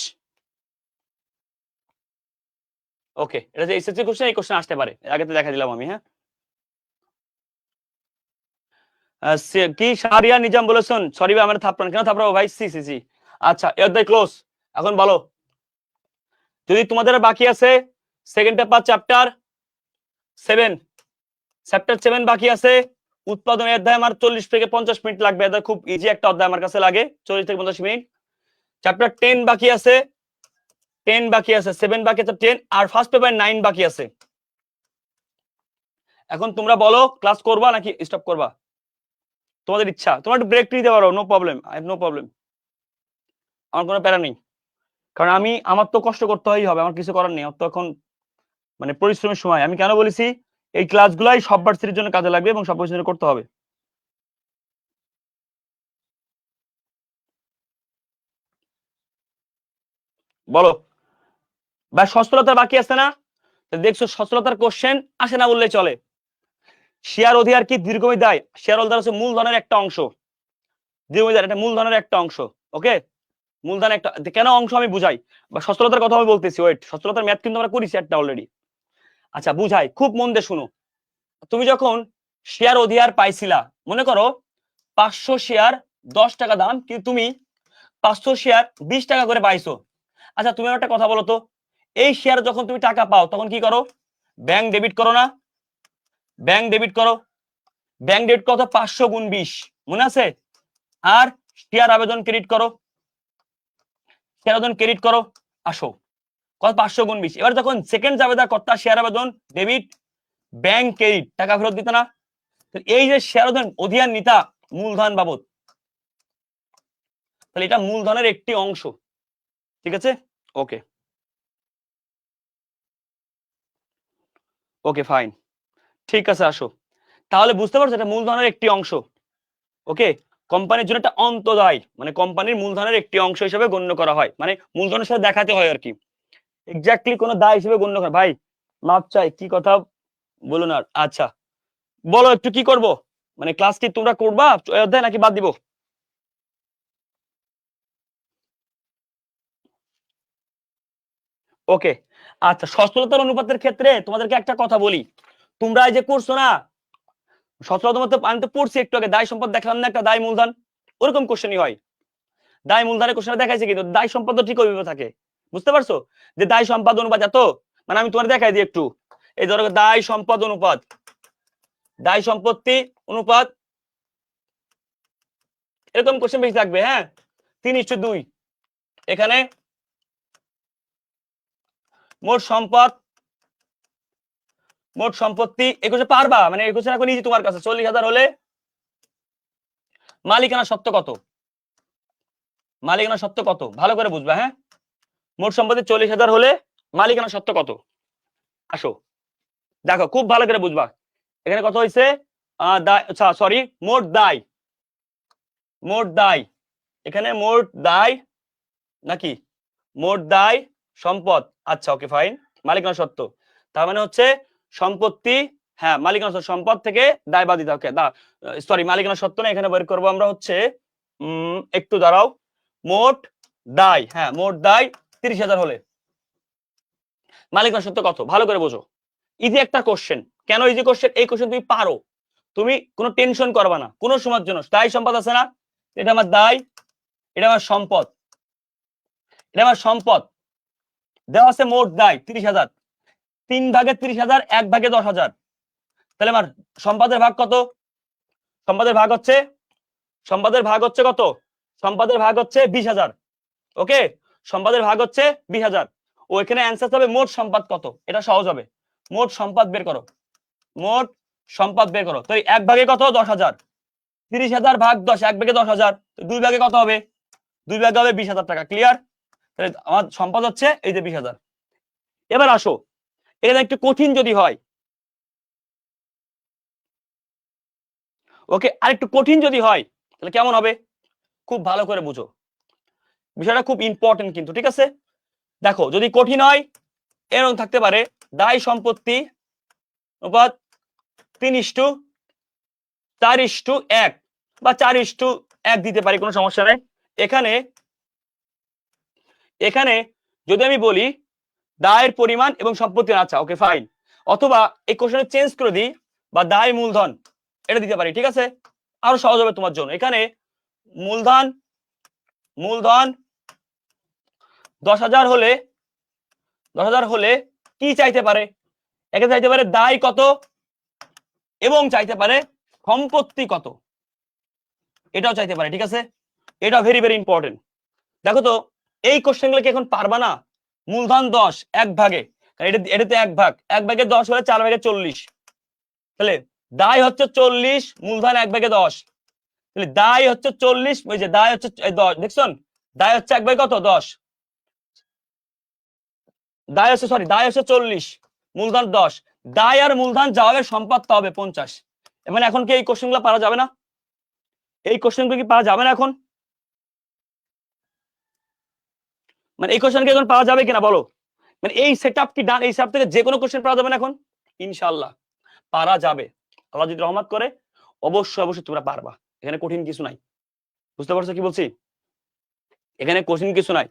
ওকে, এটা যে এসএসসি কোশ্চেন, এই কোশ্চেন আসতে পারে, আগে তো দেখা দিলাম আমি। হ্যাঁ, কি শাহরিয়া নিজাম বলেছেন? সরি ভাই, আমার থাপড়ান কেন? থাপড়াবো ভাই? সি সি সি। আচ্ছা এই অধ্যায় ক্লোজ। এখন বলো, যদি তোমাদের বাকি আছে সেকেন্ড পেপার চ্যাপ্টার 7, চ্যাপ্টার 7 বাকি আছে। উৎপাদন অধ্যায় আমার 40 থেকে 50 মিনিট লাগবে, এটা খুব ইজি একটা অধ্যায় আমার কাছে লাগে, 40 থেকে 50 মিনিট। চ্যাপ্টার 10 বাকি আছে, 10 বাকি আছে, 7 বাকি আছে, 10, আর ফার্স্ট পেপার 9 বাকি আছে। এখন তোমরা বলো ক্লাস করবা নাকি স্টপ করবা? তোমাদের ইচ্ছা, তোমরা একটু ব্রেক নিতে পারো, no problem, I have no problem, আমার কোনো প্যারা নেই। কারণ আমার তো কষ্ট করতে হবে, আমার কিছু করার নেই। আমার তো এখন মানে পরিশ্রমের সময়। আমি কেন বলেছি, এই ক্লাসগুলাই সব ভার্সিটির জন্য কাজে লাগবে এবং সব ভার্সিটির জন্য করতে হবে। বলো বা সচ্ছলতার বাকি আছে না? দেখছো সচ্ছলতার কোশ্চেন আসে না বললে চলে। শেয়ার অধিকার কি দীর্ঘমেয়াদী দায়? শেয়ার অধিকার হচ্ছে মূলধনের একটা অংশ, দীর্ঘমেয়াদী দায় এটা মূলধনের একটা অংশ। ওকে, মূলধন একটা কেন অংশ আমি বুঝাই, বা সচ্ছলতার কথা আমি বলতেছি। ওয়েট, সচ্ছলতার ম্যাথ কিন্তু আমরা করেছি একটা অলরেডি। আচ্ছা বুঝাই, খুব মন দিয়ে শুনো। তুমি যখন শেয়ার অধিকার পাইছিলা, মনে করো 500 শেয়ার 10 টাকা দাম, কিন্তু তুমি 500 শেয়ার 20 টাকা করে পাইছো। আচ্ছা তুমি একটা কথা বলো তো, এই শেয়ার যখন তুমি টাকা পাও তখন কি করো? ব্যাংক ডেবিট করো না? ব্যাংক ডেবিট করো। ব্যাংক ডেবিট কত? 500 গুণ 20, মনে আছে? আর শেয়ার আবেদন ক্রেডিট করো, শেয়ার আবেদন ক্রেডিট করো, আসো কত? 500 গুণ 20। এবার যখন সেকেন্ড আবেদন কর্তা শেয়ার আবেদন ডেবিট, ব্যাংক ক্রেডিট, টাকা ফেরত দিতে না? এই যে শেয়ার আবেদন অধিকার নিতা মূলধন বাবদ, তাহলে এটা মূলধনের একটি অংশ। ঠিক আছে? ওকে ওকে ফাইন, ঠিক আছে, আসো। তাহলে বুঝতে পারছো এটা মূলধনের একটি অংশ। ওকে, কোম্পানির জন্য একটা অন্তদায়, মানে কোম্পানির মূলধনের একটি অংশ হিসেবে গণ্য করা হয়, মানে মূলধনের সাথে দেখাতে হয় আর কি, এক্স্যাক্টলি কোনো দায় হিসেবে গণ্য করা। ভাই মাপ চাই, কি কথা বলুন আর। আচ্ছা বলো একটু কি করব, মানে ক্লাস কি তোমরা করবা অধ্যায় নাকি বাদ দিব? ওকে, আচ্ছা সচ্ছলতার অনুপাতের ক্ষেত্রে তোমাদেরকে একটা কথা বলি। তোমরা এই যে করছো না সচ্ছলতার মধ্যে, আমি তো পড়ছি একটু আগে, দায় সম্পদ দেখালাম না একটা, দায় মূলধন, ওরকম কোশ্চেনই হয়। দায় মূলধনের কোশ্চেনে দেখাইছে, কিন্তু দায় সম্পদ ঠিক ওইভাবে থাকে, বুঝতে পারছো? যে দায় সম্পদ অনুপাত এত, মানে আমি তোমার দেখাই দিই একটু, এই ধরো দায় সম্পদ অনুপাত, দায় সম্পত্তি অনুপাত, এরকম কোশ্চেন বেশি থাকবে। হ্যাঁ, 3:2, এখানে মোট সম্পদ, মোট সম্পত্তি, এই কোশ্চেন পারবা, মানে এই কোশ্চেন এখন ইজি তোমার কাছে। 40,000 হলে মালিকানা সত্ত্ব কত, মালিকানা সত্ত্ব কত, ভালো করে বুঝবা। হ্যাঁ, মোট সম্পত্তি 40,000 হলে মালিকানা সত্ত্ব কত, আসো দেখো খুব ভালো করে বুঝবা। এখানে কত হয়েছে, আচ্ছা সরি, মোট দায়, মোট দায়, এখানে মোট দায় নাকি মোট দায় সম্পদ, আচ্ছা ওকে ফাইন, মালিকানা সত্ত্ব, তার মানে হচ্ছে সম্পত্তি, হ্যাঁ মালিকানা সম্পদ থেকে দায় বাদ দিতে হবে। সরি, মালিকানা সত্ত্ব না, এখানে বের করবো আমরা হচ্ছে একটু দাঁড়াও, মোট দায়, হ্যাঁ মোট দায় 30,000 হলে মালিকানা সত্ত্ব কত, ভালো করে বোঝো। ইজি একটা কোশ্চেন, কেন ইজি কোশ্চেন, এই কোশ্চেন তুমি পারো, তুমি কোনো টেনশন করবা না কোনো সময়ের জন্য। দায় সম্পদ আছে না, এটা আমার দায়, এটা আমার সম্পদ, এটা আমার সম্পদ, দেওয়া আছে মোট দায় 30,000, 3 ভাগে 30,000, 1 ভাগে 10,000, তাহলে আমার সম্পদের ভাগ কত, সম্পদের ভাগ হচ্ছে, সম্পদের ভাগ হচ্ছে কত, সম্পদের ভাগ হচ্ছে 20,000, ওকে, সম্পদের ভাগ হচ্ছে 20,000, ও এখানে অ্যান্সার হবে মোট সম্পদ কত, এটা সহজ হবে, মোট সম্পদ বের করো, মোট সম্পদ বের করো। তো 1 ভাগে কত, 10,000, 30,000 ভাগ 10, 1 ভাগে 10,000, 2 ভাগে কত হবে, 2 ভাগে হবে 20,000 টাকা, ক্লিয়ার? তাহলে আমার সম্পদ হচ্ছে এই যে 20,000। এবার আসো, এটা একটু কঠিন যদি হয়, ওকে, আর একটু কঠিন যদি হয় তাহলে কেমন হবে, খুব ভালো করে বুঝো, বিষয়টা খুব ইম্পর্টেন্ট কিন্তু, ঠিক আছে? দেখো যদি কঠিন হয় এরকম থাকতে পারে, দায় সম্পত্তি অনুপাত 3:4:1 বা 4:1 দিতে পারি, কোনো সমস্যা নেই। এখানে এখানে যদি আমি বলি দায়ের পরিমাণ এবং সম্পত্তি, আচ্ছা ওকে ফাইন, অথবা এই কোশ্চেনে চেঞ্জ করে দিই, বা দায় মূলধন এটা দিতে পারি, ঠিক আছে, আরো সহজ হবে তোমার জন্য। এখানে মূলধন, মূলধন 10,000 হলে, 10,000 হলে কি চাইতে পারে, একে চাইতে পারে দায় কত এবং চাইতে পারে সম্পত্তি কত, এটাও চাইতে পারে, ঠিক আছে, এটা ভেরি ভেরি ইম্পর্টেন্ট। দেখো তো এই কোশ্চেন গুলো কি এখন পারবা না, মূলধন 10 1 ভাগে, এটাতে 1 ভাগ, 1 ভাগে 10 হলে 4 ভাগে 40, তাহলে দায় হচ্ছে 40, মূলধন 1 ভাগে 10, তাহলে দায় হচ্ছে 40, ওই যে দায় হচ্ছে 10, দেখছেন, দায় হচ্ছে 1 ভাগে কত 10, দায় হচ্ছে সরি দায় হচ্ছে 40, মূলধন 10, দায় আর মূলধন যা হবে সম্পদটা হবে 50। মানে এখন কি এই কোশ্চেন গুলো পারা যাবে না, এই কোশ্চেন গুলো কি পারা যাবে না এখন, মানে এই কোশ্চেন কি এখন পাওয়া যাবে কিনা বলো, মানে এই সেটআপ কি ডান, এই সেটআপ থেকে যে কোনো কোশ্চেন পাওয়া যাবে না এখন, ইনশাআল্লাহ পারা যাবে, আল্লাহ যদি রহমত করে অবশ্যই অবশ্যই তোমরা পারবা, এখানে কঠিন কিছু নাই, বুঝতে পারছো কি বলছি, এখানে কঠিন কিছু নাই।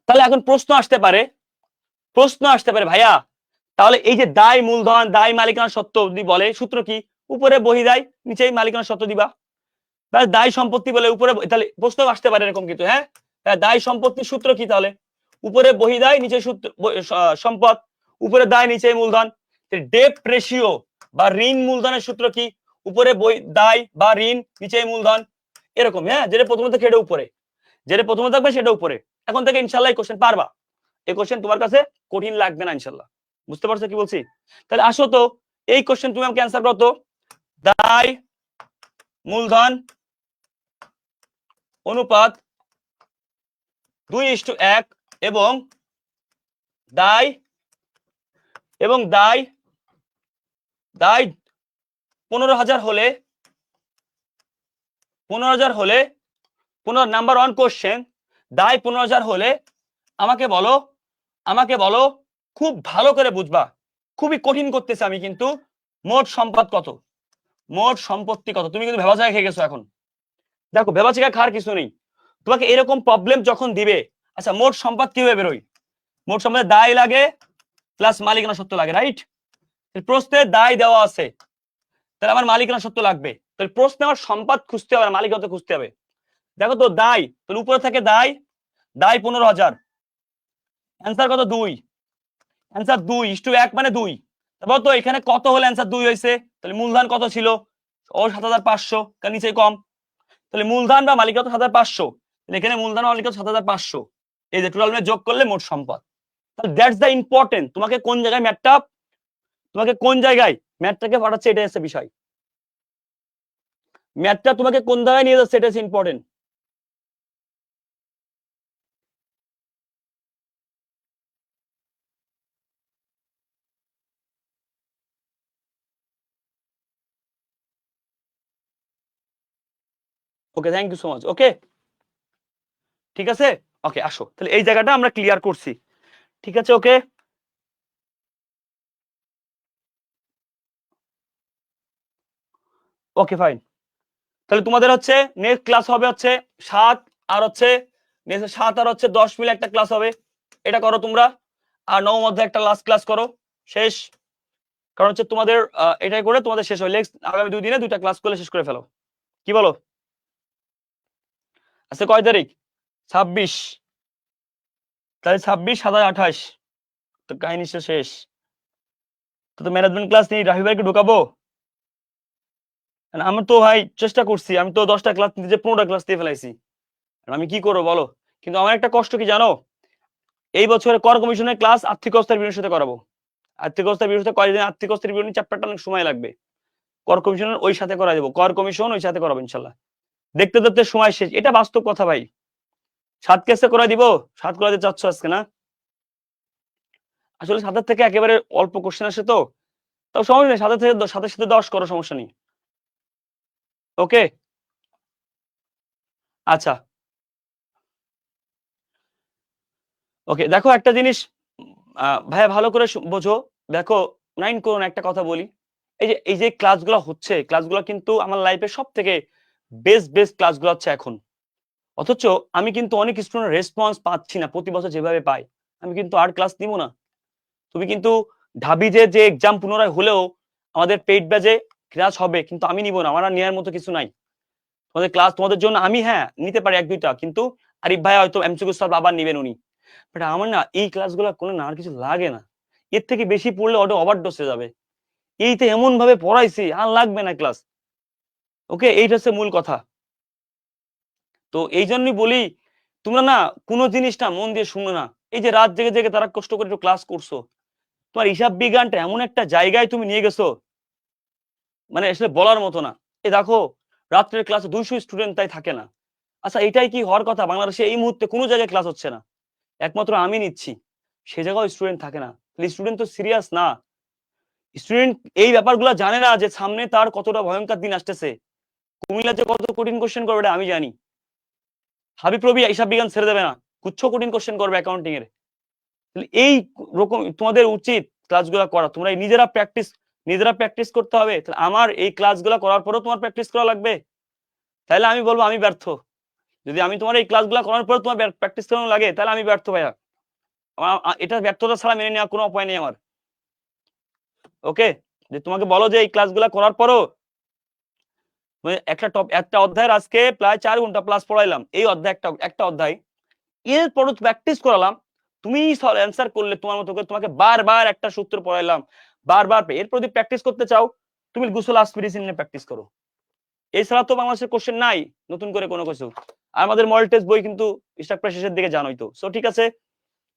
তাহলে এখন প্রশ্ন আসতে পারে, প্রশ্ন আসতে পারে ভাইয়া, তাহলে এই যে দায় মূলধন, দায় মালিকানা সত্ত্ব যদি বলে সূত্র কি, উপরে বহি দায় নিচেই মালিকানা সত্ত্ব দিবা, দায় সম্পত্তি বলে উপরে, তাহলে প্রশ্ন আসতে পারে এরকম কিন্তু। হ্যাঁ, দায় সম্পত্তির সূত্র কি, তাহলে উপরে বহি দায় নিচে সূত্র সম্পদ, উপরে দায় নিচে মূলধন, ডেট রেশিও বা ঋণ মূলধনের সূত্র কি, উপরে দায় বা ঋণ নিচে মূলধন, এরকম। হ্যাঁ, যেটা প্রথমে থাকে সেটা উপরে, যেটা প্রথমে থাকবে সেটা উপরে, এখন থেকে ইনশাআল্লাহ এই কোশ্চেন পারবা, এই কোশ্চেন তোমার কাছে কঠিন লাগবে না ইনশাআল্লাহ, বুঝতে পারছো কি বলছি? তাহলে আসো তো এই কোশ্চেন তুমি আমাকে অ্যান্সার করো তো, দায় মূলধন অনুপাত 2:1 এবং দায়, এবং দায়, দায় 15,000 হলে, 15,000 হলে, 15 নাম্বার 1 কোশ্চেন, দায় 15,000 হলে আমাকে বলো, আমাকে বলো, খুব ভালো করে বুঝবা, খুবই কঠিন করতেছে আমি কিন্তু, মোট সম্পদ কত, মোট সম্পত্তি কত, তুমি কিন্তু ভেবাচাকা খেয়ে গেছো এখন, দেখো ভেবাচাকা খাওয়ার কিছু নেই, তোমাকে এরকম প্রবলেম যখন দিবে, আচ্ছা মোট সম্পদ কিভাবে বেরোয়, মোট সম্পদে দায় লাগে প্লাস মালিকানা সত্ত্ব লাগে, রাইট, প্রশ্নে দায় দেওয়া আছে, তাহলে আমার মালিকানা সত্ত্ব লাগবে, তাহলে প্রশ্নে আমার সম্পদ খুঁজতে হবে, মালিকানা খুঁজতে হবে, দেখো তো দায়, তাহলে উপরে থাকে দায়, দায় 15,000, অ্যান্সার কত 2, অ্যান্সার 2:1 মানে 2। তারপর তো এখানে কত হলে অ্যান্সার 2 হয়েছে, তাহলে মূলধন কত ছিল, ও 7,500, কারণ নিচে কম, তাহলে মূলধন বা মালিকানা 7,500, তাহলে এখানে মূলধন মালিকানা 7,500, এই যে টোটাল যোগ করলে মোট সম্পদ। তাহলে দ্যাটস দ্য ইম্পর্টেন্ট, তোমাকে কোন জায়গায় ম্যাথটা, তোমাকে কোন জায়গায় ম্যাথটাকে পাঠাচ্ছে, এটা হচ্ছে বিষয়। ম্যাথটা তোমাকে কোন জায়গায় নিয়ে যাচ্ছে, এটা হচ্ছে important. Okay, thank you so much. Okay, ঠিক আছে, ওকে আসো, তাহলে এই জায়গাটা আমরা ক্লিয়ার করছি, ঠিক আছে। ওকে, ওকে ফাইন। তাহলে তোমাদের হচ্ছে নেক্সট ক্লাস হবে হচ্ছে 7 আর হচ্ছে 7 আর হচ্ছে 10 মিলে একটা ক্লাস হবে, এটা করো তোমরা। আর নবম অধ্যায়ে একটা লাস্ট ক্লাস করো, শেষ। কারণ হচ্ছে তোমাদের এটাই করে তোমাদের শেষ হয়, নেক্সট আগামী 2 দিনে 2টা ক্লাস করে শেষ করে ফেলো, কি বলো? আচ্ছা কয় তারিখ? 26, তাহলে 26, 27, 28, তো কাহিনী শেষ। তো ম্যানেজমেন্ট ক্লাস নিয়ে রাহি ভাইকে ঢুকাবো? আমি তো ভাই চেষ্টা করছি, আমি তো 10টা ক্লাস নিতে 15টা ক্লাস দিয়ে ফেলাইছি, আমি কি করবো বলো? কিন্তু আমার একটা কষ্ট কি জানো, এই বছরে কর কমিশনের ক্লাস আর্থিক অবস্থার বিরোধের সাথে করাবো। আর্থিক অবস্থার বিরোধে কয়েকদিন আর্থিক অবস্থার বিরোধী চ্যাপ্টারটা অনেক সময় লাগবে, কর কমিশনের ওই সাথে করা দেবো, কর কমিশন ওই সাথে করাবো ইনশাল্লাহ। দেখতে দেখতে সময় শেষ, এটা বাস্তব কথা ভাই। 7 কেসে করে দিব, 7 করে দিতে চাচ্ছ আজকে না? আসলে 7 থেকে একেবারে অল্প কোশ্চেন আসে তো, তাও সমস্যা নেই, 7 থেকে 7 সাথে 10 করো, সমস্যা নেই। ওকে, আচ্ছা ওকে। দেখো একটা জিনিস ভাইয়া ভালো করে বোঝো, দেখো 9 করুন, একটা কথা বলি, এই যে ক্লাসগুলো হচ্ছে, ক্লাসগুলো কিন্তু আমার লাইফে সব থেকে বেস্ট বেস্ট ক্লাসগুলো হচ্ছে এখন। অথচ আমি কিন্তু অনেক স্টুডেন্ট রেসপন্স পাচ্ছি না, প্রতি বছর যেভাবে পাই, আমি কিন্তু আর ক্লাস নিব না। তুমি কিন্তু ঢাবি যে এক্সাম পুনরায় হলেও আমাদের পেইড ব্যাচে ক্লাস হবে, কিন্তু আমি নিব না, আমার আর নেওয়ার মতো কিছু নাই। তোমাদের ক্লাস তোমাদের জন্য আমি হ্যাঁ নিতে পারি 1-2টা, কিন্তু আরিফ ভাই হয়তো এমসিকিউ সলভ আবার নেবেন উনি, বাট আমার না এই ক্লাসগুলো কোনো না আর কিছু লাগে না, এর থেকে বেশি পড়লে অটো ওভারডোজ হয়ে যাবে, এইতে এমন ভাবে পড়াইছি আর লাগবে না ক্লাস। ওকে, এইটা হচ্ছে মূল কথা। তো এই জন্যই বলি, তোমরা না কোনো জিনিসটা মন দিয়ে শুনো না, এই যে রাত জেগে জেগে তারা কষ্ট করে একটু ক্লাস করছো, তোমার হিসাব বিজ্ঞানটা এমন একটা জায়গায় তুমি নিয়ে গেছো, মানে আসলে বলার মতো না। এই দেখো রাত্রের ক্লাসে 200 স্টুডেন্ট তাই থাকে না। আচ্ছা এটাই কি হওয়ার কথা? বাংলাদেশে এই মুহূর্তে কোনো জায়গায় ক্লাস হচ্ছে না, একমাত্র আমি নিচ্ছি, সে জায়গায় স্টুডেন্ট থাকে না, স্টুডেন্ট তো সিরিয়াস না, স্টুডেন্ট এই ব্যাপারগুলো জানে না যে সামনে তার কতটা ভয়ঙ্কর দিন আসতেছে, কুমিল্লা যে কত কঠিন কোশ্চেন করবে এটা আমি জানি, হাবিব রবি হিসাব বিজ্ঞান ছেড়ে দেবে না, কুচ্ছ কঠিন কোশ্চেন করবে অ্যাকাউন্টিং এর। এই রকম তোমাদের উচিত ক্লাসগুলো করা, তোমরা নিজেরা প্র্যাকটিস করতে হবে। তাহলে আমার এই ক্লাসগুলো করার পরেও তোমার প্র্যাকটিস করা লাগবে, তাহলে আমি বলবো আমি ব্যর্থ। যদি আমি তোমার এই ক্লাসগুলো করার পরে তোমার প্র্যাকটিস করানো লাগে, তাহলে আমি ব্যর্থ ভাইয়া, এটা ব্যর্থতা ছাড়া মেনে নেওয়ার কোনো উপায় নেই আমার। ওকে, যে তোমাকে বলো যে এই ক্লাসগুলো করার পরও একটা অধ্যায়ের আজকে প্রায় 4 ঘন্টা প্লাস পড়াইলাম, এই অধ্যায় একটা অধ্যায়, এরপর প্র্যাকটিস করালাম, তুমি অ্যান্সার করলে তোমার মতো করে, তোমাকে বারবার একটা সূত্র পড়াইলাম, বারবার এরপর যদি প্র্যাকটিস করতে চাও, তুমি গোসল আসপিরিসিন নিয়ে প্র্যাকটিস করো, এছাড়া তো বাংলাদেশের কোশ্চেন নাই নতুন করে কোনো কিছু। আর আমাদের মডেল টেস্ট বই কিন্তু স্ট্রাকচার শেষের দিকে জানোই তো। সো ঠিক আছে,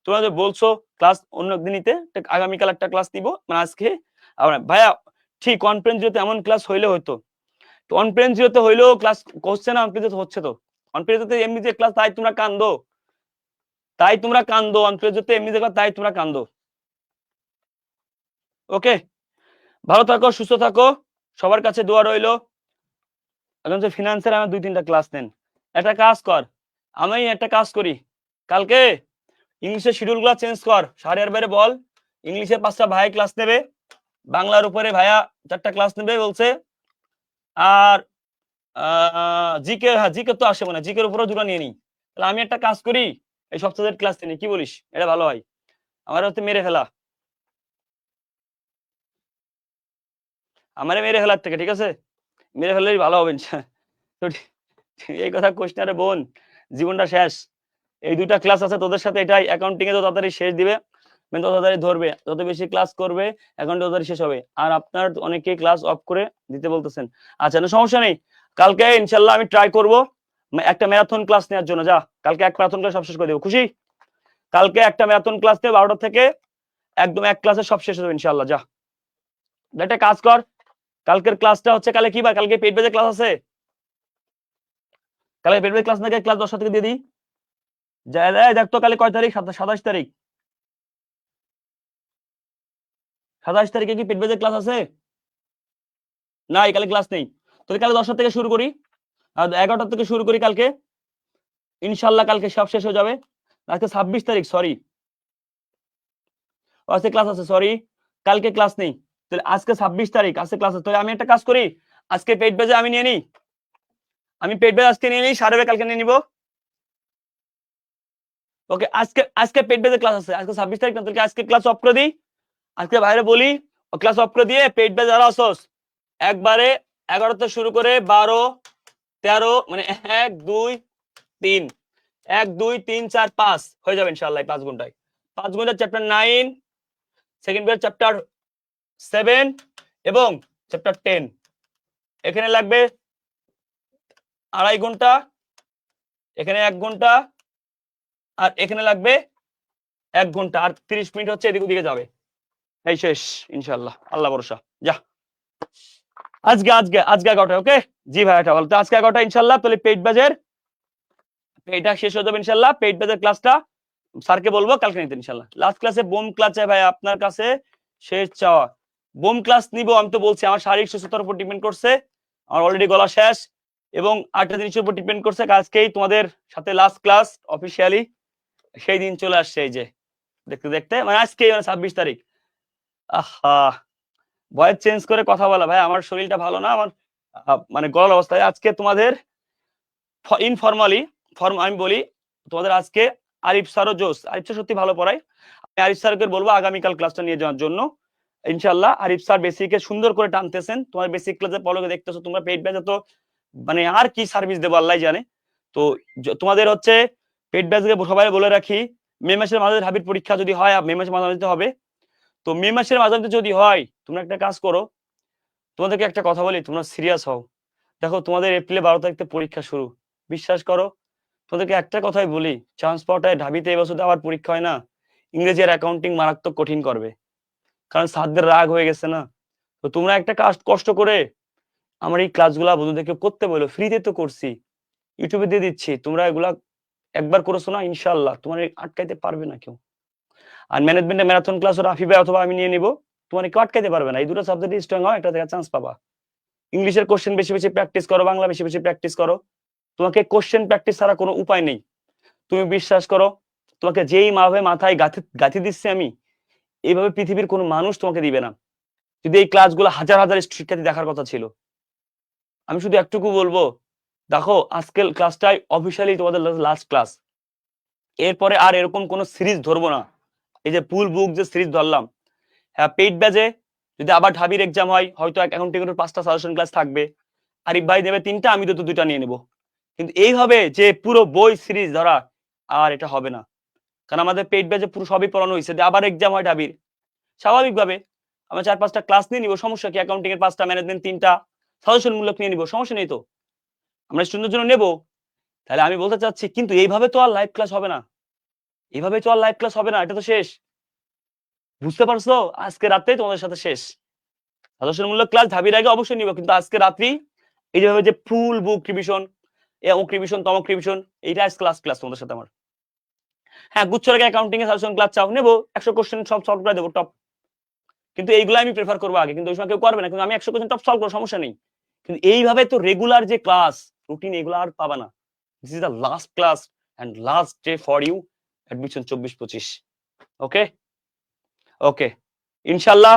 তোমরা যে বলছো ক্লাস অন্য একদিন নিতে, আগামীকাল একটা ক্লাস দিব, মানে আজকে ভাইয়া ঠিক কনফারেন্স জিরোতে এমন ক্লাস হইলে হয়তো, কনফারেন্স জিরোতে হইলেও ক্লাস করছে না, অনপ্রেজেন্ট হচ্ছে তো, অনপ্রেজেন্টে এমনি যে ক্লাস তাই তোমরা কান্দো, অনপ্রেজেন্টে এমনি যে ক্লাস তাই তোমরা কান্দো। ওকে, ভালো থাকো, সুস্থ থাকো, সবার কাছে দোয়া রইলো। এখন যে ফিনান্সের আমার 2-3টা ক্লাস নেন, একটা কাজ কর, আমি একটা কাজ করি, কালকে ইংলিশের শিডিউল গুলা চেঞ্জ কর, সারিয়ার বাইরে বল, ইংলিশে 5টা ভাই ক্লাস নেবে, বাংলার উপরে ভাইয়া 4টা ক্লাস নেবে বলছে, আর জিকে, হ্যাঁ জিকে তো আসে, মানে জিকের উপরে 2টা নিয়ে নিই। তাহলে আমি একটা কাজ করি, এই সপ্তাহের ক্লাস নিই, কি বলিস? এটা ভালো হয়, আমার হচ্ছে মেরে ফেলা, আমারে মেরে ফেলার থেকে, ঠিক আছে, মেরে ফেললেই ভালো হবে। তো এই কথা কোশ্চেন আরে বোন, জীবনটা শেষ। এই দুইটা ক্লাস আছে তোদের সাথে, এটাই অ্যাকাউন্টিং এ তো তাড়াতাড়ি শেষ দিবে, তত তাড়াতাড়ি ধরবে, যত বেশি ক্লাস করবে অ্যাকাউন্ট তাড়াতাড়ি শেষ হবে। আর আপনার অনেকে ক্লাস অফ করে দিতে বলতেছেন। আচ্ছা, না সমস্যা নেই, কালকে ইনশাল্লাহ আমি ট্রাই করব একটা ম্যারাথন ক্লাস নেওয়ার জন্য। যা, কালকে এক ম্যারাথন ক্লাস সব শেষ করে দেবো, খুশি? কালকে একটা ম্যারাথন ক্লাস নেবে 12টা থেকে, একদম এক ক্লাসে সব শেষ হবে ইনশাল্লাহ। যা, একটা কাজ কর, কালকের ক্লাসটা হচ্ছে, কালকে কি বার? কালকে পেট বেজে ক্লাস আছে, কালকে পেট বেজে ক্লাস নাকি ক্লাস 10টা থেকে দিয়ে দিই। দেখ তো কালে কয় তারিখ? 27 তারিখ। 27 তারিখে কি পেট বেজে ক্লাস আছে? নাই, কালে ক্লাস নেই। তাহলে কালে 10টা থেকে শুরু করি, আর 11টা থেকে শুরু করি কালকে ইনশাল্লাহ, কালকে সব শেষ হয়ে যাবে। আজকে 26 তারিখ, সরি, আজকে ক্লাস আছে, সরি, কালকে ক্লাস নেই। তাহলে আজকে 26 তারিখ, আজকে ক্লাস আছে। তাহলে আমি একটা কাজ করি, আজকে পেট বেজে আমি নিয়ে নিই, আমি পেট বেজে আজকে নিয়ে নিই, সাড়ে কালকে নিয়ে নিবো। ওকে, আজকে আজকে পেট বেজে ক্লাস আছে, আজকে 26 তারিখ না, তাহলে আজকে ক্লাস অফ করে দিই, আজকে বাইরে বলি ক্লাস অফ করে দিয়ে পেট বেজে যারা আসোস একবারে 11তে শুরু করে 12, 13, মানে 1, 2, 3, 1, 2, 3, 4, 5 হয়ে যাবে ইনশাআল্লাহ 5 ঘন্টায়। 5 ঘন্টা চ্যাপ্টার 9, সেকেন্ড পিরিয়ড চ্যাপ্টার 7 এবং চ্যাপ্টার 10। এখানে লাগবে 2.5 ঘন্টা, এখানে 1 ঘন্টা, আর এখানে লাগবে 1 ঘন্টা, আর 30 মিনিট হচ্ছে এদিক ওদিকে যাবে। এই শেষ ইনশাআল্লাহ, আল্লাহ ভরসা। যা, আজকে আজকে আজকে 11টা। ওকে জি ভাই, এটা বলতো আজকে 11টা ইনশাআল্লাহ। তাহলে পেট বাজের এটা শেষ হয়ে যাবে ইনশাআল্লাহ। পেট বাজের ক্লাসটা স্যারকে বলবো কালকে নিতে ইনশাআল্লাহ। লাস্ট ক্লাসে বোম ক্লাস চাই ভাই আপনার কাছে, শেষ চাওয়া। বোম ক্লাস নিব, আমি তো বলছি আমার শারীরিক সুস্থতার উপর ডিপেন্ড করছে, আমার অলরেডি গলা শেষ, এবং আরেকটা জিনিসের উপর ডিপেন্ড করছে, আজকেই তোমাদের সাথে লাস্ট ক্লাস অফিসিয়ালি, সেই দিন চলে আসছে এই যে দেখতে দেখতে, মানে আজকেই, মানে 26 তারিখ। আহা, ভয়েস চেঞ্জ করে কথা বলা ভাই, আমার শরীরটা ভালো না, আমার মানে গলার অবস্থায়। আজকে তোমাদের ইনফরমালি আমি বলি তোমাদের, আজকে আরিফ স্যারও জোস, আরিফ স্যার সত্যি ভালো পড়ায়। আমি আরিফ স্যারকে বলবো আগামীকাল ক্লাসটা নিয়ে যাওয়ার জন্য ইনশাআল্লাহ। আরিফ স্যার বেসিকে সুন্দর করে টানতেছেন, তোমার বেসিক ক্লাসে পলকে দেখতেছো তোমরা, পেট ব্যাচে তো মানে আর কি সার্ভিস দেবো আল্লাহ জানে। তো তোমাদের হচ্ছে পেট ব্যাচকে সবাই বলে রাখি, মে মাসের মাঝে হাবির পরীক্ষা যদি হয়, মে মাসের মাঝামাঝিতে হবে। তো মে মাসের মাঝামাঝিতে যদি হয়, তোমরা একটা কাজ করো, তোমাদেরকে একটা কথা বলি, তোমরা সিরিয়াস হও। দেখো তোমাদের এপ্রিলে 12 তারিখ থেকে পরীক্ষা শুরু, বিশ্বাস করো, তোদেরকে একটা কথাই বলি, চান্স পাওয়াটাই ঢাবিতে এবছর আবার পরীক্ষা হয় না, ইংরেজি আর অ্যাকাউন্টিং মারাত্মক কঠিন করবে, কারণ স্যারদের রাগ হয়ে গেছে না। তো তোমরা একটা কাজ কষ্ট করে আমার এই ক্লাসগুলা বন্ধুদেরকে করতে বলো, ফ্রিতে তো করছি, ইউটিউবে দিয়ে দিচ্ছি, তোমরা এগুলা একবার করেছো না, ইনশাল্লাহ তোমার আটকাইতে পারবে না কেউ। আর ম্যানেজমেন্টে ম্যারাথন ক্লাস ওরা আফিফে অথবা আমি নিয়ে নিব, তোমার কেউ আটকাইতে পারবে না। এই দুটো সাবজেক্ট স্ট্রং হয়, একটা থেকে চান্স পাবা। ইংলিশের কোশ্চেন বেশি বেশি প্র্যাকটিস করো, বাংলা বেশি বেশি প্র্যাকটিস করো। তোমাকে কোশ্চেন প্র্যাকটিস ছাড়া কোনো উপায় নেই, তুমি বিশ্বাস করো, তোমাকে যেই ভাবে মাথায় গাঁথি দিচ্ছে আমি, এইভাবে পৃথিবীর কোনো মানুষ তোমাকে দিবে না। যদি এই ক্লাসগুলো হাজার হাজার শিক্ষার্থী দেখার কথা ছিল। আমি শুধু একটুকু বলবো, দেখো আজকের ক্লাসটাই অফিসিয়ালি তোমাদের লাস্ট ক্লাস, এরপরে আর এরকম কোনো সিরিজ ধরবো না। এই যে ফুল বুক যে সিরিজ ধরলাম, হ্যাঁ পেইড ব্যাচে যদি আবার ঢাবির এক্সাম হয়, হয়তো অ্যাকাউন্টিং এর 5টা সাজেশন ক্লাস থাকবে, আরিফ ভাই দেবে 3টা, আমি তো 2টা নিয়ে নেব। কিন্তু এইভাবে যে পুরো বই সিরিজ ধরা, আর এটা হবে না, কারণ আমাদের পেইড ব্যাচে পুরো সবই পড়ানো হয়েছে। আবার এক্সাম হয় ঢাবির, স্বাভাবিকভাবে আমরা 4-5টা ক্লাস নিয়ে নিব, সমস্যা কি? অ্যাকাউন্টিং এর 5টা, ম্যানেজমেন্ট 3টা, সাজেশন মূলক নিয়ে নিব, সমস্যা নেই তো, আমরা স্টুডেন্টের জন্য নেব। তাহলে আমি বলতে চাচ্ছি, কিন্তু এইভাবে তো আর লাইভ ক্লাস হবে না, এইভাবে তো আর লাইভ ক্লাস হবে না, এটা তো শেষ, বুঝতে পারছো? আজকে রাতেই তোমাদের সাথে শেষ। সাজেশনমূলক ক্লাস ঢাবির আগে অবশ্যই নিব, কিন্তু আজকে রাত্রি এইভাবে যে ফুল বুক রিভিশন, অমুক রিভিশন তমক রিভিশন, এইটা আজ ক্লাস তোমাদের সাথে আমার। হ্যাঁ, গুচ্ছ আগে অ্যাকাউন্টিং এর সাজেশন ক্লাস চাও, নেবো, 100 কোশ্চেন সব সলভ করে দেবো টপ, কিন্তু এইগুলো আমি প্রেফার করবো আগে, কিন্তু ওই সময় কেউ করবে না, কিন্তু আমি 100 কোশ্চেন টপ সলভ করবো, সমস্যা নেই। কিন্তু এইভাবে তো রেগুলার যে ক্লাস রুটিন, এগুলো আর পাবা না। This is the last class and last day for you admission 24-25। Okay okay, ইনশাআল্লাহ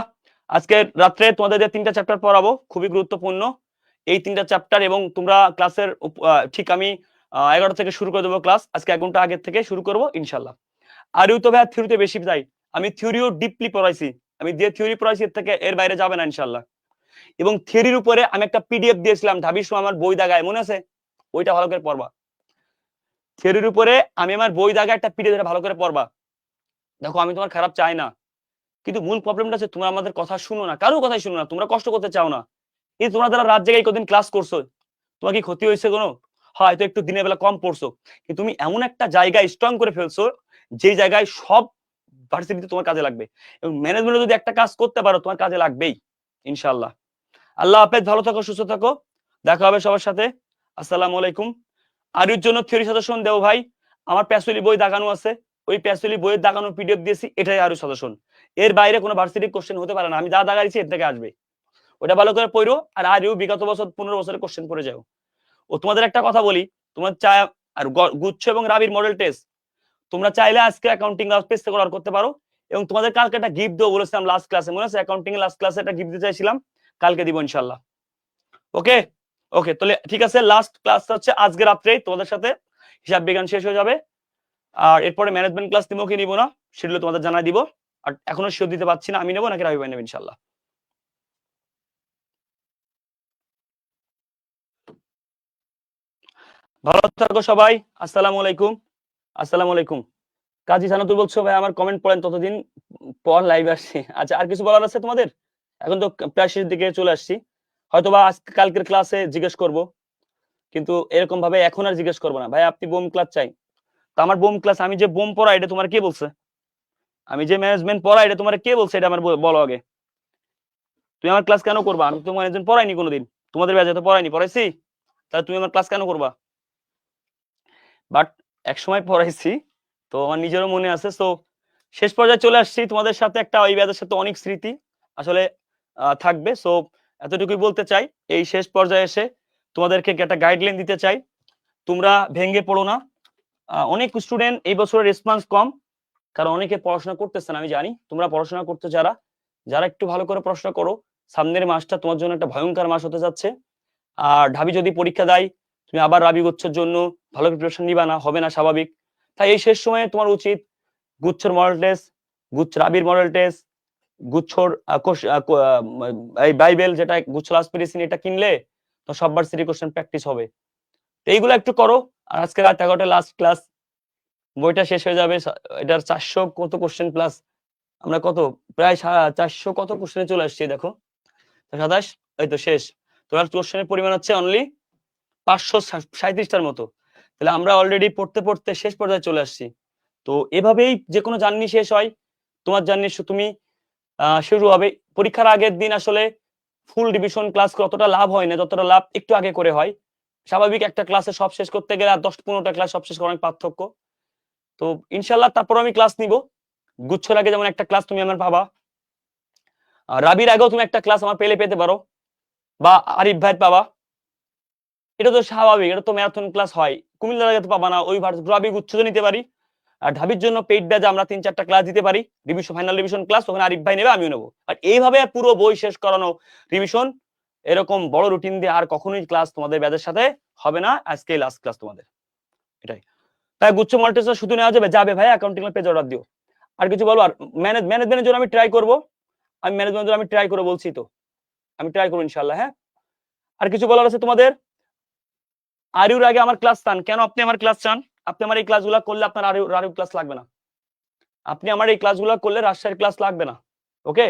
আজকে রাত্রে তোমাদের যে 3টা চ্যাপ্টার পড়াবো খুবই গুরুত্বপূর্ণ, এই 3টা চ্যাপ্টার, এবং তোমরা ক্লাসের ঠিক আমি 11টা থেকে শুরু করে দেবো ক্লাস, আজকে 1 ঘন্টা আগে থেকে শুরু করবো ইনশাআল্লাহ। আর তো ভাই থিওরিতে বেশি যাই, আমি থিওরিও ডিপলি পড়াইছি, আমি যে থিওরি পড়াইছি এর থেকে এর বাইরে যাবে না ইনশাআল্লাহ। এবং থিওরির উপরে আমি একটা পিডিএফ দিয়েছিলাম ঢাবির সময়, আমার বই দাগায় মনে আছে, ওইটা ভালো করে পড়বা। থিওরির উপরে আমি আমার বই দাগা একটা পিঠে ধরে ভালো করে পড়বা। দেখো আমি তোমার খারাপ চাই না, কিন্তু মূল প্রবলেমটা হচ্ছে তোমরা আমাদের কথা শুনো না, কারোর কথাই শুনো না, তোমরা কষ্ট করতে চাও না। কিন্তু তোমরা যারা রাত জেগে কদিন ক্লাস করছো, তোমার কি ক্ষতি হয়েছে কোনো? হয়তো একটু দিনের বেলা কম পড়ছো, কিন্তু তুমি এমন একটা জায়গায় স্ট্রং করে ফেলছো যে জায়গায় সব ভার্সিটিতে তোমার কাজে লাগবে, এবং ম্যানেজমেন্টে যদি একটা কাজ করতে পারো তোমার কাজে লাগবেই ইনশাআল্লাহ। আল্লাহ হাফেজ, ভালো থাকো, সুস্থ থাকো, দেখা হবে সবার সাথে। আসসালামু আলাইকুম। আরির জন্য থিওরি সাজেশন দেও ভাই, আমার প্যাসুলি বই দাগানো আছে, ওই প্যাসুলি বইয়ের দাগানো পিডিএফ দিয়েছি, এটাই আরো সাজেশন। এর বাইরে কোনো ভার্সিটি কোশ্চেন হতে পারে না, আমি যা দাগাইছি এর থেকে আসবে, ওটা ভালো করে পড়ো। আর আরিও বিগত বছর 15 বছরের কোশ্চেন পড়ে যাও। ও তোমাদের একটা কথা বলি, তোমার চায় আর গুচ্ছ এবং রাবির মডেল টেস্ট তোমরা চাইলে আজকে অ্যাকাউন্টিং পেজ থেকে অর্ডার করতে পারো, এবং তোমাদের কালকে একটা গিফট দেবো বলেছিলাম লাস্ট ক্লাসে, মনে আছে? অ্যাকাউন্টিং এর লাস্ট ক্লাসে একটা গিফট দিতে চাইছিলাম, কালকে দিব ইনশাআল্লাহ। ওকে ওকে, তাহলে ঠিক আছে, লাস্ট ক্লাসটা হচ্ছে আজকে রাত্রেই তোমাদের সাথে হিসাব বিজ্ঞান শেষ হয়ে যাবে, আর এরপরে ম্যানেজমেন্ট ক্লাস নিবো কি নিব না সেগুলো তোমাদের জানাই দিব। আর এখনো শিওর দিতে পারছি না আমি নেবো নাকি রাবি ভাই নেবে ইনশাআল্লাহ। ভালো থাকো সবাই, আসসালামু আলাইকুম। আসসালামু আলাইকুম। কাজী জানাতুল বলছো ভাই আমার কমেন্ট পড়েন, ততদিন পর লাইভ আসছি। আচ্ছা, আর কিছু বলার আছে তোমাদের? এখন তো প্রায় শেষের দিকে চলে আসছি, হয়তোবা আজকে কালকের ক্লাসে জিজ্ঞেস করব, কিন্তু এরকম ভাবে এখন আর জিজ্ঞেস করবো না। ভাই আপনি বোম ক্লাস চাই, তো আমার বোম ক্লাস, আমি যে বোম পড়া এটা তোমার কে বলছে? আমি যে ম্যানেজমেন্ট পড়া এটা তোমার কে বলছে? এটা আমার বলো আগে। তুমি আমার ক্লাস কেন করবা? আমি তো ম্যানেজমেন্ট পড়াইনি কোনোদিন, তোমাদের ব্যাচে তো পড়াইনি, পড়াইছি? তাহলে তুমি আমার ক্লাস কেন করবা? বাট এক সময় পড়াইছি, তো আমার নিজেরও মনে আছে। তো শেষ পর্যায়ে চলে আসছি, তোমাদের সাথে একটা ওই ব্যাচের সাথে অনেক স্মৃতি আসলে থাকবে। সো এতটুকুই বলতে চাই, এই শেষ পর্যায়ে এসে তোমাদেরকে একটা গাইডলাইন দিতে চাই, তোমরা ভেঙে পড়ো না। অনেক স্টুডেন্ট এই বছরের রেসপন্স কম, কারণ অনেকে পড়াশোনা করতেছে না, আমি জানি তোমরা পড়াশোনা করতে, যারা যারা একটু ভালো করে পড়াশোনা করো, সামনের মাসটা তোমার জন্য একটা ভয়ঙ্কর মাস হতে যাচ্ছে। আর ঢাবি যদি পরীক্ষা দেয়, তুমি আবার রাবি গুচ্ছের জন্য ভালো প্রিপারেশন নিবা না, হবে না স্বাভাবিক। তাই এই শেষ সময়ে তোমার উচিত গুচ্ছর মডেল টেস্ট, রাবির মডেল টেস্ট, গুচ্ছর এই বাইবেল যেটা গুচ্ছ লাস্ট এটা কিনলে তো সব ভার্সিটি কোশ্চেন প্র্যাকটিস হবে। তো এইগুলো একটু করো। আর আজকে রাত 11টা লাস্ট ক্লাস, বইটা শেষ হয়ে যাবে, এটার 400 কত কোশ্চেন প্লাস, আমরা কত প্রায় 400 কত কোশ্চেনে চলে আসছি, দেখো 27, এই তো শেষ। তোমার কোশ্চেনের পরিমাণ হচ্ছে অনলি 537টার মতো, তাহলে আমরা অলরেডি পড়তে পড়তে শেষ পর্যায়ে চলে আসছি। তো এভাবেই যে কোনো জার্নি শেষ হয়, তোমার জার্নি তুমি শুরু হবে। পরীক্ষার আগের দিন আসলে ফুল রিভিশন ক্লাস কতটা লাভ হয় না, যতটা লাভ একটু আগে করে হয়। স্বাভাবিক একটা ক্লাসে সব শেষ করতে গেলে আর 10-15টা ক্লাস সব শেষ করা অনেক পার্থক্য। তো ইনশাল্লাহ তারপর আমি ক্লাস নিব, গুচ্ছর আগে যেমন একটা ক্লাস তুমি আমার পাবা, রাবির আগেও তুমি একটা ক্লাস আমার পেতে পারো, বা আরিফ ভাই পাবা, এটা তো স্বাভাবিক, এটা তো ম্যারাথন ক্লাস হয়। কুমিল্লার আগে তো পাবা না, ওই রাবি গুচ্ছ নিতে পারি। আর ঢাবির জন্য পেইড ব্যাচ আমরা 3-4টা ক্লাস দিতে পারি, রিভিশন ফাইনাল রিভিশন ক্লাস, ওখানে আরিফ ভাই নেবে, আমিও নেবো। আর এইভাবে পুরো বই শেষ করানো, রিভিশন, এরকম বড় রুটিন দিয়ে আর কখনোই ক্লাস তোমাদের ব্যাচের সাথে হবে না, আজকে লাস্ট ক্লাস তোমাদের, এটাই। তাই গুচ্ছ মডেল টেস্ট শুধু নেওয়া যাবে, যাবে ভাই অ্যাকাউন্টিং পেজ অর্ডার দিও। আর কিছু বলো? আর ম্যানেজমেন্টের জন্য আমি ট্রাই করব, আমি ম্যানেজমেন্টের জন্য আমি ট্রাই করে বলছি তো, আমি ট্রাই করব ইনশাআল্লাহ। হ্যাঁ, আর কিছু বলার আছে তোমাদের? আরিউর আগে আমার ক্লাস চান কেন? আপনি আমার ক্লাস চান, আপনি আমার এই ক্লাসগুলো করলে আপনার আরিউ ক্লাস লাগবে না, আপনি আমার এই ক্লাসগুলো করলে রাজশাহীর ক্লাস লাগবে না। ওকে,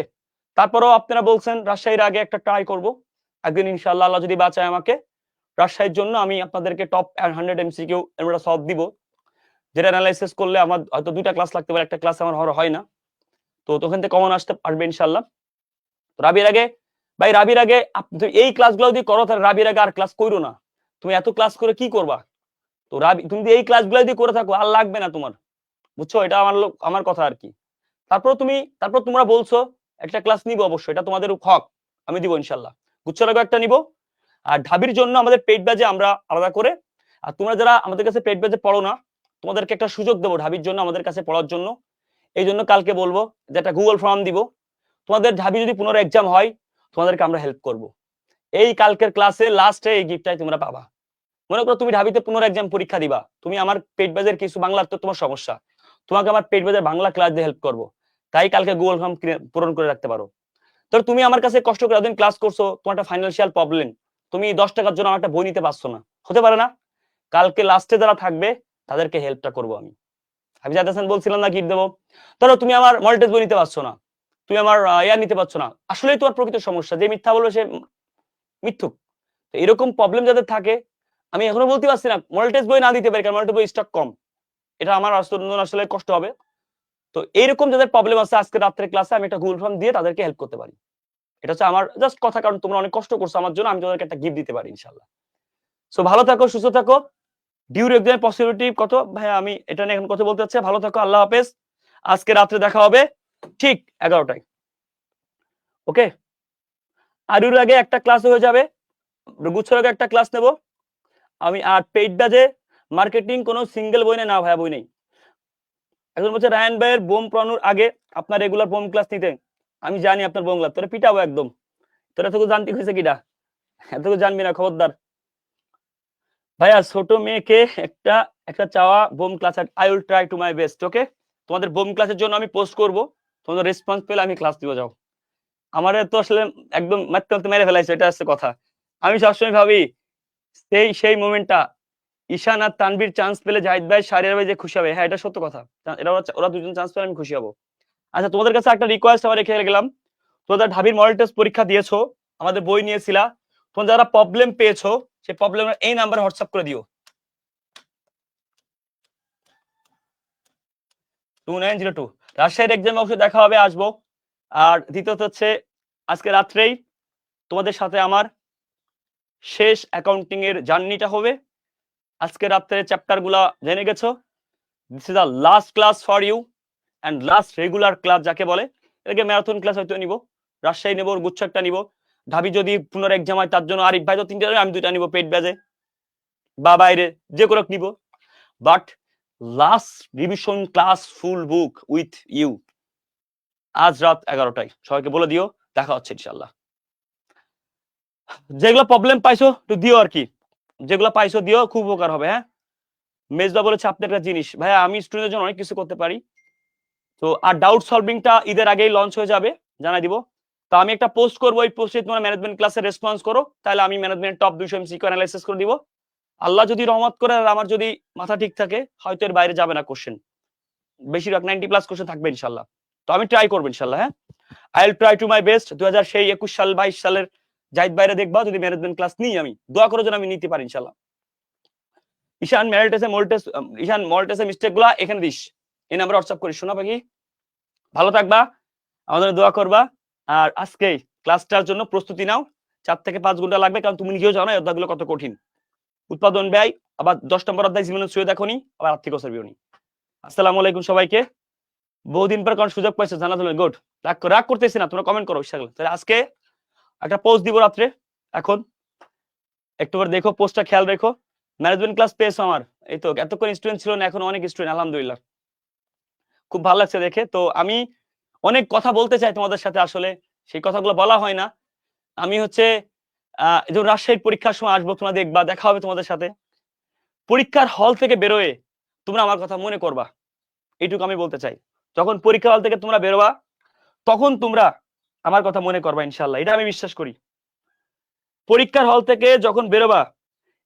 তারপরেও আপনারা বলছেন রাজশাহীর আগে একটা ট্রাই করব একদিন ইনশাআল্লাহ, আল্লাহ যদি বাঁচায় আমাকে। রাজশাহীর জন্য আমি আপনাদেরকে টপ 100 এমসিকিউ আমরা সলভ দিব, যেটা অ্যানালাইসিস করলে আমার হয়তো 2টা ক্লাস লাগতে পারে, একটা ক্লাস আমার হয় না, তো ওখান থেকে কমন আসবে ইনশাআল্লাহ। রাবির আগে, ভাই রাবির আগে এই ক্লাসগুলো যদি করো তাহলে রাবির আগে আর ক্লাস করো না, তুমি এত ক্লাস করে কি করবা? তো রাবি তুমি এই ক্লাসগুলো যদি করে থাকো আর লাগবে না তোমার, বুঝছো? এটা আমার কথা আর কি। তারপর তোমরা বলছো একটা ক্লাস নিব, অবশ্যই এটা তোমাদের হক, আমি দিব ইনশাআল্লাহ। গুচ্ছ লাগবে একটা নিব। আর ঢাবির জন্য আমাদের পেইড ব্যাচে আমরা আলাদা করে, আর তোমরা যারা আমাদের কাছে পেইড ব্যাচে পড়ো না, তোমাদেরকে একটা সুযোগ দেবো ঢাবির জন্য আমাদের কাছে পড়ার জন্য। এই জন্য কালকে বলবো যে একটা গুগল ফর্ম দিব, তোমাদের ঢাবি যদি পুনরায় এক্সাম হয় তোমাদেরকে আমরা হেল্প করব। এই কালকের ক্লাসে লাস্টে এই গিফটটাই তোমরা পাবা। মনে করো তুমি ঢাবিতে পুনরায় এক্সাম পরীক্ষা দিবা, তুমি আমার পেইড ব্যাচের কিছু বাংলার তো তোমার সমস্যা, তোমাকে আমার পেইড ব্যাচের বাংলা ক্লাস দিয়ে হেল্প করব, তাই কালকে গুগল ফর্ম পূরণ করে রাখতে পারো। তো তুমি আমার কাছে কষ্ট করে এতদিন ক্লাস করছো, তোমার একটা ফাইনান্সিয়াল প্রবলেম, তুমি 10 টাকার জন্য আমার একটা বই নিতে পারছো না, হতে পারে না? কালকে লাস্টে যারা থাকবে তাদেরকে হেল্পটা করবো আমি জাহিদ হাসান বলছিলাম না গিফট দেবো, ধরো তুমি আমার মডেল টেস্ট বই নিতে পারছো না, তুমি আমার ইয়ার নিতে পারছো না, আসলেই তোমার প্রকৃত সমস্যা, যে মিথ্যা বলবে সে মিথ্যুক। এরকম প্রবলেম যাদের থাকে, আমি এখনো বলতে পারছি না মডেল টেস্ট বই না দিতে পারি, কারণ মডেল টেস্ট বই স্টক কম, এটা আমার আসলে কষ্ট হবে। তো এইরকম যাদের প্রবলেম আছে আজকে রাত্রে ক্লাসে আমি একটা গুগল ফর্ম দিয়ে তাদেরকে হেল্প করতে পারি, এটা হচ্ছে আমার জাস্ট কথা, কারণ তোমরা অনেক কষ্ট করছো আমার জন্য, আমি তোমাদেরকে একটা গিফট দিতে পারি ইনশাআল্লাহ। সো ভালো থাকো, সুস্থ থাকো। ডিউর এক্সামের পসিবিলিটি কত ভাই, আমি এটা নিয়ে এখন কথা বলতে চাচ্ছি। ভালো থাকো, আল্লাহ হাফেজ। আজকে রাত্রে দেখা হবে ঠিক 11টায়। ওকে, আরুর আগে একটা ক্লাস হয়ে যাবে, গুচ্ছর আগে একটা ক্লাস নেব আমি। আর পেইড ব্যাচে মার্কেটিং কোনো সিঙ্গেল বই না ভাইয়া, বই নেই। এখন বলছে রায়ান ভাইয়ের বোম পড়ানোর আগে আপনার রেগুলার বোম ক্লাস নিতে, আমি জানি আপনার বোম ক্লাস, তোরা পিটাবো একদম, তোরা তো জানতে হয়েছে কিটা, এত জানবি না, খবরদার ভাইয়া। ছোট মেয়েকে একটা একটা চাওয়া বোম class, I will try to my best. Okay, তোমাদের বোম ক্লাসের জন্য আমি পোস্ট করব, তোমাদের রেসপন্স পেলে আমি ক্লাস দিব। যাও, আমারে তো আসলে একদম মারতে মারতে মেরে ফেলাইছে, এটা হচ্ছে কথা। আমি সবসময় ভাবি সেই মোমেন্টটা ঈশান আর তানভীর চান্স পেলে জাহিদ ভাই শাহরিয়ার ভাই যে খুশি হবে, হ্যাঁ এটা সত্য কথা, ওরা দুজন চান্স পেলে আমি খুশি হব। আচ্ছা, তোমাদের কাছে একটা রিকোয়েস্ট আবার রেখে গেলাম, তোমরা ঢাবির মডেল টেস্ট পরীক্ষা দিয়েছো, আমাদের বই নিয়েছিলা, তোমরা যারা প্রবলেম পেয়েছো সেই প্রবলেম এই নাম্বারে হোয়াটসঅ্যাপ করে দিও 2902। রাজশাহীর এক্সাম অবশ্যই দেখা হবে, আসবো। আর দ্বিতীয়ত হচ্ছে আজকে রাত্রেই তোমাদের সাথে আমার শেষ অ্যাকাউন্টিং এর জার্নিটা হবে। আজকে রাত্রে চ্যাপ্টার গুলা জেনে গেছো, this is the last class for you and last regular class যাকে বলে, এটাকে ম্যারাথন ক্লাস হয়তো নিব, রাজশাহী নেবো, গুচ্ছ একটা নিব, ঢাবি যদি পুনর এক্সাম হয় তার জন্য আরিফ ভাই তো 3টা, আমি 2টা নিব পেড ব্যাজে বা বাইরে যে কোনো নিব, but last revision class full book with you আজ রাত 11টায়, সবাইকে বলে দিও, দেখা হচ্ছে ইনশাল্লাহ। যেগুলো প্রবলেম পাইছো একটু দিও আর কি, যেগুলো পাইছো দিও, খুব উপকার হবে। হ্যাঁ, মেজদা বলেছে আপনি একটা জিনিস, ভাইয়া আমি স্টুডেন্টের জন্য অনেক কিছু করতে পারি। তো আর ডাউট সলভিংটা ঈদের আগেই লঞ্চ হয়ে যাবে, জানাই দিব। তো আমি একটা পোস্ট করবো, এই পোস্টে তোমরা ম্যানেজমেন্ট ক্লাসে রেসপন্স করো, তাহলে আমি ম্যানেজমেন্ট টপ 200 এমসিকিউ অ্যানালাইসিস করে দিব। আল্লাহ যদি রহমত করে আর আমার যদি মাথা ঠিক থাকে, হয়তো এর বাইরে যাবে না কোশ্চেন, বেশিরভাগ 90+ কোশ্চেন থাকবে ইনশাল্লাহ। তো আমি ট্রাই করবো ইনশাল্লাহ। হ্যাঁ, I will try to my best. 2021 সাল 22 সালের জাহিদ বাইরে দেখবা যদি ম্যানেজমেন্ট ক্লাস নিই, আমি দোয়া করার জন্য আমি নিতে পারি ইনশাল্লাহ। ঈশান ঈশান মল্টেসে মিস্টেক গুলা এখানে দিস, এই নাম্বারে হোয়াটসঅ্যাপ করিস, শোনা পাখি। ভালো থাকবা, আমাদের দোয়া করবা। আর আজকে ক্লাসটার জন্য প্রস্তুতি নাও, 4 থেকে 5 ঘন্টা লাগবে, কারণ তুমি নিজেও জানো এই অধ্যায়গুলো কত কঠিন। উৎপাদন ব্যয় আবার 10 নম্বর অধ্যায় জীবনে ছুঁয়ে দেখোনি, আবার আর্থিক সার্ভেও নি। আসসালামু আলাইকুম সবাইকে, বহুদিন পর কোন সুযোগ পাইছো জানা তুমি, গুড। রাগ করতেছি না, তোমরা কমেন্ট করো। তাহলে আজকে একটা পোস্ট দিব রাত্রে, এখন একটু করে দেখো পোস্টটা, খেয়াল রেখো। ম্যানেজমেন্ট ক্লাস পেয়েছো আমার, এই তো এতক্ষণ স্টুডেন্ট ছিল না, এখন অনেক স্টুডেন্ট, আলহামদুলিল্লাহ, খুব ভালো লাগছে দেখে। তো আমি অনেক কথা বলতে চাই তোমাদের সাথে, আসলে সেই কথাগুলো বলা হয় না। আমি হচ্ছে যেমন রাজশাহীর পরীক্ষার সময় আসবো, তোমরা দেখবা, দেখা হবে তোমাদের সাথে। পরীক্ষার হল থেকে বেরোয় তোমরা আমার কথা মনে করবা, এইটুকু আমি বলতে চাই। যখন পরীক্ষা হল থেকে তোমরা বেরোবা, তখন তোমরা আমার কথা মনে করবা ইনশাল্লাহ, এটা আমি বিশ্বাস করি। পরীক্ষার হল থেকে যখন বেরোবা,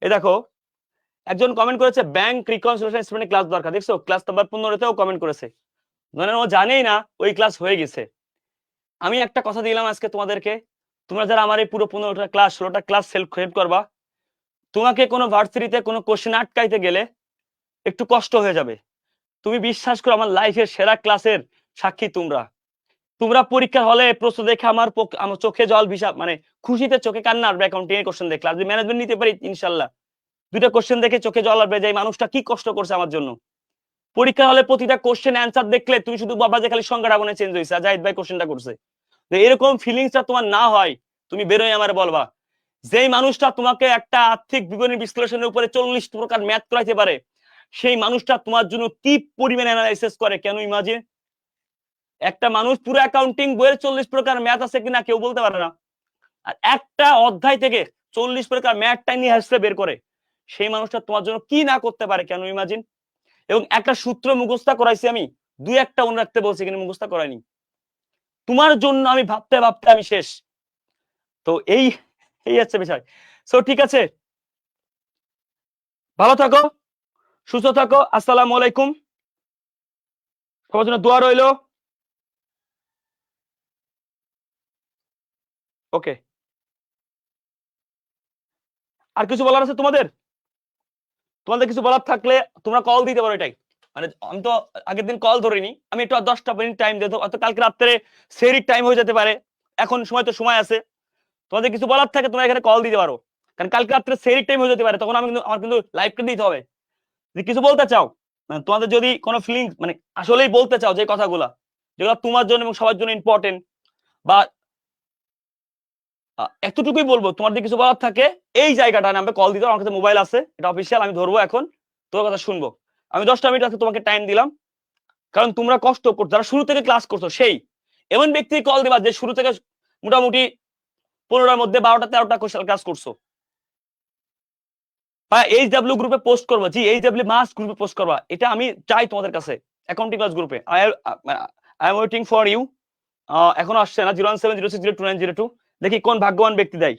এ দেখো একজন কমেন্ট করেছে ব্যাংক রিকনসিলিয়েশন স্টুডেন্ট ক্লাস দরকার, দেখছো ক্লাস নাম্বার 15-তেও কমেন্ট করেছে, মানে ও জানেই না ওই ক্লাস হয়ে গেছে। আমি একটা কথা দিলাম আজকে তোমাদেরকে, তোমরা যারা আমার এই পুরো 15টা ক্লাস 16টা ক্লাস হেল্প করবা, তোমাকে কোনো ভার্সিটিতে কোনো কোশ্চেন আটকাইতে গেলে একটু কষ্ট হয়ে যাবে। তুমি বিশ্বাস করো, আমার লাইফের সেরা ক্লাসের সাক্ষী তোমরা। তোমরা পরীক্ষার হলে প্রশ্ন দেখে আমার চোখে জল মানে খুশিতে চোখে কান্না আসবে অ্যাকাউন্টিং এর কোশ্চেন দেখলে। যদি ম্যানেজমেন্ট নিতে পারি ইনশাল্লাহ, 2টা কোশ্চেন দেখে চোখে জল আসবে যে এই মানুষটা কি কষ্ট করছে আমার জন্য। পরীক্ষা হলে প্রতিটা কোশ্চেন অ্যান্সার দেখলে তুমি শুধু বাবা যে খালি সংখ্যাটা মনে চেঞ্জ হয়েছে, জাহিদ ভাই কোশ্চেনটা করছে, তো এরকম ফিলিংসটা তোমার না হয়, তুমি বেরোয় আমার বলবা। যেই মানুষটা তোমাকে একটা আর্থিক বিবরণী বিশ্লেষণের উপরে 40 প্রকার ম্যাথ করাইতে পারে, সেই মানুষটা তোমার জন্য কি পরিমাণ অ্যানালাইসিস করে, কেন ইমাজিন। একটা মানুষ পুরো অ্যাকাউন্টিং বইয়ের 40 প্রকার ম্যাথ আছে কিনা কেউ বলতে পারে না, আর একটা অধ্যায় থেকে 40 প্রকার ম্যাথটা নিয়ে আসলে বের করে, সেই মানুষটা তোমার জন্য কি না করতে পারে, কেন ইমাজিন। এবং একটা সূত্র মুখস্থ করাইছি আমি, 2-1টা মনে রাখতে বলছি, কিন্তু মুখস্থ করাইনি। তোমার জন্য আমি ভাবতে ভাবতে আমি শেষ। তো এই হচ্ছে বিষয়। সো ঠিক আছে, ভালো থাকো, সুস্থ থাকো। আসসালামু আলাইকুম। সবার জন্য দোয়া রইলো। ওকে, আর কিছু বলার আছে তোমাদের? তোমাদের কিছু বলার থাকলে তোমরা কল দিতে পারো। এটাই মানে আমি তো আগের দিন কল ধরিনি, আমি একটু 10টা মিনিট টাইম দিতে, অত কালকে রাত্রে সেরির টাইম হয়ে যেতে পারে। এখন সময় তো সময় আছে, তোমাদের কিছু বলার থাকে তোমরা এখানে কল দিতে পারো, কারণ কালকে রাত্রে সেরির টাইম হয়ে যেতে পারে, তখন আমার কিন্তু লাইভটা দিতে হবে। যদি কিছু বলতে চাও, মানে তোমাদের যদি কোনো ফিলিং মানে আসলেই বলতে চাও যে কথাগুলা যেগুলো তোমার জন্য এবং সবার জন্য ইম্পর্টেন্ট, বা এতটুকুই বলবো, তোমার যদি কিছু বলার থাকে এই জায়গাটা নামবে কল দিতে। আমার কাছে মোবাইল আছে, এটা অফিসিয়াল, আমি ধরবো এখন, তোমার কথা শুনবো। আমি 10টা মিনিট আজকে তোমাকে টাইম দিলাম, কারণ তোমরা কষ্ট করছো, যারা শুরু থেকে ক্লাস করছো, সেই এমন ব্যক্তি কল দিবা যে শুরু থেকে মোটামুটি 15টার মধ্যে 12টা 13টা ক্লাস করছো। এইচডব্লিউ গ্রুপে পোস্ট করবা, জি এইচডব্লিউ মাস গ্রুপে পোস্ট করবা, এটা আমি চাই তোমাদের কাছে। অ্যাকাউন্টিং ক্লাস গ্রুপে I am waiting for you. এখনো আসছে না, 01706029902। দেখি কোন ভাগ্যবান ব্যক্তি দেয়।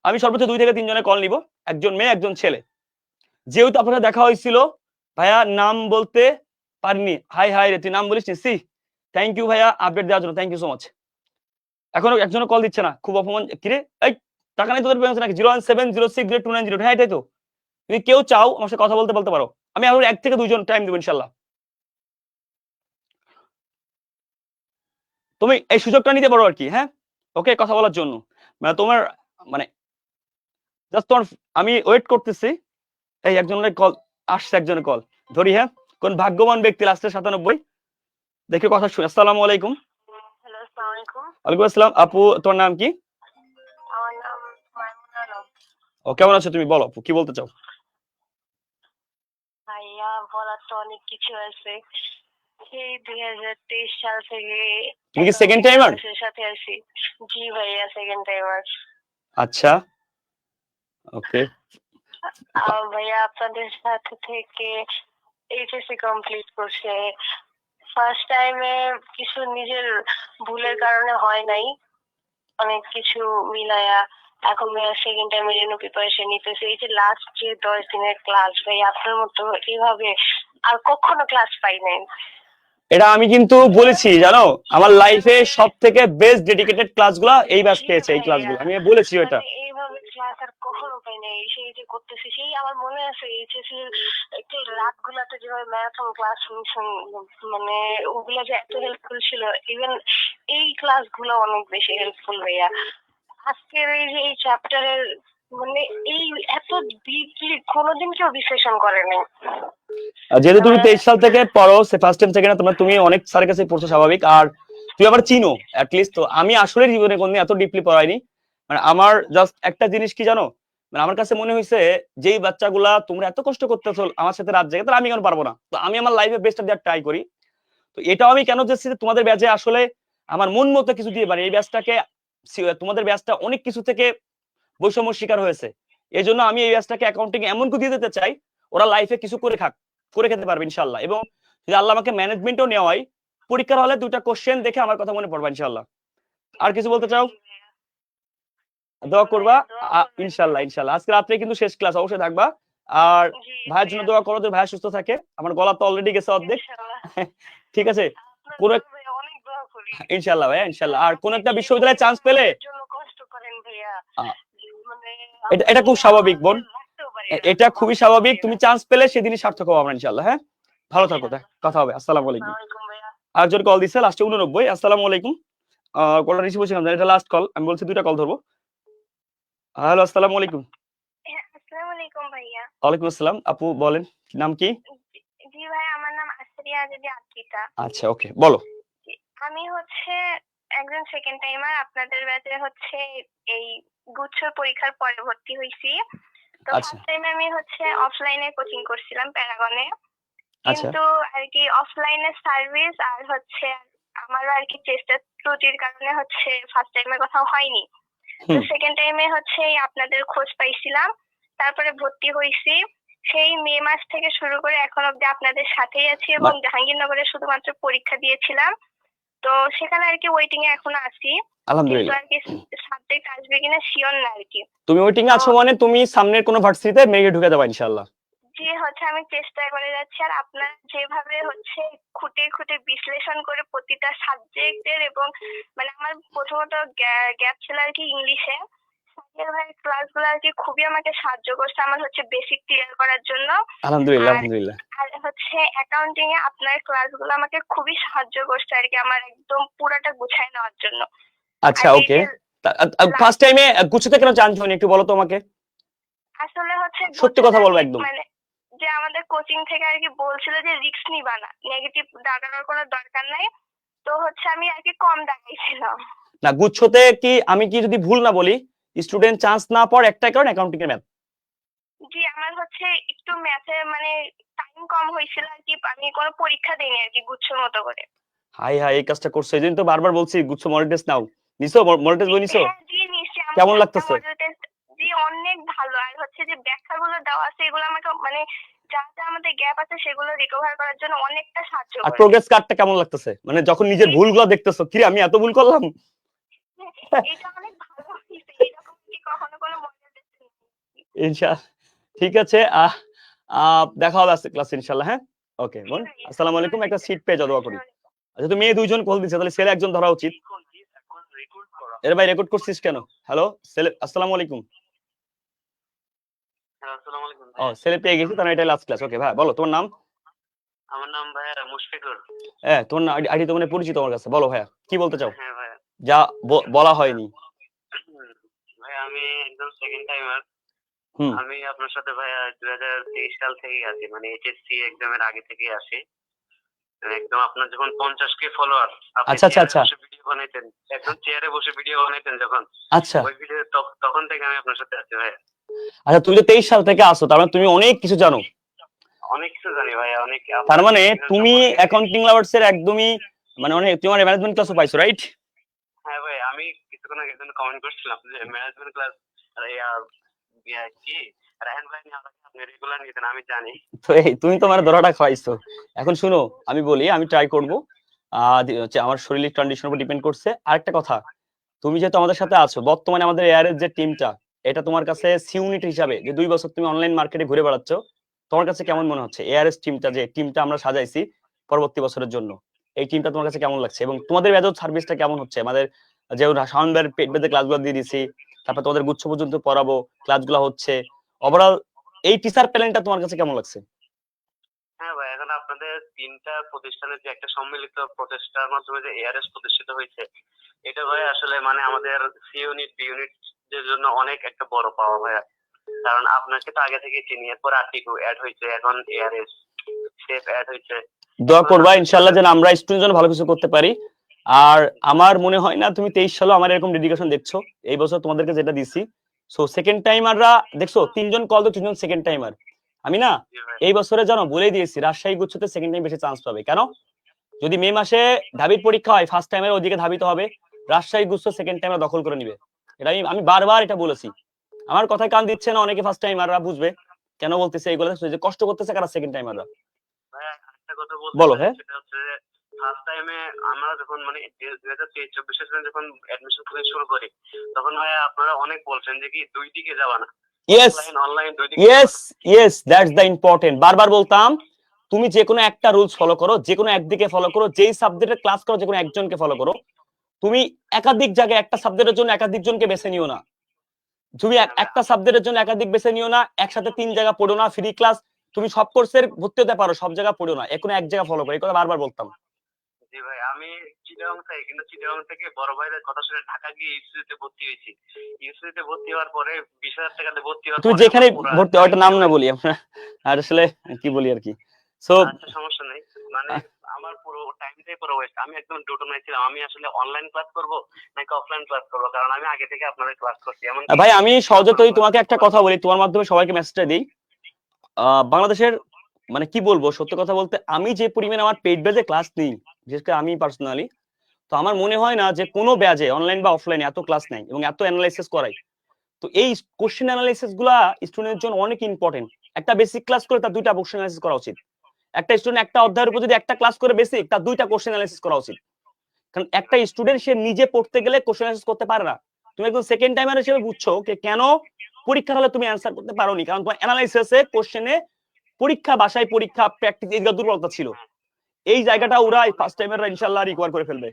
আমি সর্বোচ্চ 2 থেকে 3 জনের কল নিব, একজন মেয়ে একজন ছেলে। যেহেতু আপনার দেখা হয়েছিল, ভাইয়া নাম বলতে পারিনি। হাই হাই রে, তুই নাম বলিস নি? সি, থ্যাংক ইউ ভাইয়া আপডেট দেওয়ার জন্য, থ্যাংক ইউ সো মাচ। এখনো একজনও কল দিচ্ছে না, খুব অপমান। কিরে এই টাকা নেই তোদের পেমেন্ট নাকি? 01706029902। হ্যাঁ এটাই তো। যদি কেউ চাও আমার সাথে কথা বলতে বলতে পারো, আমি আরো 1 থেকে 2 জন টাইম দেবো ইনশাল্লাহ। তুমি এই সুযোগটা নিতে পারো আর কি। হ্যাঁ, ওকে, কথা বলার জন্য মানে তোমার মানে জাস্ট তোমার, আমি ওয়েট করতেছি। এই একজনের কল আসছে, একজনের কল ধরি। হ্যাঁ, কোন ভাগ্যবান ব্যক্তি লাস্টে 97 দেখে কথা শুনি। আসসালামু আলাইকুম। হ্যালো, আসসালামু আলাইকুম। ওয়ালাইকুম আসসালাম। আপু তোমার নাম কি? আমার নাম মাইমুনা আলম। ও কেমন আছো তুমি? বলো আপু, কি বলতে চাও? ভাইয়া, বলার তো অনেক কিছু আছে। সেই 2023 সাল থেকে তুমি কি সেকেন্ড টাইমার? এর সাথে আছি। জি ভাইয়া, সেকেন্ড টাইমার। আচ্ছা, ওকে। ভাইয়া আপনাদের সাথে থেকে এইচএসসি কমপ্লিট করছে। ফার্স্ট টাইমে কিছু নিজের ভুলের কারণে হয় নাই, অনেক কিছু মিলায়া এখন সেকেন্ড টাইমে জন্য প্রিপারেশন নিতেছে। এই যে লাস্ট যে 10 দিনের ক্লাস, ভাই আপনার মতো এইভাবে আর কখনো ক্লাস পাই নাই। এটা আমি কিন্তু বলেছি, জানো, আমার লাইফে সব থেকে বেস্ট ডেডিকেটেড ক্লাসগুলো এই ব্যাচ পেয়েছে। এই ক্লাসগুলো আমি বলেছি এটা। এইভাবে ক্লাস আর কখনো পাই নাই। সেই যে করতেছি, সেই আমার মনে আছে এইচএসসি একটু রাত গুলাতে যেভাবে ম্যারাথন ক্লাস মানে ওগুলা যে এত হেল্পফুল ছিল। ইভেন এই ক্লাস গুলো অনেক বেশি হেল্পফুল ভাইয়া। আজকের এই যে এই চ্যাপ্টারের মানে এই এত ডিপলি কোনোদিন কেউ বিশ্লেষণ করেনি। যেহেতু তুমি 23 সাল থেকে পড়ো, সে ফার্স্ট টাইম সেকেন্ড তোমরা, তুমি অনেক স্যারের কাছে পড়ছো স্বাভাবিক, আর তুই আবার চিনো অ্যাটলিস্ট। তো আমি আসলে জীবনে কোনদিন এত ডিপলি পড়াইনি। মানে আমার জাস্ট একটা জিনিস কি জানো, মানে আমার কাছে মনে হয়েছে যেই বাচ্চাগুলা তোমরা এত কষ্ট করতেছো আমার সাথে রাত জেগে, তাহলে আমি কেন পারবো না? তো আমি আমার লাইফে বেস্টটা দেওয়ার ট্রাই করি। তো এটাও আমি কেন যাচ্ছি যে তোমাদের ব্যাচে আসলে আমার মন মতো কিছু দিয়ে পারি। এই ব্যাচটাকে, তোমাদের ব্যাচটা অনেক কিছু থেকে বৈষম্য শিকার হয়েছে। এই জন্য আমি এই ব্যাচটাকে অ্যাকাউন্টিং এমন করে দিয়ে দিতে চাই, ওরা লাইফে কিছু করে খেতে পারবে ইনশাল্লাহ। এবং যদি আল্লাহ আমাকে ম্যানেজমেন্টও নেওয়া হয়, পরীক্ষার হলে 2টা কোশ্চেন দেখে আমার কথা মনে পড়বে ইনশাল্লাহ। আর কিছু বলতে চাও? দোয়া করবা। ইনশাল্লাহ ইনশাল্লাহ। আজকে রাত্রে কিন্তু শেষ ক্লাস, অবশ্যই থাকবা। আর ভাইয়ের জন্য দোয়া করো যে ভাইয়া সুস্থ থাকে। আমার গলা তো অলরেডি গেছে অর্ধেক। ঠিক আছে, কোন ইনশাল্লাহ ভাইয়া, ইনশাল্লাহ। আর কোন একটা বিশ্ববিদ্যালয়ে চান্স পেলে, এটা খুব স্বাভাবিক বোন, এটা খুবই স্বাভাবিক। তুমি চান্স পেলে সেদিনই সার্থক হবো আমরা ইনশাল্লাহ। হ্যাঁ, ভালো থাকো, কথা হবে। আসসালামু আলাইকুম। আরেকজন কল দিচ্ছে লাস্টে 89। আসসালামু আলাইকুম। কলটা রিসিভ করছিলাম, এটা লাস্ট কল। আমি বলছি 2টা কল ধরবো। হ্যালো, আসসালামু আলাইকুম। আসসালামু আলাইকুম ভাইয়া। ওয়ালাইকুম আসসালাম। আপু বলেন, নাম কি? জি ভাই, আমার নাম আসরিয়া দেবী আদ্রিতা। আচ্ছা, ওকে, বলো। আমি হচ্ছে একজন সেকেন্ড টাইমার। আপনাদের ব্যাচে হচ্ছে এই গুচ্ছ পরীক্ষার পরে ভর্তি হইছি। তো ফার্স্ট টাইমে আমি হচ্ছে অফলাইনে কোচিং করছিলাম প্যারাগনে, কিন্তু আর কি অফলাইনে সার্ভিস আর হচ্ছে আমারও আর কি চেষ্টা ত্রুটির কারণে হচ্ছে ফার্স্ট টাইমে কোথাও হয়নি। তো সেকেন্ড টাইমে হচ্ছে আপনাদের খোঁজ পাইছিলাম, তারপরে ভর্তি হইছি। সেই মে মাস থেকে শুরু করে এখন অব্দি আপনাদের সাথেই আছি এবং জাহাঙ্গীরনগরে শুধুমাত্র পরীক্ষা দিয়েছিলাম। তো সেখানে আর কি ওয়েটিং এ এখন আছি। আলহামদুলিল্লাহ। আর কি সাবজেক্ট আসবে কিনা শিওর না আর কি। তুমি ওয়েটিং এ আছো মানে তুমি সামনের কোনো ভার্সিটিতে মেয়ে ঢুকে যাবে ইনশাআল্লাহ। জি হচ্ছে আমি চেষ্টা করে যাচ্ছি। আর আপনারা যেভাবে হচ্ছে খুঁটে খুঁটে বিশ্লেষণ করে প্রতিটা সাবজেক্টের এবং মানে আমার প্রথমত গ্যাপ ছিল আর কি ইংলিশে। সাকির ভাইয়ের ক্লাসগুলো আর কি খুবই আমাকে সাহায্য করছে আমার হচ্ছে বেসিক ক্লিয়ার করার জন্য। আলহামদুলিল্লাহ, আর আলহামদুলিল্লাহ। আর হচ্ছে অ্যাকাউন্টিং এ আপনার ক্লাসগুলো আমাকে খুবই সাহায্য করছে আর কি আমার একদম পুরাটা গুছায় নেওয়ার জন্য। আর আচ্ছা, এই ওকে। যে ফার্স্ট টাইমে গুছোতে কেন চান্স হয়নি একটু বলো তো আমাকে। আসলে হচ্ছে সত্যি কথা বলবো একদম। মানে যে আমাদের কোচিং থেকে আর কি বলছিল যে রিস্ক নিবা না, নেগেটিভ দাগানোর কোনো দরকার নাই। তো হচ্ছে আমি আর কি কম দাগাইছিলাম। না, গুচ্ছতে কি আমি কি যদি ভুল না বলি, স্টুডেন্ট চান্স না পাওয়ার একটাই কারণ অ্যাকাউন্টিং এর ম্যাথ। জি আমার হচ্ছে একটু ম্যাথে মানে টাইম কম হয়েছিল আর কি, আমি কোনো পরীক্ষা দিইনি আর কি গুচ্ছর মতো করে। হাই হাই, এই কাজটা করছো, এই জন্য তো বারবার বলছি গুচ্ছ মডেল টেস্ট নাও। নিছো মডেল টেস্ট বই নিছো? হ্যাঁ জি নিশ্চয়ই। আমার কেমন একটা লাগতেছে? মডেল টেস্ট জি অনেক ভালো। আর হচ্ছে যে ব্যাখ্যাগুলো দেওয়া আছে এগুলো আমাকে মানে যা যা আমাদের গ্যাপ আছে সেগুলো রিকভার করার জন্য অনেকটা সাহায্য আর করে। প্রোগ্রেস কার্ডটা কেমন লাগতেছে, মানে যখন নিজের ভুলগুলো দেখতেছো, কি রে, আমি এত ভুল করলাম। এটা অনেক ভালো হয়েছে, এরকম কি কখনো কোনো মডেল টেস্ট নেই। ইনশাআল্লাহ, ঠিক আছে। দেখা হবে আজকে ক্লাস ইনশাআল্লাহ। হ্যাঁ, ওকে বোন, আসসালামু আলাইকুম। একটা সিট পেয়ে যাও, দোয়া করি। আচ্ছা, তুমি মেয়ে দুইজন কল দিচ্ছে, তাহলে ছেলে একজন ধরা উচিত। এর ভাই রেকর্ড করছিস কেন? হ্যালো ছেলে, আসসালামু আলাইকুম। আসসালামু আলাইকুম। ও, ছেলে পেয়ে গেছি, তাহলে এটাই লাস্ট ক্লাস। ওকে ভাই, বলো তোমার নাম। আমার নাম ভাইয়া মুশফিকুর। হ্যাঁ, তোমার আইডি তো মানে পরিচিত আমার কাছে। বলো ভাইয়া, কি বলতে চাও? হ্যাঁ ভাইয়া, যা বলা হয়নি। ভাইয়া আমি একদম সেকেন্ড টাইমার। হুম, আমি আপনার সাথে ভাইয়া 2023 সাল থেকেই আছি, মানে এইচএসসি এক্সামের আগে থেকেই আসি। একদম আপনার যখন 50K ফলোয়ার, আপনি আচ্ছা আচ্ছা চেয়ারে আচ্ছা বসে ভিডিও বানাইতেন, একদম চেয়ারে বসে ভিডিও বানাইতেন যখন, আচ্ছা ওই ভিডিও তখন থেকে আমি আপনার সাথে আছি ভাইয়া। আচ্ছা, তুমি তো 23 সাল থেকে আসো, তার মানে তুমি অনেক কিছু জানো। অনেক কিছু জানি ভাইয়া, অনেক। তার মানে তুমি অ্যাকাউন্টিং লাভার্স এর একদমই মানে অনেক, তোমার ম্যানেজমেন্ট ক্লাসও পাইছো, রাইট? হ্যাঁ ভাই, আমি কিছুক্ষণ আগে একজন কমেন্ট করছিলাম যে ম্যানেজমেন্ট ক্লাস কি রায়হান ভাই নিয়ে আপনি রেগুলার নিতেন, আমি জানি। তো এই তুমি তো আমার ধরাটা খাওয়াইছো। এখন শুনো, আমি বলি, আমি ট্রাই করবো। আমার শরীরের কন্ডিশনের উপর ডিপেন্ড করছে। আরেকটা কথা, তুমি যেহেতু আমাদের সাথে আছো, বর্তমানে আমাদের এআরএস যে টিমটা, এটা তোমার কাছে সিউনিট হিসাবে যে 2 বছর তুমি অনলাইন মার্কেটে ঘুরে বেড়াচ্ছ, তোমার কাছে কেমন মনে হচ্ছে এআরএস টিমটা, যে টিমটা আমরা সাজাইছি পরবর্তী বছরের জন্য, এই টিমটা তোমার কাছে কেমন লাগছে? এবং তোমাদের মেথড সার্ভিসটা কেমন হচ্ছে? আমাদের যে শাওন ভাইয়ের পেট বেঁধে ক্লাসগুলো দিয়ে দিছি, তারপর তোমাদের গুচ্ছ পর্যন্ত পড়াবো, ক্লাসগুলো হচ্ছে, ওভারঅল এই টিচার প্ল্যানটা তোমার কাছে কেমন লাগছে? হ্যাঁ ভাই, এখন আপনাদের তিনটা প্রতিষ্ঠানের যে একটা সম্মিলিত প্রচেষ্টার মাধ্যমে যে এআরএস প্রতিষ্ঠিত হয়েছে, এটা ভাই আসলে মানে আমাদের সি ইউনিট বি ইউনিট এর জন্য অনেক একটা বড় পাওয়া ভাইয়া। কারণ আপনাকে তো আগে থেকে চিনি, এরপর আর্টিকু অ্যাড হয়েছে, এখন এআরএস সেফ অ্যাড হয়েছে। দোয়া করবা ইনশাআল্লাহ যেন আমরা স্টুডেন্ট যেন ভালো কিছু করতে পারি। আর আমার মনে হয় না তুমি 23 সালে আমার এরকম ডেডিকেশন দেখছো। এই বছর তোমাদেরকে যেটা দিছি, সো সেকেন্ড টাইমাররা দেখছো, 3জন কল তো 3জন সেকেন্ড টাইমার। আমি না জি ভাই, এই বছরে জানো বলেই দিয়েছি, রাজশাহী গুচ্ছতে সেকেন্ড টাইম বেশি চান্স পাবে। কেন? যদি মে মাসে ঢাবির পরীক্ষা হয়, ফার্স্ট টাইমের ওদিকে ধাবিত হবে, রাজশাহী গুচ্ছ সেকেন্ড টাইমার দখল করে নিবে। এটা আমি বারবার এটা বলেছি। আমার কথায় কান দিচ্ছে না অনেকে, ফার্স্ট টাইমাররা বুঝবে কেন বলতেছে এইগুলো, যে কষ্ট করতেছে কারা, সেকেন্ড টাইমাররা। ভাইয়া একটা কথা বলতে বলো। চাই, হ্যাঁ, সেটা হচ্ছে যে ফার্স্ট টাইমে আমরা যখন মানে 2023-24 সালে যখন অ্যাডমিশন করতে শুরু করি, তখন ভাইয়া আপনারা অনেক বলছেন যে কি দুই দিকে যাবা না, ইয়েস অফলাইন অনলাইন দুই দিকে yes yes, that's the important. বারবার বলতাম, তুমি যে কোনো একটা রুলস ফলো করো, যে কোনো একদিকে ফলো করো, যেই সাবজেক্টের ক্লাস করো যে কোনো একজনকে ফলো করো। তুমি একাধিক জায়গায় একটা সাবজেক্টের জন্য একাধিক জনকে বেছে নিও না। তুমি একটা সাবজেক্টের জন্য একাধিক বেছে নিও না, একসাথে 3 জায়গা পড়ো না, ফ্রি ক্লাস। তুমি সব কোর্সের ভর্তি হতে পারো, সব জায়গা পড়ো না, কোনো এক জায়গা ফলো করো, এই কথা বারবার বলতাম। জি ভাই, আমি চিটাগাং থেকে, কিন্তু চিটাগাং থেকে বড় ভাইদের কথা শুনে ঢাকা গিয়ে ইউসিতে ভর্তি হয়েছি। ইউসিতে ভর্তি হওয়ার পরে 20,000 টাকা দিয়ে ভর্তি হওয়ার তুমি পরে যেখানে আমার পুরা ভর্তি, ওটা নাম না বলি আমরা, আর আসলে কি বলি আর কি। সো আচ্ছা সমস্যা নেই, মানে আমার পুরো টাইমটাই পুরো ওয়েস্ট। আমি একদম ডোটনায় ছিলাম, আমি আসলে অনলাইন ক্লাস করব নাকি অফলাইন ক্লাস করব, কারণ আমি আগে থেকে আপনাদের ক্লাস করছি। এমন ভাই, আমি সহজতই তোমাকে একটা কথা বলি, তোমার মাধ্যমে সবাইকে মেসেজটা দিই। বাংলাদেশের মানে কি বলবো, সত্য কথা বলতে আমি যে পরিমাণে আমার পেইড ব্যাচে ক্লাস নিই, বিশেষ করে আমি পার্সোনালি, তো আমার মনে হয় না যে কোনো ব্যাচে অনলাইন বা অফলাইনে এত ক্লাস নেই এবং এত অ্যানালাইসিস করাই। তো এই কোশ্চেন অ্যানালাইসিস গুলা স্টুডেন্টের জন্য অনেক ইম্পর্টেন্ট। একটা বেসিক ক্লাস করে তার 2টা কোশ্চেন অ্যানালাইসিস করা উচিত। একটা স্টুডেন্ট একটা অধ্যায়ের উপর যদি একটা ক্লাস করে বেসিক, তার 2টা কোশ্চেন অ্যানালাইসিস করা উচিত। কারণ একটা স্টুডেন্ট সে নিজে পড়তে গেলে কোশ্চেন অ্যানালাইসিস করতে পারে না। তুমি একদম সেকেন্ড টাইমার হিসেবে বুঝছো কেন পরীক্ষার হলে তুমি অ্যান্সার করতে পারোনি, কারণ তোমার অ্যানালাইসিসে কোশ্চেনে পরীক্ষা বাসায় পরীক্ষা প্র্যাকটিস এগুলো দুর্বলতা ছিল, এই জায়গাটা ওরা ফার্স্ট টাইমের ইনশাআল্লাহ রিকভার করে ফেলবে।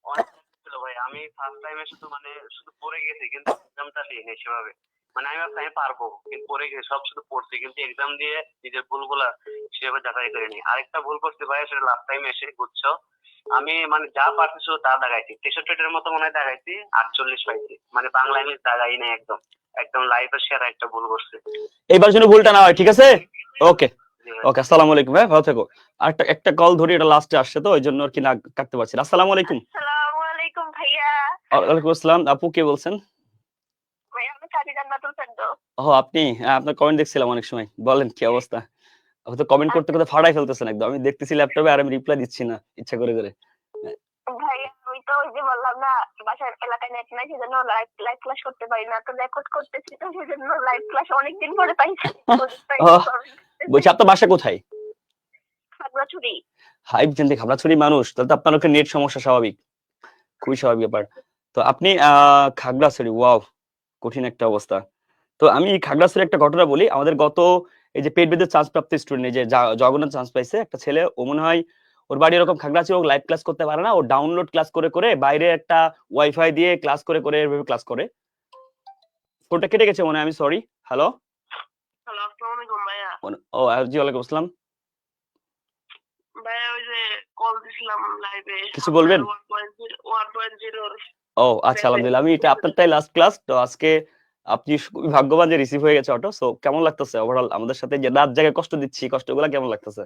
অনেক ছিল ভাই, আমি ফার্স্ট টাইমে শুধু মানে শুধু পড়ে গেছি, কিন্তু এক্সামটা দিইনি সেভাবে। মানে আমি ভাবছি আমি পারবো, কিন্তু পড়ে গেছি, সব শুধু পড়ছি, কিন্তু এক্সাম দিয়ে নিজের ভুলগুলা সেভাবে যাচাই করিনি। আরেকটা ভুল করছি ভাই, সেটা লাস্ট টাইম এসে বুঝছো, আমি মানে যা পারছি শুধু তা দাগাইছি, 63 মতো মনে হয় দাগাইছি, 48 পাইছি, মানে বাংলা ইংলিশ দাগাই নাই একদম। একদম লাইফে সেরা একটা ভুল করছি। এইবার যেন ভুলটা না হয়, ঠিক আছে? ওকে জি ভাই। ওকে, আসসালামু আলাইকুম, হ্যাঁ ভালো থেকো। আরেকটা একটা কল ধরি, এটা লাস্টে আসছে তো ওই জন্য আর কি না কাটতে পারছি না। আসসালামু আলাইকুম। আসসালামু আলাইকুম ভাইয়া। ওয়ালাইকুম আসসালাম। আপু কে বলছেন? ভাইয়া আমি সাজিদা নাতুল ফেরদো। ও আপনি, হ্যাঁ, আপনার কমেন্ট দেখছিলাম অনেক সময়। বলেন কি অবস্থা? আপনি তো কমেন্ট করতে করতে ফাড়াই ফেলতেছেন একদম, আমি দেখতেছি ল্যাপটপে আর আমি রিপ্লাই দিচ্ছি না ইচ্ছা করে করে। ভাইয়া আমি তো ওই যে বললাম না, বাসার এলাকায় নেট নাই, সেজন্য লাইভ ক্লাস করতে পারি না, তো রেকর্ড করতেছি, তো সেজন্য লাইভ ক্লাস অনেকদিন পরে পাইছি। বলছি আপনার বাসা কোথায়? খাগড়াছড়ি। হাই ভিজেন্টি খাগড়াছড়ি মানুষ, তাহলে তো আপনার ওখানে নেট সমস্যা স্বাভাবিক, খুবই স্বাভাবিক ব্যাপার। তো আপনি খাগড়াছড়ি, ওয়াও, কঠিন একটা অবস্থা। তো আমি খাগড়াছড়ির একটা ঘটনা বলি। আমাদের গত এই যে পেট বেঁধে চান্স প্রাপ্ত স্টুডেন্ট, এই যে জগন্নাথ চান্স পাইছে একটা ছেলে, ও মনে হয় ওর বাড়ি এরকম খাগড়াছড়ি, ও লাইভ ক্লাস করতে পারে না, ও ডাউনলোড ক্লাস করে করে বাইরে একটা ওয়াইফাই দিয়ে ক্লাস করে করে এভাবে ক্লাস করে। ফোনটা কেটে গেছে মনে হয়, আমি সরি। হ্যালো, হ্যালো, আসসালামু আলাইকুম ভাইয়া। ও জি ওয়ালাইকুম আসসালাম। ভাইয়া ওই যে কল দিছিলাম লাইভে, কিছু বলবেন? 1.0 ও আচ্ছা, আলহামদুলিল্লাহ। আমি এটা আপনারটাই লাস্ট ক্লাস, তো আজকে আপনি খুবই ভাগ্যবান যে রিসিভ হয়ে গেছে অটো। সো কেমন লাগতেছে ওভারঅল আমাদের সাথে যে রাত জায়গায় কষ্ট দিচ্ছি, কষ্টগুলো কেমন লাগতেছে?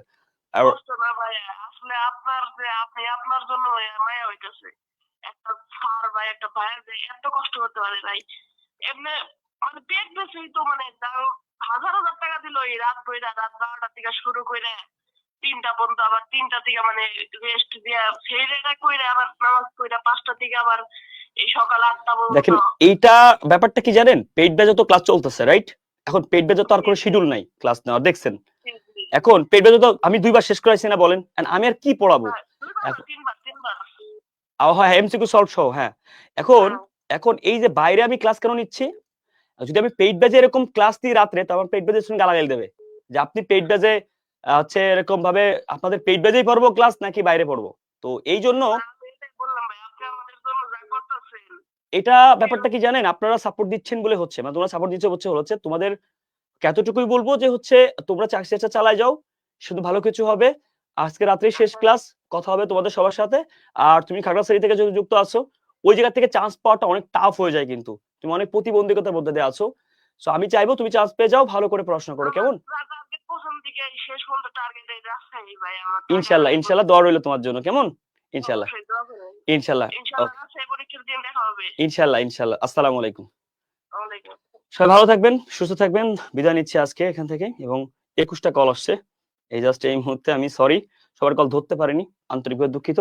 আর কষ্ট না ভাইয়া, আসলে আপনার যে আপনি আপনার জন্য ভাইয়া মায়া হইতেছে। একটা স্যার ভাই, একটা ভাইয়ের যে এত কষ্ট করতে পারে ভাই, এমনি মানে পেট বেশি তো, মানে হাজার হাজার টাকা দিল এই রাত বইরা, রাত 12টা থেকে শুরু করে 3টা পর্যন্ত, আবার 3টা থেকে মানে রেস্ট দিয়া সেই রেটা কইরা আবার নামাজ পড়া 5টা থেকে আবার এই সকাল 8টা দেখেন, পর্যন্ত। এইটা ব্যাপারটা কি জানেন, পেইড ব্যাচে তো ক্লাস চলতেছে, রাইট? এখন পেইড ব্যাচে তো আর কোনো শিডিউল নাই ক্লাস নেওয়ার, দেখছেন? এখন পেইড ব্যাচে তো আমি 2 বার শেষ করাইছি না, বলেন, and আমি আর কি পড়াবো? এখন তিনবার হ্যাঁ, এমসিকিউ সলভ সহ, হ্যাঁ। এখন এখন এই যে বাইরে আমি ক্লাস কেন নিচ্ছি? যদি আমি পেইড ব্যাচে এরকম ক্লাস দিই রাত্রে, তো আমার পেইড ব্যাচের স্টুডেন্ট গালাগালি দেবে যে আপনি পেইড ব্যাচে হচ্ছে এরকম ভাবে আপনাদের পেইড ব্যাচেই পড়বো ক্লাস নাকি বাইরে পড়বো। তো এই জন্য বললাম ভাই, আপনি আমাদের জন্য যা করতেছেন, এটা ব্যাপারটা কি জানেন, আপনারা সাপোর্ট দিচ্ছেন বলে হচ্ছে, মানে তোমরা সাপোর্ট দিচ্ছ হচ্ছে তোমাদের এতটুকুই বলবো যে হচ্ছে তোমরা চেষ্টা চালায় যাও, শুধু ভালো কিছু হবে। আজকে রাত্রে শেষ ক্লাস, কথা হবে তোমাদের সবার সাথে। আর তুমি খাগড়াছড়ি থেকে যদি যুক্ত আছো, ওই জায়গা থেকে চান্স পাওয়াটা অনেক টাফ হয়ে যায়, কিন্তু তুমি অনেক প্রতিবন্ধকতার মধ্যে দিয়ে আছো। সো আমি চাইবো তুমি চান্স পেয়ে যাও, ভালো করে পড়াশোনা করো, কেমন? প্রথম দিকে শেষ পর্যন্ত টার্গেট এই রাস্তায় ভাই আমার। ইনশাল্লাহ, ইনশাল্লাহ, দোয়া রইলো তোমার জন্য, কেমন? ইনশাল্লাহ, ইনশাল্লাহ, ইনশাআল্লাহ রাস্তায় পরীক্ষার দিন দেখা হবে। ইনশাল্লাহ, ইনশাল্লাহ। আসসালামু আলাইকুম। ওয়ালাইকুম। সবাই ভালো থাকবেন, সুস্থ থাকবেন। বিদায় নিচ্ছি আজকে এখান থেকে। এবং 21টা কল আসছে এই জাস্ট এই মুহূর্তে, আমি সরি সবার কল ধরতে পারিনি, আন্তরিকভাবে দুঃখিত।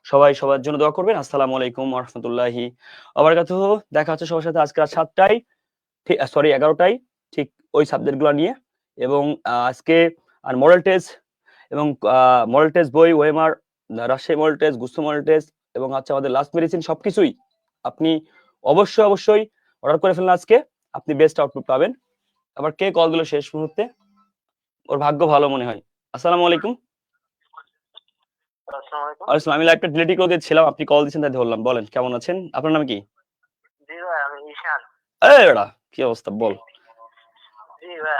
সবাই সবার জন্য দোয়া করবেন। আসসালামু আলাইকুম ওয়া রাহমাতুল্লাহি ওয়া বারাকাতুহু। দেখা হচ্ছে সবার সাথে আজকে রাত 7টায়, ঠিক সরি 11টায়, ঠিক ওই সাবজেক্টগুলো নিয়ে। এবং আজকে আর মডেল টেস্ট এবং মডেল টেস্ট বই, ওএমআর, রাজশাহী মডেল টেস্ট, গুস্ত মডেল টেস্ট এবং হচ্ছে আমাদের লাস্ট মেডিসিন, সবকিছুই আপনি অবশ্যই অবশ্যই অর্ডার করে ফেলুন আজকে, আপনি বেস্ট আউটপুট পাবেন। আবার কে কল দিল শেষ মুহূর্তে, ওর ভাগ্য ভালো মনে হয়। আসসালামু আলাইকুম। আসসালাম, আমি লাইভটা ডিলিট করে দিয়েছিলাম, আপনি কল দিয়েছেন তাই ধরলাম। বলেন কেমন আছেন, আপনার নাম কি? জি ভাই, আমি ঈশান। এই বেটা, কি অবস্থা বল? জি ভাই,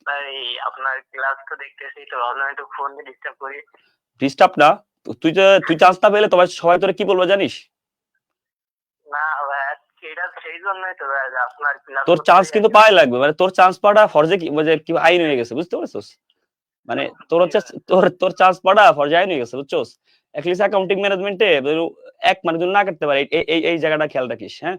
ভাই আপনার ক্লাস তো দেখতেছি, তো ভাবলাম একটু ফোন দিয়ে ডিস্টার্ব করি। ডিস্টার্ব না, তুই চান্স না পেলে তোমার সবাই তোরে কি বলবো জানিস? না ভাই, সেটা সেই জন্যই তো ভাই যে আপনার ক্লাস তোর চান্স কিন্তু পাওয়াই লাগবে, মানে তোর চান্স পাওয়াটা ফরজে কি, মানে কি আইন হয়ে গেছে, বুঝতে পারছিস? মানে তোর হচ্ছে তোর চান্স পাওয়াটা ফরজে আইন হয়ে গেছে, বুঝছস? অ্যাটলিস্ট অ্যাকাউন্টিং ম্যানেজমেন্টে এক মানে তুই না করতে পারে, এই জায়গাটা খেয়াল রাখিস, হ্যাঁ?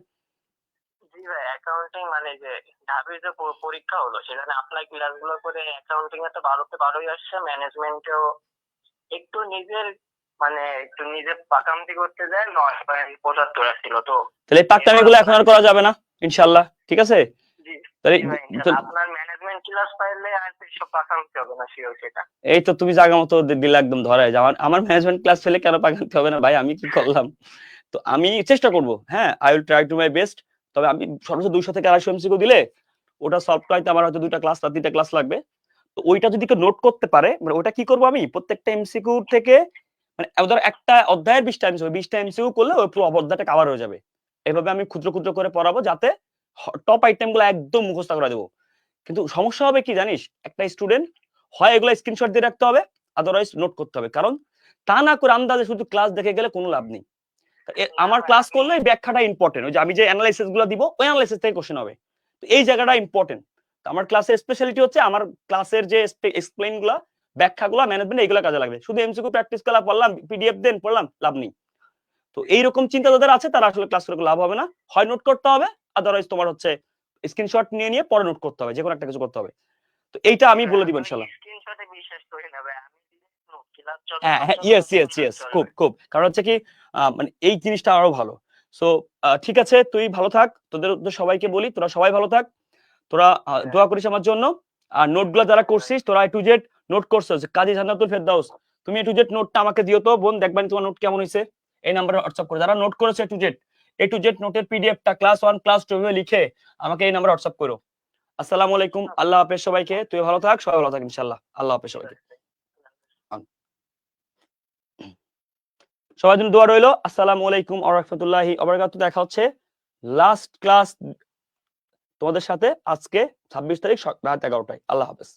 জি ভাই, অ্যাকাউন্টিং মানে যে ঢাবির যে পরীক্ষা হলো, সেখানে আপনার ক্লাসগুলো করে অ্যাকাউন্টিং এ তো 12-12ই আসছে, ম্যানেজমেন্টেও একটু নিজের মানে একটু নিজে পাকামতি করতে যায় 9.75 আসছিল। তো তাহলে এই পাকনামিগুলো এখন আর করা যাবে না ইনশাআল্লাহ, ঠিক আছে? জি তাহলে জি ভাই, ইনশাআল্লাহ আপনার ম্যানেজমেন্ট ক্লাস পাইলে আর এসব পাকামতি হবে না, শিওর সেটা। এই তো তুমি জায়গা মতো দিলে একদম ধরায়, আমার ম্যানেজমেন্ট ক্লাস ফেলে কেন পাকাতে হবে না ভাই, আমি কি করলাম? তো আমি চেষ্টা করব, হ্যাঁ, I will try to my best. তবে আমি সর্বোচ্চ 200 থেকে 250 এমসিকিউ দিলে ওটা সলভ করাইতে আমার হয়তো 2টা ক্লাস বা 3টা ক্লাস লাগবে। তো ওইটা যদি কেউ নোট করতে পারে, মানে ওটা কি করবো আমি প্রত্যেকটা এমসিকিউ থেকে, মানে ধর একটা অধ্যায়ের 20টা এমসিকিউ, 20টা এমসিকিউ করলে ওই পুরো অধ্যায়টা কভার হয়ে যাবে। এভাবে আমি ক্ষুদ্র ক্ষুদ্র করে পড়াবো যাতে টপ আইটেম গুলো একদম মুখস্থ করে দেবো। কিন্তু সমস্যা হবে কি জানিস, একটা স্টুডেন্ট হয় এগুলো স্ক্রিনশট দিয়ে রাখতে হবে, আদারওয়াইজ নোট করতে হবে। কারণ তা না করে আন্দাজে শুধু ক্লাস দেখে গেলে কোনো লাভ নেই। আমার ক্লাস করলে এই ব্যাখ্যাটা ইম্পর্টেন্ট, ওই যে আমি যে অ্যানালাইসিস গুলো দিব ওই অ্যানালাইসিস থেকে কোশ্চেন হবে। তো এই জায়গাটা ইম্পর্টেন্ট। আমার ক্লাসের স্পেশালিটি হচ্ছে আমার ক্লাসের যে এক্সপ্লেইন গুলা, ব্যাখ্যাগুলো, ম্যানেজমেন্ট এইগুলো কাজে লাগবে। শুধু এমসিকিউ প্র্যাকটিস করা পড়লাম, পিডিএফ দেন পড়লাম, লাভ নেই। তো এইরকম চিন্তা যাদের আছে তারা আসলে ক্লাস করে লাভ হবে না, হয় নোট করতে হবে, আদারওয়াইজ তোমার হচ্ছে স্ক্রিনশট নিয়ে নিয়ে পরে নোট করতে হবে, যে কোনো একটা কিছু করতে হবে। তো এইটা আমি বলে দিব ইনশাআল্লাহ। স্ক্রিনশটে বিশ্বাস করি না ভাই, আমি ক্লাস হ্যাঁ হ্যাঁ, ইয়েস ইয়েস ইয়েস, খুব খুব, কারণ হচ্ছে কি মানে এই জিনিসটা আরো ভালো। সো ঠিক আছে, তুই ভালো থাক, তোদের সবাইকে বলি তোরা সবাই ভালো থাক, তোরা দোয়া করিস আমার জন্য। আর নোটগুলো যারা করছিস তোরা A to Z নোট করছিস, কাজী জান্নাতুল ফেরদাউস, তুমি A to Z নোটটা আমাকে দিও তো বোন, দেখবেন তোমার নোট কেমন হয়েছে, এই নাম্বারে হোয়াটসঅ্যাপ করে। যারা নোট করেছে A to Z নোটের পিডিএফটা ক্লাস 1 ক্লাস 2 এ লিখে আমাকে এই নাম্বারে হোয়াটসঅ্যাপ করো। আসসালামু আলাইকুম, আল্লাহ হাফেজ সবাইকে, তুই ভালো থাক, সবাই ভালো থাক ইনশাআল্লাহ, আল্লাহ হাফেজ সবাইকে, সবার জন্য দোয়া রইলো। আসসালামু আলাইকুম ওয়া রাহমাতুল্লাহি ওয়া বারাকাতুহু। দেখা হচ্ছে লাস্ট ক্লাস তোমাদের সাথে আজকে 26 তারিখ রাত 11টায়। আল্লাহ হাফেজ।